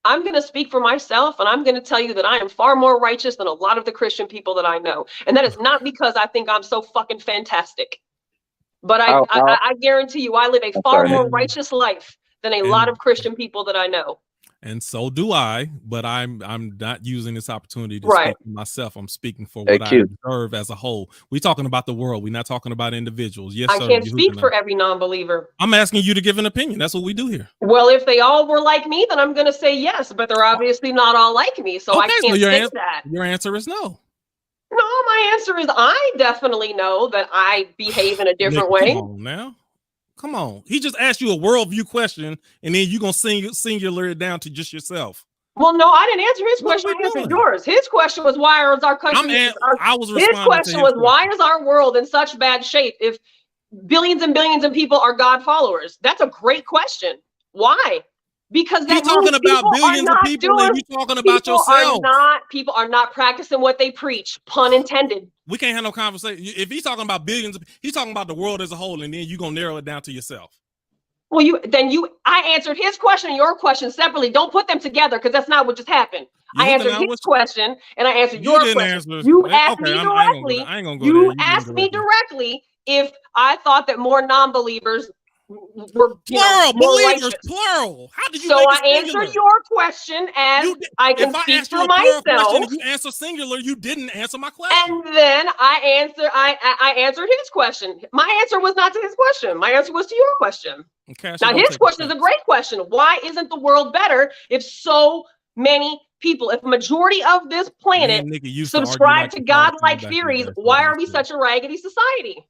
I'm going to speak for myself, and I'm going to tell you that I am far more righteous than a lot of the Christian people that I know. And that is not because I think I'm so fucking fantastic. But I guarantee you I live a far more righteous life than a lot of Christian people that I know. And so do I, but I'm not using this opportunity to Right. speak for myself. I'm speaking for what I observe as a whole. We're talking about the world. We're not talking about individuals. Yes, I sir. can't speak for every non-believer. I'm asking you to give an opinion. That's what we do here. Well, if they all were like me, then I'm going to say yes, but they're obviously not all like me, so I can't say that. Your answer is no. No, my answer is I definitely know that I behave in a different way. Come on now. Come on. He just asked you a worldview question, and then you're going to singular it down to just yourself. Well, no, I didn't answer his question. I answered yours. His question was, why is our country... His question was, why is our world in such bad shape if billions and billions of people are God followers? That's a great question. Why? Because you're talking about billions of people and you're talking about yourself. People are not practicing what they preach, pun intended. We can't have no conversation. If he's talking about billions, he's talking about the world as a whole, and then you're going to narrow it down to yourself. Well, I answered his question and your question separately. Don't put them together because that's not what just happened. I answered his question and I answered your question. You asked me directly. You asked me directly if I thought that more non-believers were believers, plural. How did you? So I answered your question as I can speak for myself. You answer singular. You didn't answer my question. And then I answered his question. My answer was not to his question. My answer was to your question. Okay, now his question is a great question. Why isn't the world better if so many people, if a majority of this planet subscribe to godlike theories? Why are we such a raggedy society?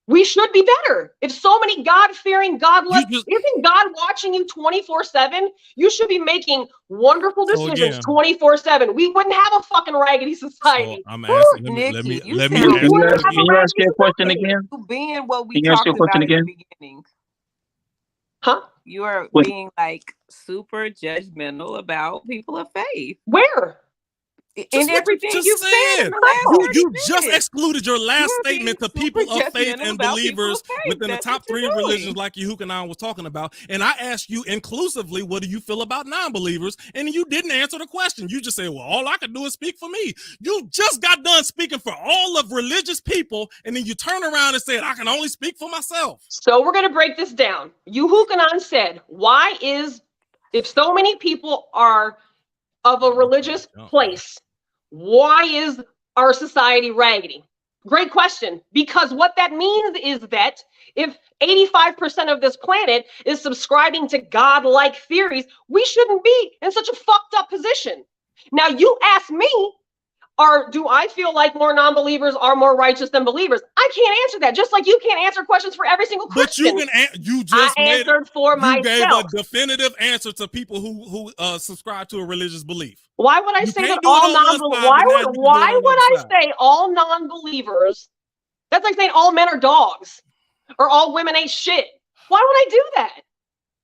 We should be better. If so many God-fearing, God-loving, isn't God watching you 24/7? You should be making wonderful decisions 24/7. We wouldn't have a fucking raggedy society. I'm asking. Let me Can you ask your question again? Being what we Can you ask talked your question about in again? the beginning. Huh? You are being like super judgmental about people of faith. Where? In everything you said. You just excluded your last statement to people of faith and believers within the top 3 religions like YUUUUP was talking about. And I asked you inclusively, what do you feel about non-believers? And you didn't answer the question. You just said, well, all I can do is speak for me. You just got done speaking for all of religious people. And then you turn around and said, I can only speak for myself. So we're going to break this down. YUUUUP said, if so many people are of a religious place, why is our society raggedy? Great question. Because what that means is that if 85% of this planet is subscribing to God-like theories, we shouldn't be in such a fucked up position. Now, you ask me, do I feel like more non-believers are more righteous than believers? I can't answer that. Just like you can't answer questions for every single Christian. But you just answered for myself. You gave a definitive answer to people who subscribe to a religious belief. Why would I say that all non-believers? Why would I say all non-believers? That's like saying all men are dogs or all women ain't shit. Why would I do that?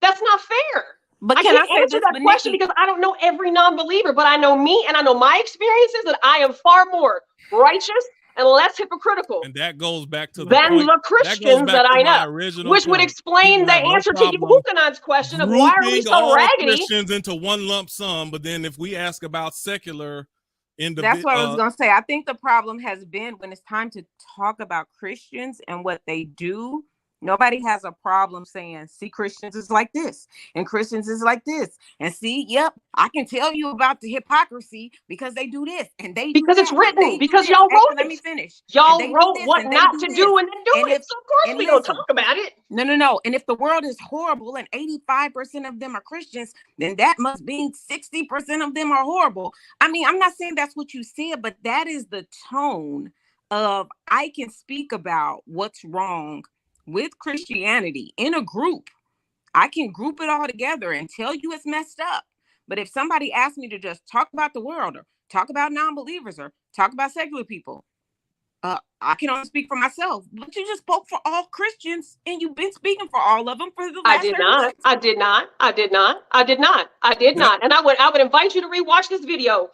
That's not fair. But I can't answer that question because I don't know every non-believer, but I know me and I know my experiences, that I am far more righteous and less hypocritical. And that goes back to the Christians that I know, which would explain the answer to YUUUUP's question of why are we so raggedy? Christians into one lump sum, but then if we ask about secular individuals, that's what I was gonna say. I think the problem has been when it's time to talk about Christians and what they do. Nobody has a problem saying, see, Christians is like this and Christians is like this. And see, yep, I can tell you about the hypocrisy because they do this and they do because it's written, because y'all wrote it. Let me finish. Y'all wrote what not to do and then do it. So of course we don't talk about it. No. And if the world is horrible and 85% of them are Christians, then that must mean 60% of them are horrible. I mean, I'm not saying that's what you said, but that is the tone of I can speak about what's wrong with Christianity in a group. I can group it all together and tell you it's messed up. But if somebody asks me to just talk about the world or talk about non-believers or talk about secular people, I can only speak for myself. But you just spoke for all Christians and you've been speaking for all of them for the last 30 seconds. I did not. And I would invite you to rewatch this video.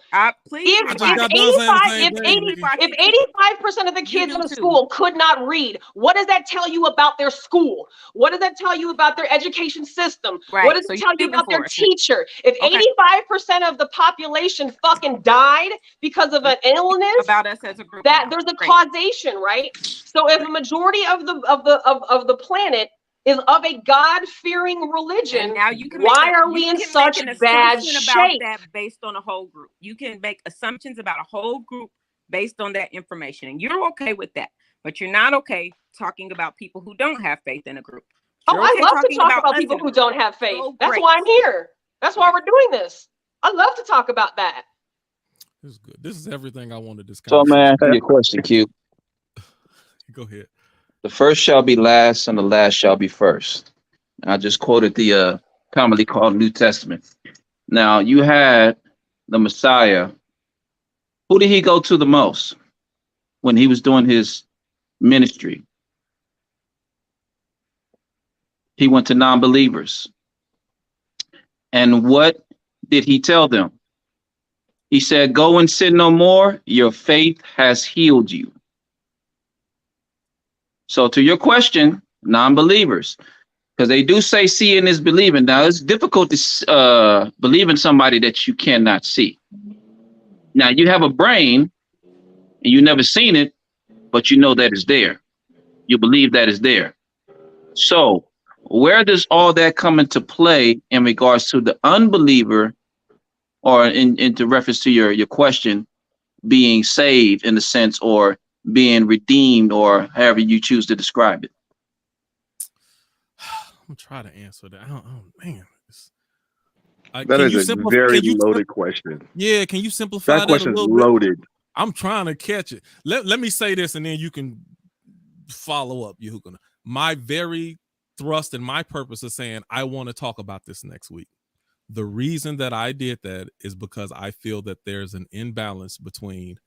Please. If 85% of the kids in the school could not read, what does that tell you about their school? What does that tell you about their education system? Right. What does it tell you about their teacher? If 85% of the population fucking died because of an illness, about us as a group, that there's a causation, right? So if a majority of the planet is of a God-fearing religion, and now you can why are we in such bad shape? That based on a whole group. You can make assumptions about a whole group based on that information, and you're okay with that, but you're not okay talking about people who don't have faith in a group. Oh, I love to talk about people who don't have faith. That's why I'm here. That's why we're doing this. I love to talk about that. This is good. This is everything I wanted this So, conversation. man, answer your question, Q. Go ahead. The first shall be last, and the last shall be first. I just quoted the commonly called New Testament. Now, you had the Messiah. Who did he go to the most when he was doing his ministry? He went to non-believers. And what did he tell them? He said, go and sin no more. Your faith has healed you. So to your question, non-believers, because they do say seeing is believing. Now, it's difficult to believe in somebody that you cannot see. Now, you have a brain and you never seen it, but you know that it's there. You believe that it's there. So where does all that come into play in regards to the unbeliever, or into reference to your question, being saved in the sense, or being redeemed, or however you choose to describe it? I'm trying to answer that. Oh man, that is a very loaded question. Yeah, can you simplify that question? A is little loaded. Bit? I'm trying to catch it. Let me say this, and then you can follow up. My very thrust and my purpose is saying I want to talk about this next week. The reason that I did that is because I feel that there's an imbalance between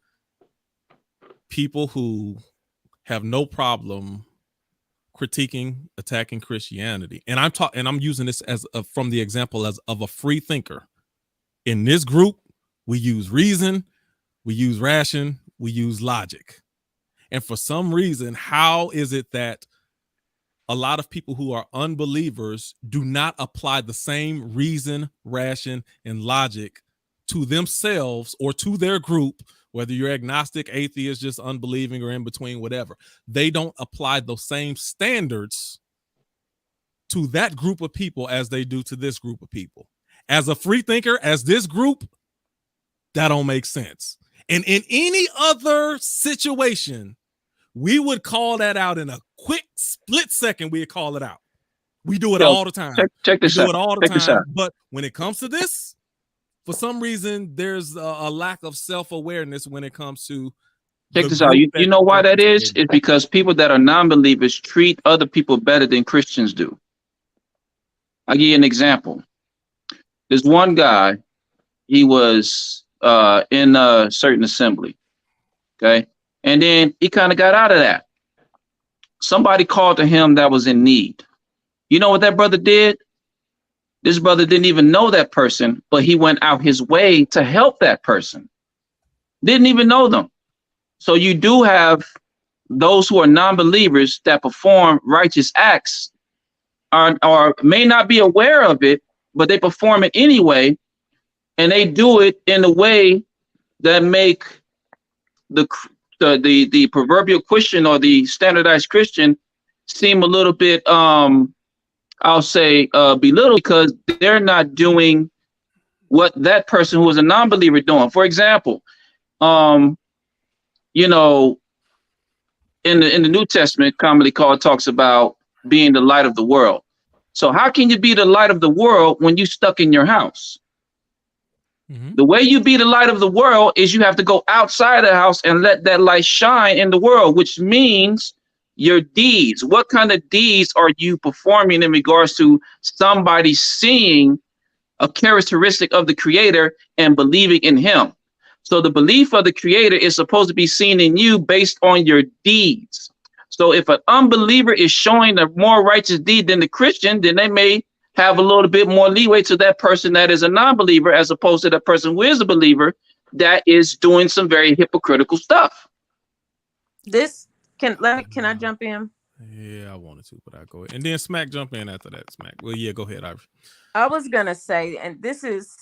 people who have no problem critiquing, attacking Christianity, and I'm using this as from the example of a free thinker. In this group, we use reason, we use ration, we use logic, and for some reason, how is it that a lot of people who are unbelievers do not apply the same reason, ration, and logic to themselves or to their group? Whether you're agnostic, atheist, just unbelieving, or in between, whatever, they don't apply those same standards to that group of people as they do to this group of people. As a free thinker, as this group, that don't make sense. And in any other situation, we would call that out in a quick split second. We'd call it out. We do it all the time. Check this out. We do it all the time. But when it comes to this, for some reason, there's a lack of self-awareness when it comes to. Check this out. You know why that is? It's because people that are non-believers treat other people better than Christians do. I'll give you an example. There's one guy, he was in a certain assembly, okay? And then he kind of got out of that. Somebody called to him that was in need. You know what that brother did? This brother didn't even know that person, but he went out his way to help that person. Didn't even know them. So you do have those who are non-believers that perform righteous acts, or may not be aware of it, but they perform it anyway, and they do it in a way that make the proverbial Christian or the standardized Christian seem a little bit I'll say belittled, because they're not doing what that person who is a non-believer doing. For example, you know, in the New Testament, commonly called, talks about being the light of the world. So how can you be the light of the world when you're stuck in your house? Mm-hmm. The way you be the light of the world is you have to go outside the house and let that light shine in the world, which means your deeds. What kind of deeds are you performing in regards to somebody seeing a characteristic of the Creator and believing in him? So the belief of the Creator is supposed to be seen in you based on your deeds. So if an unbeliever is showing a more righteous deed than the Christian, then they may have a little bit more leeway to that person that is a non-believer, as opposed to that person who is a believer that is doing some very hypocritical stuff. Can I jump in? Yeah, I wanted to, but I'll go ahead. And then Smack jump in after that. Smack. Well, yeah, go ahead, Irish. I was gonna say, and this is,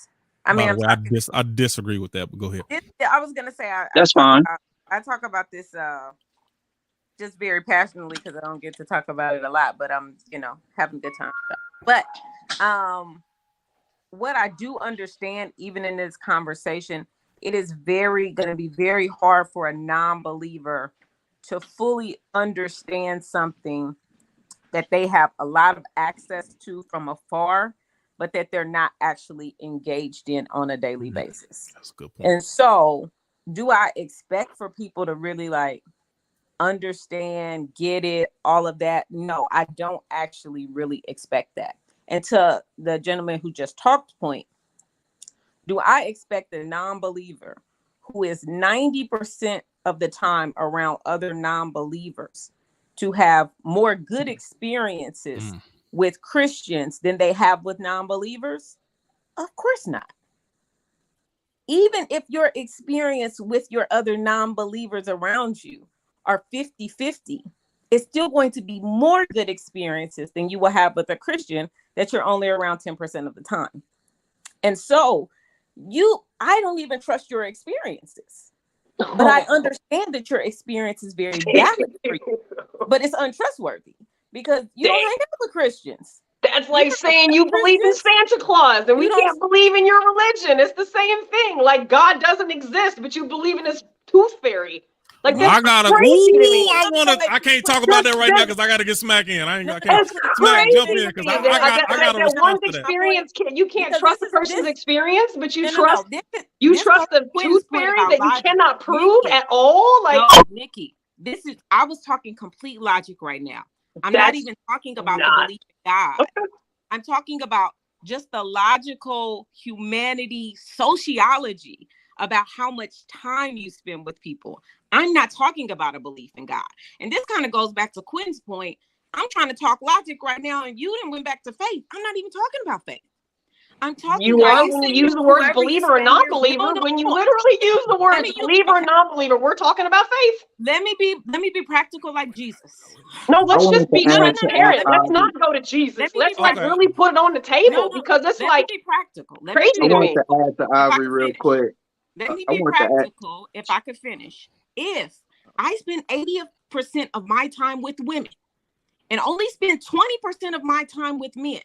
I disagree with that, but go ahead. I was gonna say, that's fine. I talk about this just very passionately because I don't get to talk about it a lot, but I'm, having a good time. But what I do understand, even in this conversation, it is going to be very hard for a non-believer to fully understand something that they have a lot of access to from afar, but that they're not actually engaged in on a daily basis. That's a good point. And so, do I expect for people to really like understand, get it, all of that? No, I don't actually really expect that. And to the gentleman who just talked point, do I expect a non-believer who is 90% of the time around other non-believers to have more good experiences with Christians than they have with non-believers? Of course not. Even if your experience with your other non-believers around you are 50-50, it's still going to be more good experiences than you will have with a Christian that you're only around 10% of the time. And so I don't even trust your experiences, but I understand that your experience is very valid for you, but it's untrustworthy because you don't hang out with Christians. That's like saying you believe in Santa Claus and we can't believe in your religion. It's the same thing. Like God doesn't exist, but you believe in this tooth fairy. Like I gotta. crazy to me. I can't talk about that right now because I gotta get Smack in. I can't. Smack, jump in because I got a response to that. Experience. You can't trust the person's experience, but you trust the tooth fairy that you cannot prove at all. Like Nikki, I was talking complete logic right now. I'm not even talking about the belief in God. Okay. I'm talking about just the logical humanity sociology about how much time you spend with people. I'm not talking about a belief in God. And this kind of goes back to Quinn's point. I'm trying to talk logic right now, and you didn't went back to faith. I'm not even talking about faith. I'm talking. You are when you use the word believer or non-believer. When you literally use the word believer or non-believer, we're talking about faith. Let me be practical like Jesus. No, let's just be transparent. Let's not go to Jesus. Let's really put it on the table because it's like be practical. Crazy to me. I want to add to Ivory real quick. Let me be practical if I could finish. If I spend 80% of my time with women and only spend 20% of my time with men,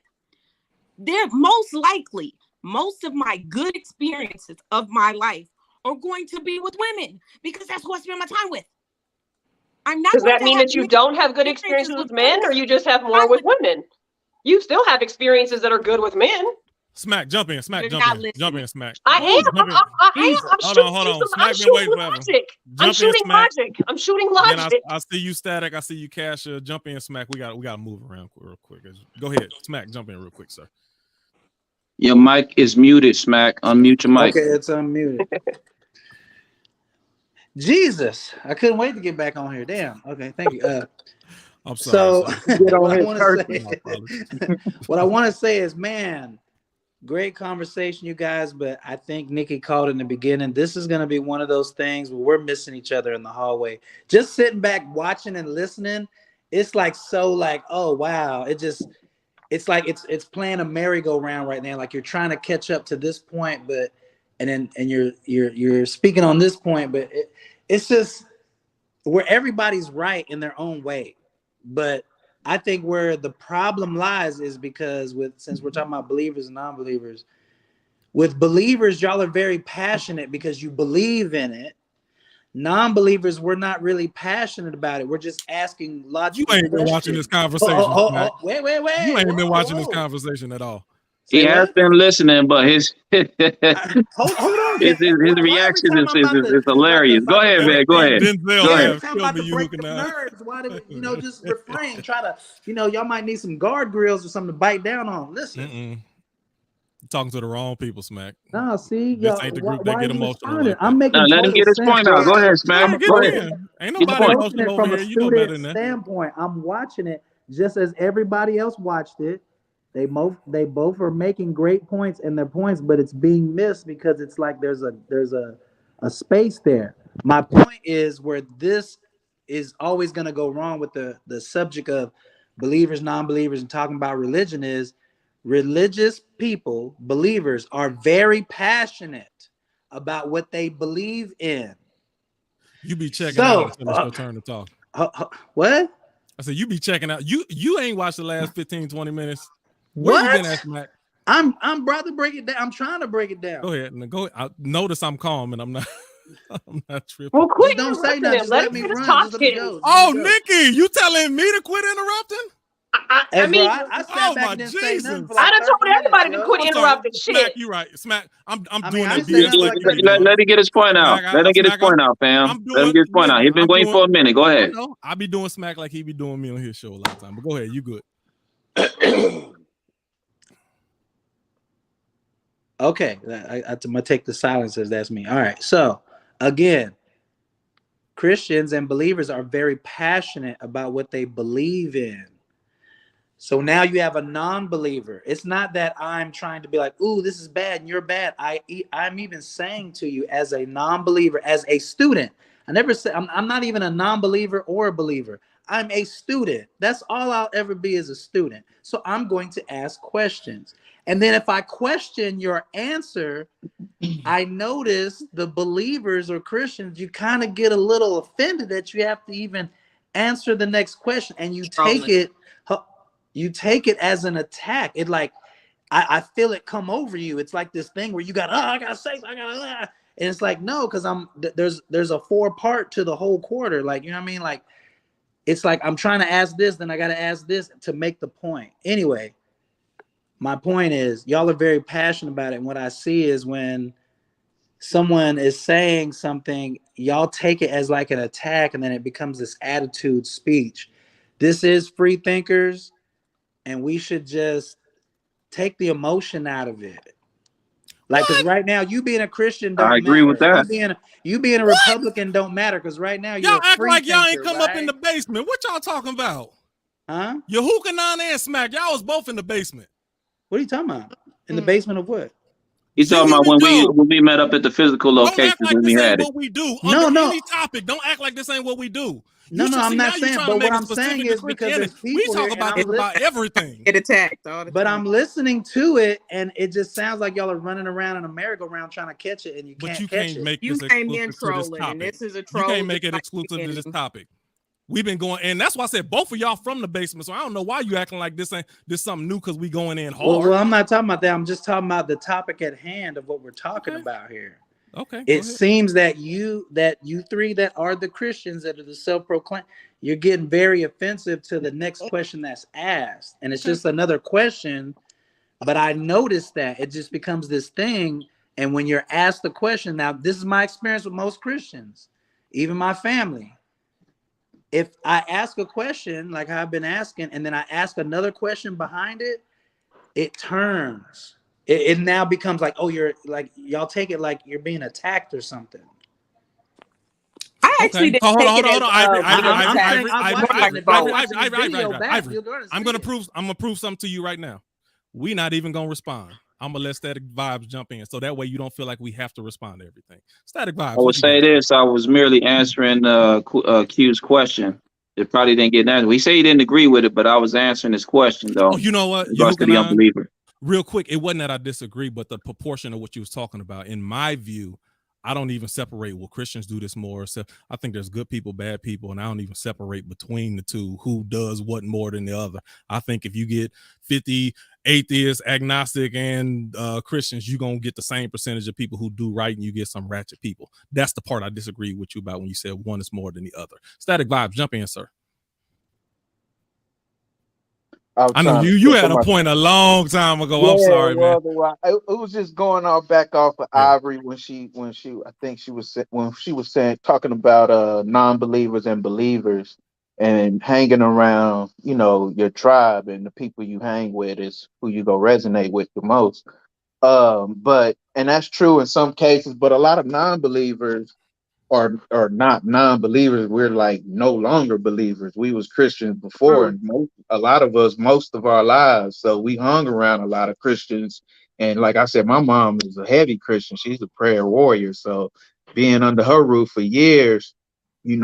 they're most likely, most of my good experiences of my life are going to be with women because that's who I spend my time with. I'm not. Does that mean that you don't have good experiences with men or you just have more with women? You still have experiences that are good with men. Smack, jump in, Smack, jump in, Smack. I am. Hold on. Smack been waiting forever. I'm shooting logic. I'm shooting logic. I see you, Static. I see you, Cash. Jump in, Smack. We got to move around real quick. Go ahead, Smack. Jump in real quick, sir. Your mic is muted, Smack. Unmute your mic. Okay, it's unmuted. Jesus, I couldn't wait to get back on here. Damn. Okay, thank you. I'm sorry. So what I want to say is, man, great conversation, you guys. But I think Nikki called in the beginning. This is going to be one of those things where we're missing each other in the hallway. Just sitting back, watching and listening. It's like oh wow. It's like it's playing a merry-go-round right now. Like you're trying to catch up to this point, but and you're speaking on this point, but it's just where everybody's right in their own way. But I think where the problem lies is because since we're talking about believers and non-believers, with believers, y'all are very passionate because you believe in it. Non-believers, we're not really passionate about it. We're just asking logical questions. You ain't been watching this conversation. Wait. You ain't been watching this conversation at all. He has been listening, but his hold on. His reaction is hilarious. Go ahead, man. Go ahead. Go ahead. Why do we, just refrain? Try to, y'all might need some guardrails or something to bite down on. Listen. You're talking to the wrong people, Smack. No, see, this ain't the group that get emotional. Like I'm making. Let him get his point out. Go ahead, Smack. Go ahead. Ain't nobody emotional over here. You know better than that. Standpoint, I'm watching it just as everybody else watched it. They both are making great points in their points, but it's being missed because it's like there's a space there. My point is where this is always going to go wrong with the subject of believers, non-believers, and talking about religion is religious people, believers, are very passionate about what they believe in. You be checking out until it's your turn to talk. What? I said, you be checking out. You ain't watched the last 15, 20 minutes. What? Where you been at, Smack? I'm about to break it down. I'm trying to break it down. Go ahead. Go ahead. Notice I'm calm and I'm not I'm not tripping. Well, quit Just don't say nothing. Just let me run. Just let me go. Oh, Nikki, you telling me to quit interrupting? I mean, I sat back and didn't say nothing for I like done told 30 everybody minutes, to quit interrupting shit. Smack, you right. Smack, I'm doing I that mean, BS. Let him get his point out. Let him get his point out, fam. Let him get his point out. He's been waiting for a minute. Go ahead. I be doing Smack like he be doing me on his show a lot of time. But go ahead, you good. Okay, I'm gonna take the silence as that's me. All right. So again, Christians and believers are very passionate about what they believe in. So now you have a non-believer. It's not that I'm trying to be like, ooh, this is bad and you're bad. I'm even saying to you as a non-believer, as a student. I never said I'm not even a non-believer or a believer. I'm a student. That's all I'll ever be as a student. So I'm going to ask questions. And then if I question your answer, I notice the believers or Christians, you kind of get a little offended that you have to even answer the next question. And you take it as an attack. It like, I feel it come over you. It's like this thing where you got, I gotta say, and it's like, no, because there's a 4-part to the whole quarter. Like, you know what I mean? Like, it's like, I'm trying to ask this, then I got to ask this to make the point. Anyway, my point is y'all are very passionate about it. And what I see is when someone is saying something, y'all take it as like an attack, and then it becomes this attitude speech. This is Free Thinkers, and we should just take the emotion out of it. Like, because right now, you being a Christian don't matter. I agree with that. You being a Republican don't matter, because right now you're y'all act free like y'all thinker, ain't come up in the basement. What y'all talking about? Huh? Yahukanan and Smack, y'all was both in the basement. What are you talking about? In the basement of what? He's talking about when we met up at the physical location like when we had it. What we do. No. Any topic, don't act like this ain't what we do. No, I'm not saying. But what I'm saying is because there's people we talk here about everything. Get attacked all the time. But I'm listening to it, and it just sounds like y'all are running around in a merry-go-round trying to catch it, and you can't catch it. Make you this came in exclusive to this trolling, topic. and this is a troll. You can't make it exclusive to this topic. We've been going, and that's why I said both of y'all from the basement. So I don't know why you acting like this something new because we going in hard. Well, I'm not talking about that. I'm just talking about the topic at hand of what we're talking about here. Okay. It seems that you three that are the Christians that are the self-proclaimed, you're getting very offensive to the next question that's asked. And it's just another question. But I noticed that it just becomes this thing. And when you're asked the question, now this is my experience with most Christians, even my family. If I ask a question like I've been asking, and then I ask another question behind it, it turns. It now becomes like, oh, you're like, y'all take it like you're being attacked or something. I actually didn't hold take on. Ivory. I'm gonna prove something to you right now. We're not even gonna respond. I'm gonna let Static Vibes jump in, so that way you don't feel like we have to respond to everything. Static Vibes. I would say this: I was merely answering Q's question. It probably didn't get answered. We say he didn't agree with it, but I was answering his question though. Oh, you know what? To the unbeliever. Real quick, it wasn't that I disagree, but the proportion of what you was talking about, in my view, I don't even separate. Well, Christians do this more. So I think there's good people, bad people, and I don't even separate between the two who does what more than the other. I think if you get 50 atheists, agnostic, and Christians, you're gonna get the same percentage of people who do right, and you get some ratchet people. That's the part I disagree with you about when you said one is more than the other. Static Vibes, jump in, sir. I know you had a point a long time ago. Yeah, I'm sorry, man. It was just going back off of Ivory when she I think she was saying talking about non-believers and believers and hanging around, your tribe and the people you hang with is who you go resonate with the most. And that's true in some cases, but a lot of non-believers are not non-believers. We're like no longer believers. We was Christians before, and a lot of us most of our lives. So we hung around a lot of Christians. And like I said, my mom is a heavy Christian. She's a prayer warrior. So being under her roof for years, you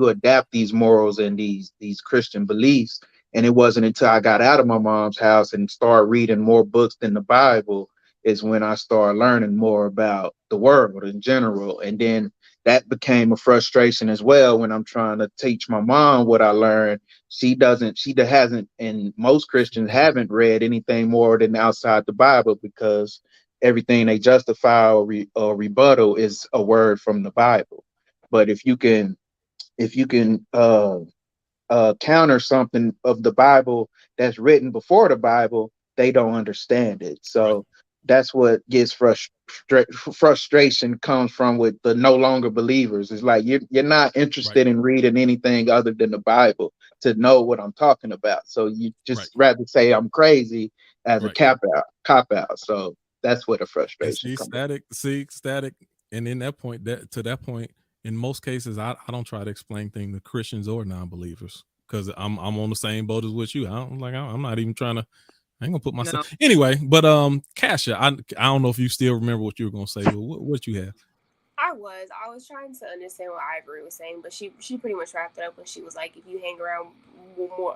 adapt these morals and these Christian beliefs. And it wasn't until I got out of my mom's house and started reading more books than the Bible is when I started learning more about the world in general. And then that became a frustration as well when I'm trying to teach my mom what I learned. She hasn't, and most Christians haven't read anything more than outside the Bible, because everything they justify or rebuttal is a word from the Bible. But if you can counter something of the Bible that's written before the Bible, they don't understand it. So that's what gets frustration comes from with the no longer believers. It's like you're not interested in reading anything other than the Bible to know what I'm talking about. So you just rather say I'm crazy as a cop out. So that's where the frustration comes. Static. And in that point, to that point, in most cases, I don't try to explain things to Christians or non-believers, because I'm on the same boat as with you. I'm not even trying to. I ain't gonna put myself anyway. But Kasha, I don't know if you still remember what you were gonna say. But what you have? I was trying to understand what Ivory was saying, but she pretty much wrapped it up when she was like, if you hang around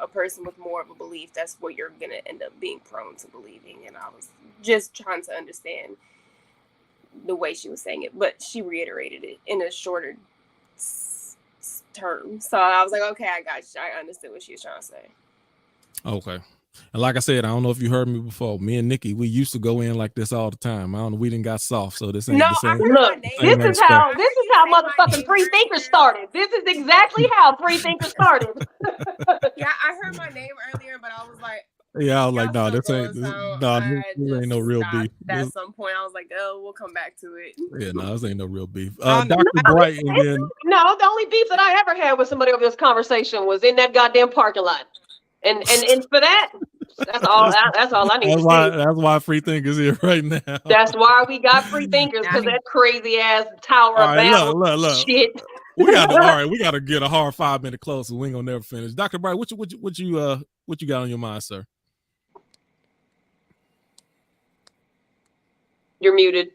a person with more of a belief, that's what you're gonna end up being prone to believing. And I was just trying to understand the way she was saying it, but she reiterated it in a shorter term. So I was like, okay, I got you. I understood what she was trying to say. Okay. And like I said, I don't know if you heard me before. Me and Nikki, we used to go in like this all the time. I don't know. We didn't got soft, so this ain't the same. Look, this is how motherfucking free thinkers started. This is exactly how free thinkers started. Yeah, I heard my name earlier, but I was like, yeah, I was like, no, this ain't no real beef. At some point, I was like, oh, we'll come back to it. Yeah, no, this ain't no real beef. Dr. Bright, and then the only beef that I ever had with somebody over this conversation was in that goddamn parking lot. And for that, that's all I need to say. That's why free thinkers here right now. That's why we got free thinkers, because that crazy ass Tower of Babel look. shit. We gotta get a hard 5-minute close, so we ain't gonna never finish. Dr. Bright, what you got on your mind, sir? You're muted.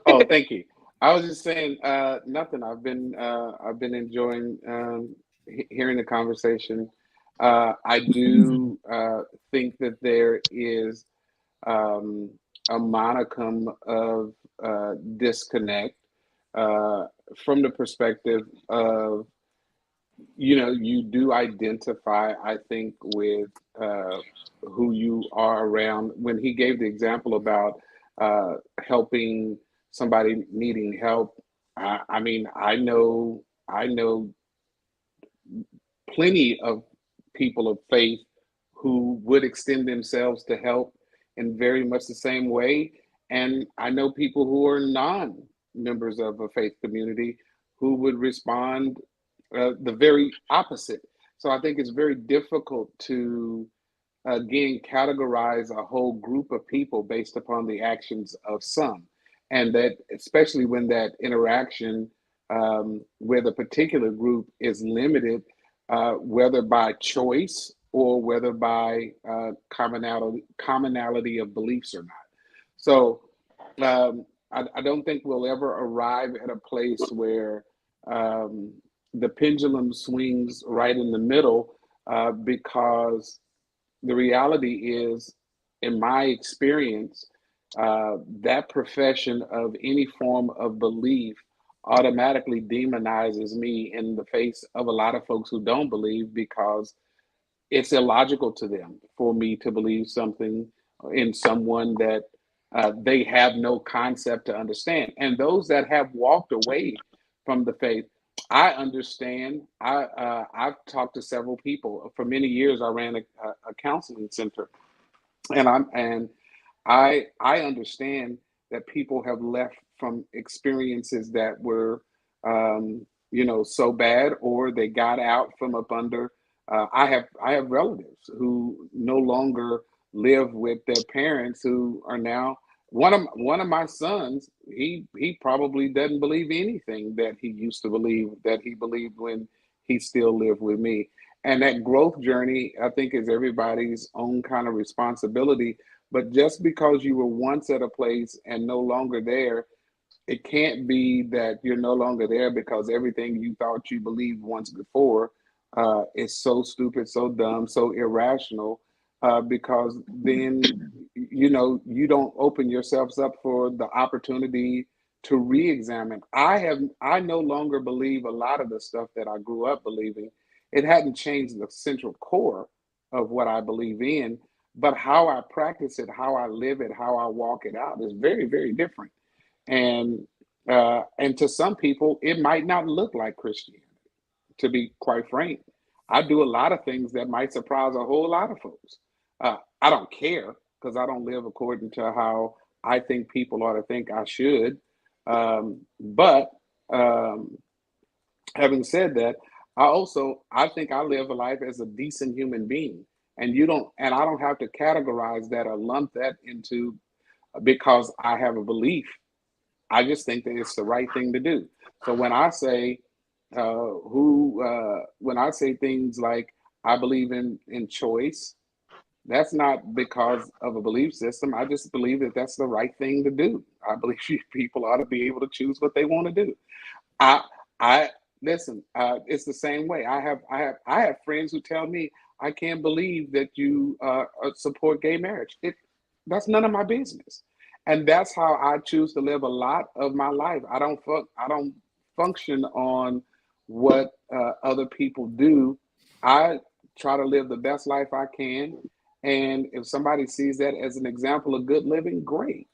Oh, thank you. I was just saying nothing. I've been enjoying hearing the conversation. I do think that there is a modicum of disconnect from the perspective of, you do identify, I think, with who you are around. When he gave the example about helping somebody needing help, I mean, I know plenty of people of faith who would extend themselves to help in very much the same way. And I know people who are non-members of a faith community who would respond the very opposite. So I think it's very difficult to, again, categorize a whole group of people based upon the actions of some. And that, especially when that interaction with a particular group is limited, whether by choice or whether by commonality of beliefs or not. So I don't think we'll ever arrive at a place where the pendulum swings right in the middle, because the reality is, in my experience, that profession of any form of belief automatically demonizes me in the face of a lot of folks who don't believe, because it's illogical to them for me to believe something in someone that they have no concept to understand. And those that have walked away from the faith, I understand. I've talked to several people. For many years, I ran a counseling center, and I understand that people have left from experiences that were, so bad, or they got out from up under. I have relatives who no longer live with their parents, who are now, one of my sons. He probably doesn't believe anything that he used to believe, that he believed when he still lived with me. And that growth journey, I think, is everybody's own kind of responsibility. But just because you were once at a place and no longer there, it can't be that you're no longer there because everything you thought you believed once before is so stupid, so dumb, so irrational, because then, you don't open yourselves up for the opportunity to re-examine. I no longer believe a lot of the stuff that I grew up believing. It hadn't changed the central core of what I believe in, but how I practice it, how I live it, how I walk it out is very, very different. And to some people, it might not look like Christianity. To be quite frank, I do a lot of things that might surprise a whole lot of folks. I don't care because I don't live according to how I think people ought to think I should. But having said that, I think I live a life as a decent human being, and I don't have to categorize that or lump that into because I have a belief. I just think that it's the right thing to do. So when I say when I say things like I believe in choice, that's not because of a belief system. I just believe that that's the right thing to do. I believe people ought to be able to choose what they want to do. I listen. It's the same way. I have friends who tell me I can't believe that you support gay marriage. That's none of my business, and that's how I choose to live a lot of my life. I don't function on what other people do. I try to live the best life I can, and if somebody sees that as an example of good living, great.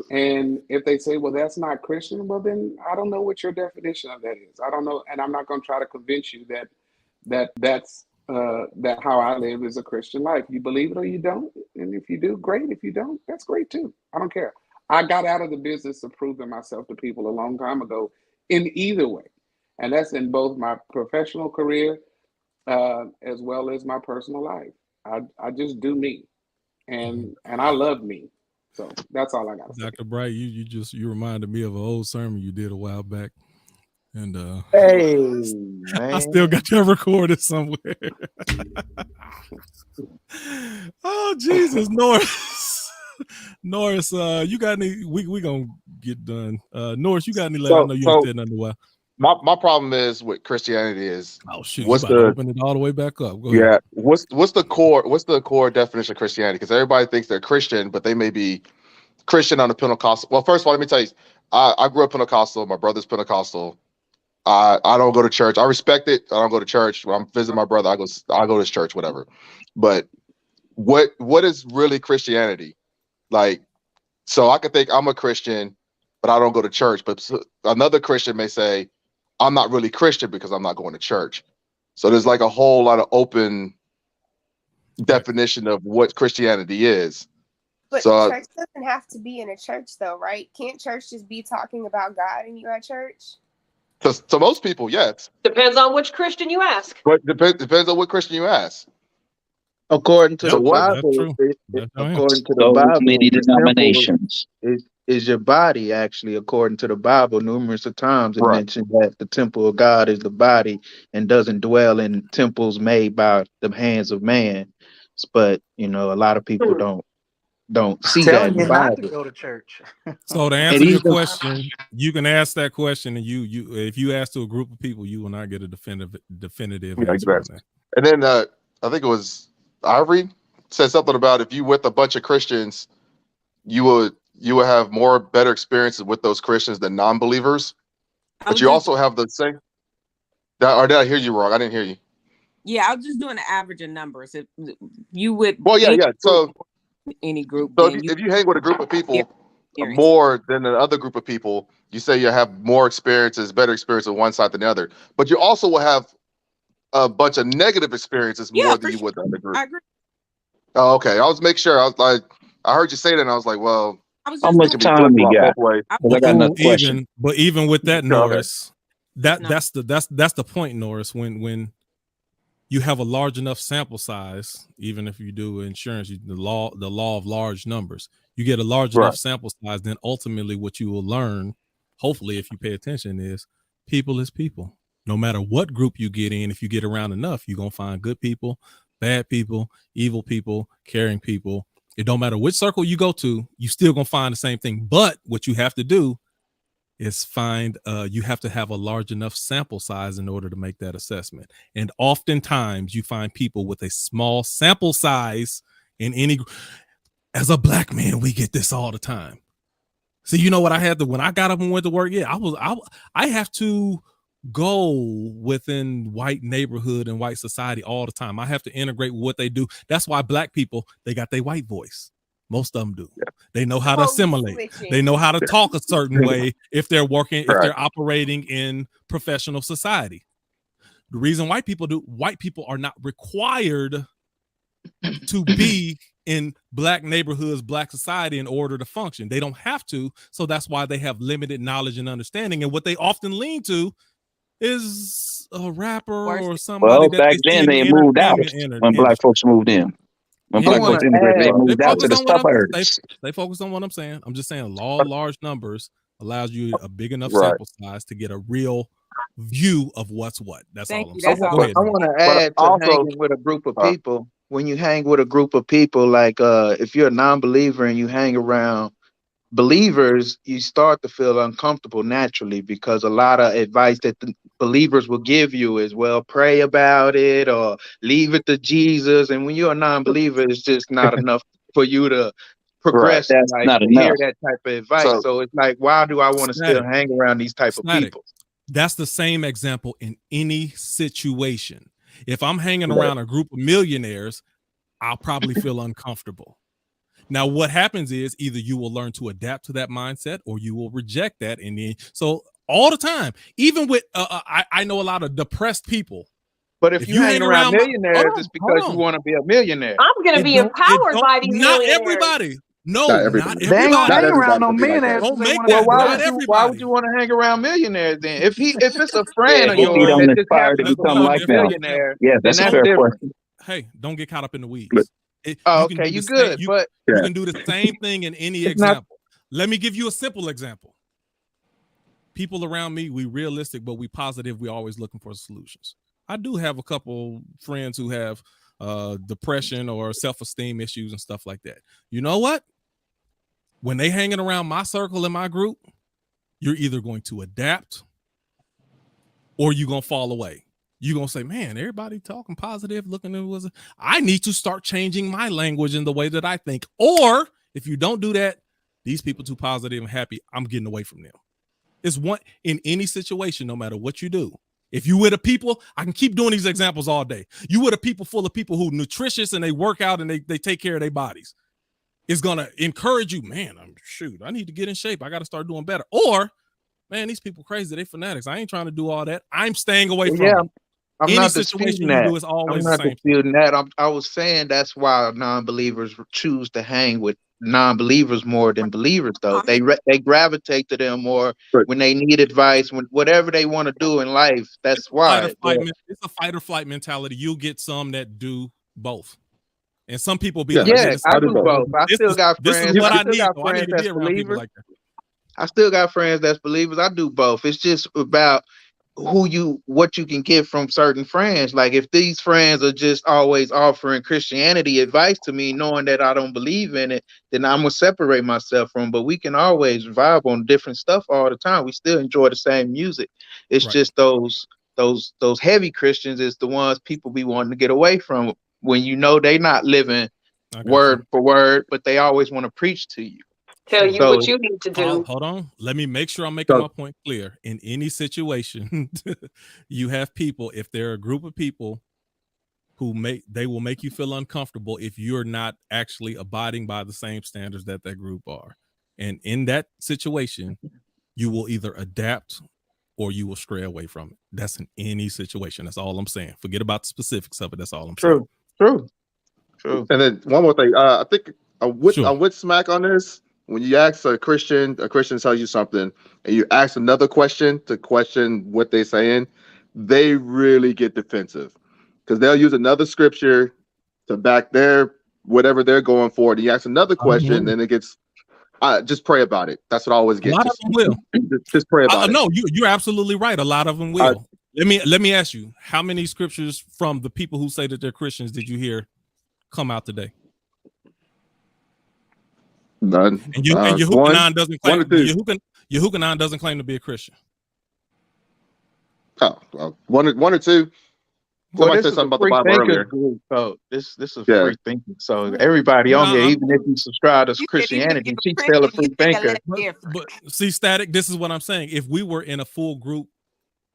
And if they say, well, that's not Christian, well, then I don't know what your definition of that is. I don't know, and I'm not going to try to convince you that's how I live is a Christian life. You believe it or you don't, and if you do, great. If you don't, that's great too. I don't care. I got out of the business of proving myself to people a long time ago in either way. And that's in both my professional career as well as my personal life. I just do me, and I love me. So that's all I got to say. Dr. Bright, you reminded me of an old sermon you did a while back, and hey, man. I still got that recorded somewhere. Oh Jesus, Norris. Norris, you got any? We gonna get done. Norris, you got any? I know you haven't said nothing in a while. My problem is with Christianity is what's the open it all the way back up? Go ahead. What's the core definition of Christianity? Because everybody thinks they're Christian, but they may be Christian on the Pentecostal. Well, first of all, let me tell you, I grew up Pentecostal. My brother's Pentecostal. I don't go to church. I respect it. I don't go to church. When I'm visiting my brother, I go to his church, whatever. But what is really Christianity? Like, so I could think I'm a Christian, but I don't go to church. But another Christian may say, I'm not really Christian because I'm not going to church. So there's like a whole lot of open definition of what Christianity is. But church doesn't have to be in a church though, right? Can't church just be talking about God and you at church? To most people, yes. Depends on which Christian you ask. But depends on what Christian you ask. According to the Bible, according to the Bible, many denominations. Is your body actually, according to the Bible, numerous of times it mentioned that the temple of God is the body and doesn't dwell in temples made by the hands of man. But a lot of people don't see that in the Bible. Not to go to church. So to answer your question, you can ask that question, and you if you ask to a group of people, you will not get a definitive answer. Exactly. And then I think it was Ivory said something about if you with a bunch of Christians, you would have better experiences with those Christians than non-believers. But you also have the same. Or did I hear you wrong? I didn't hear you. Yeah, I was just doing the average of numbers. If you would, So any group. So if you hang with a group of people more than another group of people, you say you have more experiences, better experience on one side than the other. But you also will have a bunch of negative experiences more than you would the other group. I agree. Oh, okay. I was making sure. I was like, I heard you say that, and I was like, well, how much time we got? I got another question. But even with that, Norris, that's the point, Norris. When you have a large enough sample size, even if you do insurance, the law of large numbers, you get a large enough sample size, then ultimately what you will learn, hopefully if you pay attention, is people is people. No matter what group you get in, if you get around enough, you're going to find good people, bad people, evil people, caring people. It don't matter which circle you go to, you still going to find the same thing. But what you have to do is you have to have a large enough sample size in order to make that assessment. And oftentimes you find people with a small sample size in any, as a black man, we get this all the time. See, you know what I had to when I got up and went to work. Yeah, I have to go within white neighborhood and white society all the time. I have to integrate what they do. That's why black people, they got their white voice. Most of them do. Yeah. They know how to assimilate. They know how to talk a certain way if they're working, if they're operating in professional society. The reason white people are not required to be in black neighborhoods, black society in order to function. They don't have to. So that's why they have limited knowledge and understanding. And what they often lean to is a rapper or somebody. Well, back then they moved out when black folks moved in. When black folks immigrated, they moved out to the suburbs. They focus on what I'm saying. I'm just saying law of large numbers allows you a big enough sample size to get a real view of what's what. That's all I'm saying. I want to add to hanging with a group of people. When you hang with a group of people, like if you're a non-believer and you hang around believers, you start to feel uncomfortable naturally, because a lot of advice that the believers will give you is, well, pray about it or leave it to Jesus. And when you're a non-believer, it's just not enough for you to progress. That's like, not hear enough. that type of advice. So it's like, why do I want to still hang around these type of people? That's the same example in any situation. If I'm hanging around a group of millionaires, I'll probably feel uncomfortable. Now, what happens is either you will learn to adapt to that mindset or you will reject that. So all the time, even with, I know a lot of depressed people. But if you hang around millionaires, it's because you want to be a millionaire. I'm going to be empowered by these not millionaires. everybody. No, not everybody. They ain't gonna hang around no millionaires. millionaires. Why would you want to hang around millionaires then? If it's a friend of yours that just happens to become a millionaire, yeah, that's a fair question. Hey, don't get caught up in the weeds. You good, but you can do the same thing in any example. Let me give you a simple example. People around me, we realistic, but we positive. We always looking for solutions. I do have a couple friends who have depression or self-esteem issues and stuff like that. You know what? When they hanging around my circle and my group, you're either going to adapt or you're going to fall away. You're going to say, man, everybody talking positive, looking at I need to start changing my language in the way that I think. Or if you don't do that, these people too positive and happy, I'm getting away from them. It's one in any situation, no matter what you do. If you with a people, I can keep doing these examples all day. You with a people full of people who are nutritious and they work out and they take care of their bodies. It's going to encourage you, man, I need to get in shape. I got to start doing better. Or, man, these people crazy. They fanatics. I ain't trying to do all that. I'm staying away from them. I'm Any not situation disputing that. you do is always I'm not the same. disputing that. I was saying that's why non-believers choose to hang with non-believers more than believers, though. They gravitate to them more when they need advice, when whatever they want to do in life. That's why. It's a fight or flight mentality. You'll get some that do both. And some people be I do both. I still got friends. I still got friends that's believers. I do both. It's just about what you can get from certain friends. Like if these friends are just always offering Christianity advice to me, knowing that I don't believe in it, then I'm gonna separate myself from. But we can always vibe on different stuff all the time. We still enjoy the same music. It's just those heavy Christians is the ones people be wanting to get away from when you know they not living word for word, but they always want to preach to you. Tell you what you need to do. Hold on. Let me make sure I'm making my point clear. In any situation, you have people, if they're a group of people they will make you feel uncomfortable if you're not actually abiding by the same standards that group are. And in that situation, you will either adapt or you will stray away from it. That's in any situation. That's all I'm saying. Forget about the specifics of it. That's all I'm saying. True. And then one more thing. I think I'm with Smack on this. When you ask a Christian tells you something, and you ask another question to question what they're saying, they really get defensive because they'll use another scripture to back their whatever they're going for. And you ask another question, and it gets just pray about it. That's what I always get. A lot of them will. Just pray about it. No, you're absolutely right. A lot of them will. Let me ask you, how many scriptures from the people who say that they're Christians did you hear come out today? None. And Yehukanan doesn't claim Yehukanan doesn't claim to be a Christian. Oh, well, one or two. Somebody said something about the Bible earlier. Group, so this is Yeah. free thinking. So everybody on here, even if you subscribe to Christianity, she's still a free thinker. But see, Static, this is what I'm saying. If we were in a full group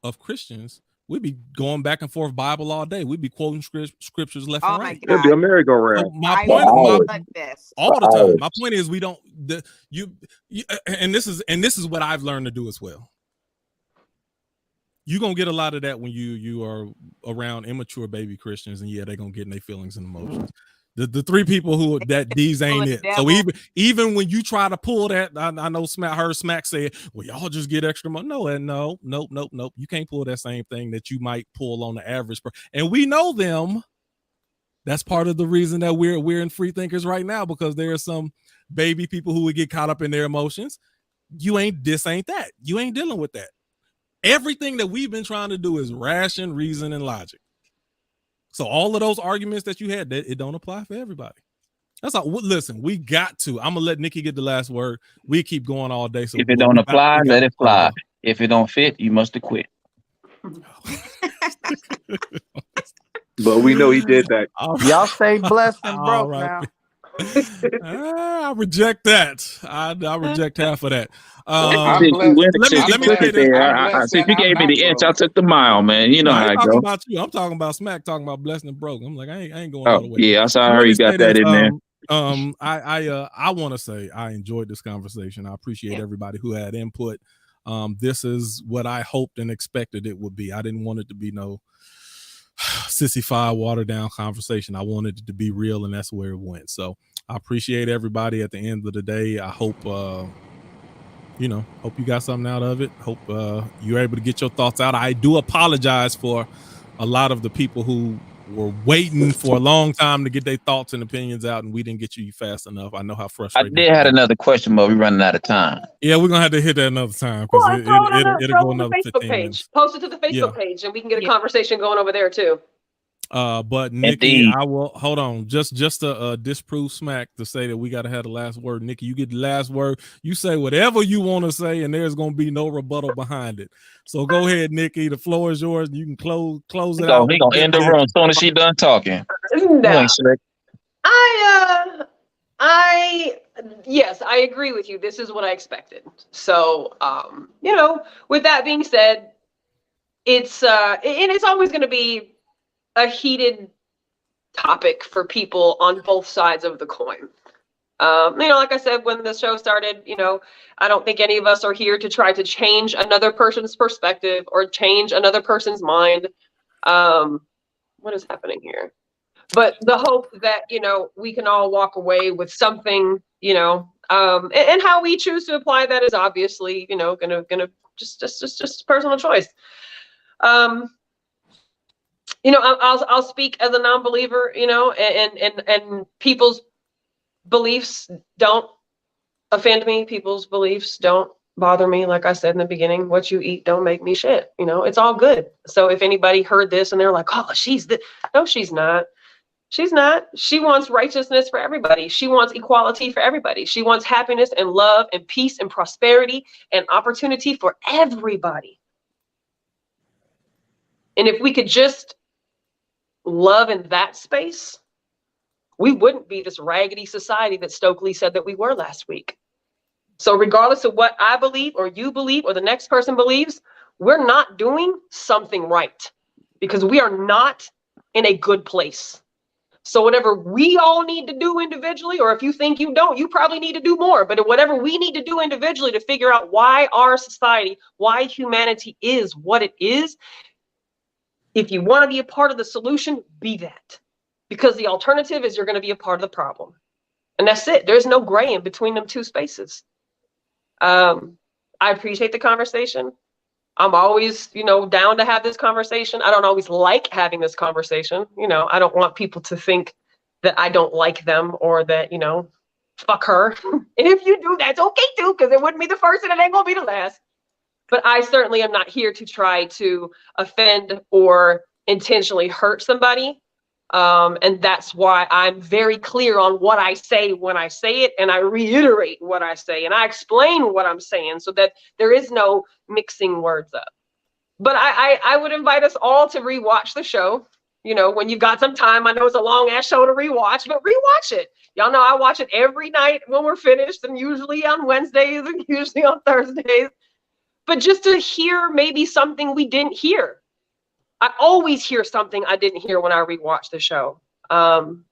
of Christians, we'd be going back and forth Bible all day. We'd be quoting scriptures left and right. It'd be a merry-go-round. So my point, all the time. My point is, we don't. And this is what I've learned to do as well. You're gonna get a lot of that when you are around immature baby Christians, and they're gonna get in their feelings and emotions. The three people who that these ain't it. So even when you try to pull that, I know Smack said, well, y'all just get extra money. Nope. You can't pull that same thing that you might pull on the average person. And we know them. That's part of the reason that we're in Free Thinkers right now, because there are some baby people who would get caught up in their emotions. This ain't that. You ain't dealing with that. Everything that we've been trying to do is ration, reason, and logic. So all of those arguments that you had, it don't apply for everybody. That's all. Listen, we got to. I'm gonna let Nikki get the last word. We keep going all day. So if it don't apply, let it fly. If it don't fit, you must have quit. But we know he did that. Y'all stay blessed and broke now. I reject that. I reject half of that. Let me say this. Since you gave me the inch, I took the mile, man. You know how I go. About you. I'm talking about Smack, talking about blessed and broke. I'm like, I ain't going all the way. Yeah, I saw how you got that in there. I want to say I enjoyed this conversation. I appreciate everybody who had input. This is what I hoped and expected it would be. I didn't want it to be no sissified, watered down conversation. I wanted it to be real, and that's where it went. So I appreciate everybody. At the end of the day, I hope hope you got something out of it. Hope you're able to get your thoughts out. I do apologize for a lot of the people who were waiting for a long time to get their thoughts and opinions out, and we didn't get you fast enough. I know how frustrating. I did have another question, but we're running out of time. Yeah, we're gonna have to hit that another time, because it'll go another 15 minutes. Post it to the Facebook page, and we can get a conversation going over there too. But Nikki, I will hold on just to disprove Smack to say that we got to have the last word. Nikki, you get the last word. You say whatever you want to say, and there's gonna be no rebuttal behind it. So go ahead, Nikki. The floor is yours. You can close it out. He gonna end the room as soon as she done talking. No. Yes, I agree with you. This is what I expected. So with that being said, it's and it's always going to be a heated topic for people on both sides of the coin. Like I said, when the show started, I don't think any of us are here to try to change another person's perspective or change another person's mind. What is happening here? But the hope that, we can all walk away with something, and how we choose to apply that is obviously, gonna just personal choice. I'll speak as a non-believer, and people's beliefs don't offend me. People's beliefs don't bother me. Like I said in the beginning, what you eat don't make me shit. It's all good. So if anybody heard this and they're like, oh, no, she's not. She's not. She wants righteousness for everybody. She wants equality for everybody. She wants happiness and love and peace and prosperity and opportunity for everybody. And if we could just love in that space, we wouldn't be this raggedy society that Stokely said that we were last week. So regardless of what I believe or you believe or the next person believes, we're not doing something right because we are not in a good place. So whatever we all need to do individually, or if you think you don't, you probably need to do more. But whatever we need to do individually to figure out why our society, why humanity is what it is, if you want to be a part of the solution, be that. Because the alternative is you're going to be a part of the problem. And that's it. There's no gray in between them two spaces. I appreciate the conversation. I'm always, down to have this conversation. I don't always like having this conversation. I don't want people to think that I don't like them or that, fuck her. And if you do, that's okay too, because it wouldn't be the first and it ain't gonna be the last. But I certainly am not here to try to offend or intentionally hurt somebody. And that's why I'm very clear on what I say when I say it, and I reiterate what I say, and I explain what I'm saying so that there is no mixing words up. But I would invite us all to rewatch the show. You know, when you've got some time, I know it's a long ass show to rewatch, but rewatch it. Y'all know I watch it every night when we're finished, and usually on Wednesdays and usually on Thursdays. But just to hear maybe something we didn't hear. I always hear something I didn't hear when I rewatch the show. And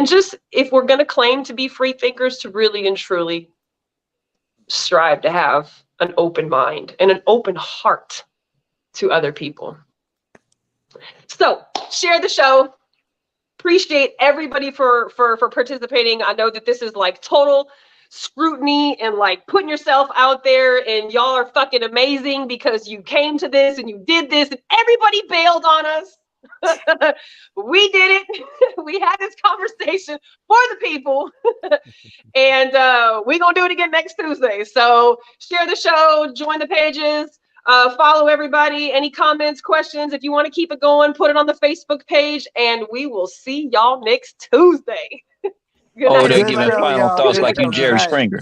just, if we're going to claim to be free thinkers, to really and truly strive to have an open mind and an open heart to other people. So share the show. Appreciate everybody for participating. I know that this is like total scrutiny and like putting yourself out there, and y'all are fucking amazing because you came to this and you did this and everybody bailed on us. We did it. We had this conversation for the people. And we're gonna do it again next Tuesday. So share the show, join the pages, follow everybody. Any comments, questions, if you want to keep it going, put it on the Facebook page, and we will see y'all next Tuesday. Oh, they're giving final thoughts like you Jerry Springer.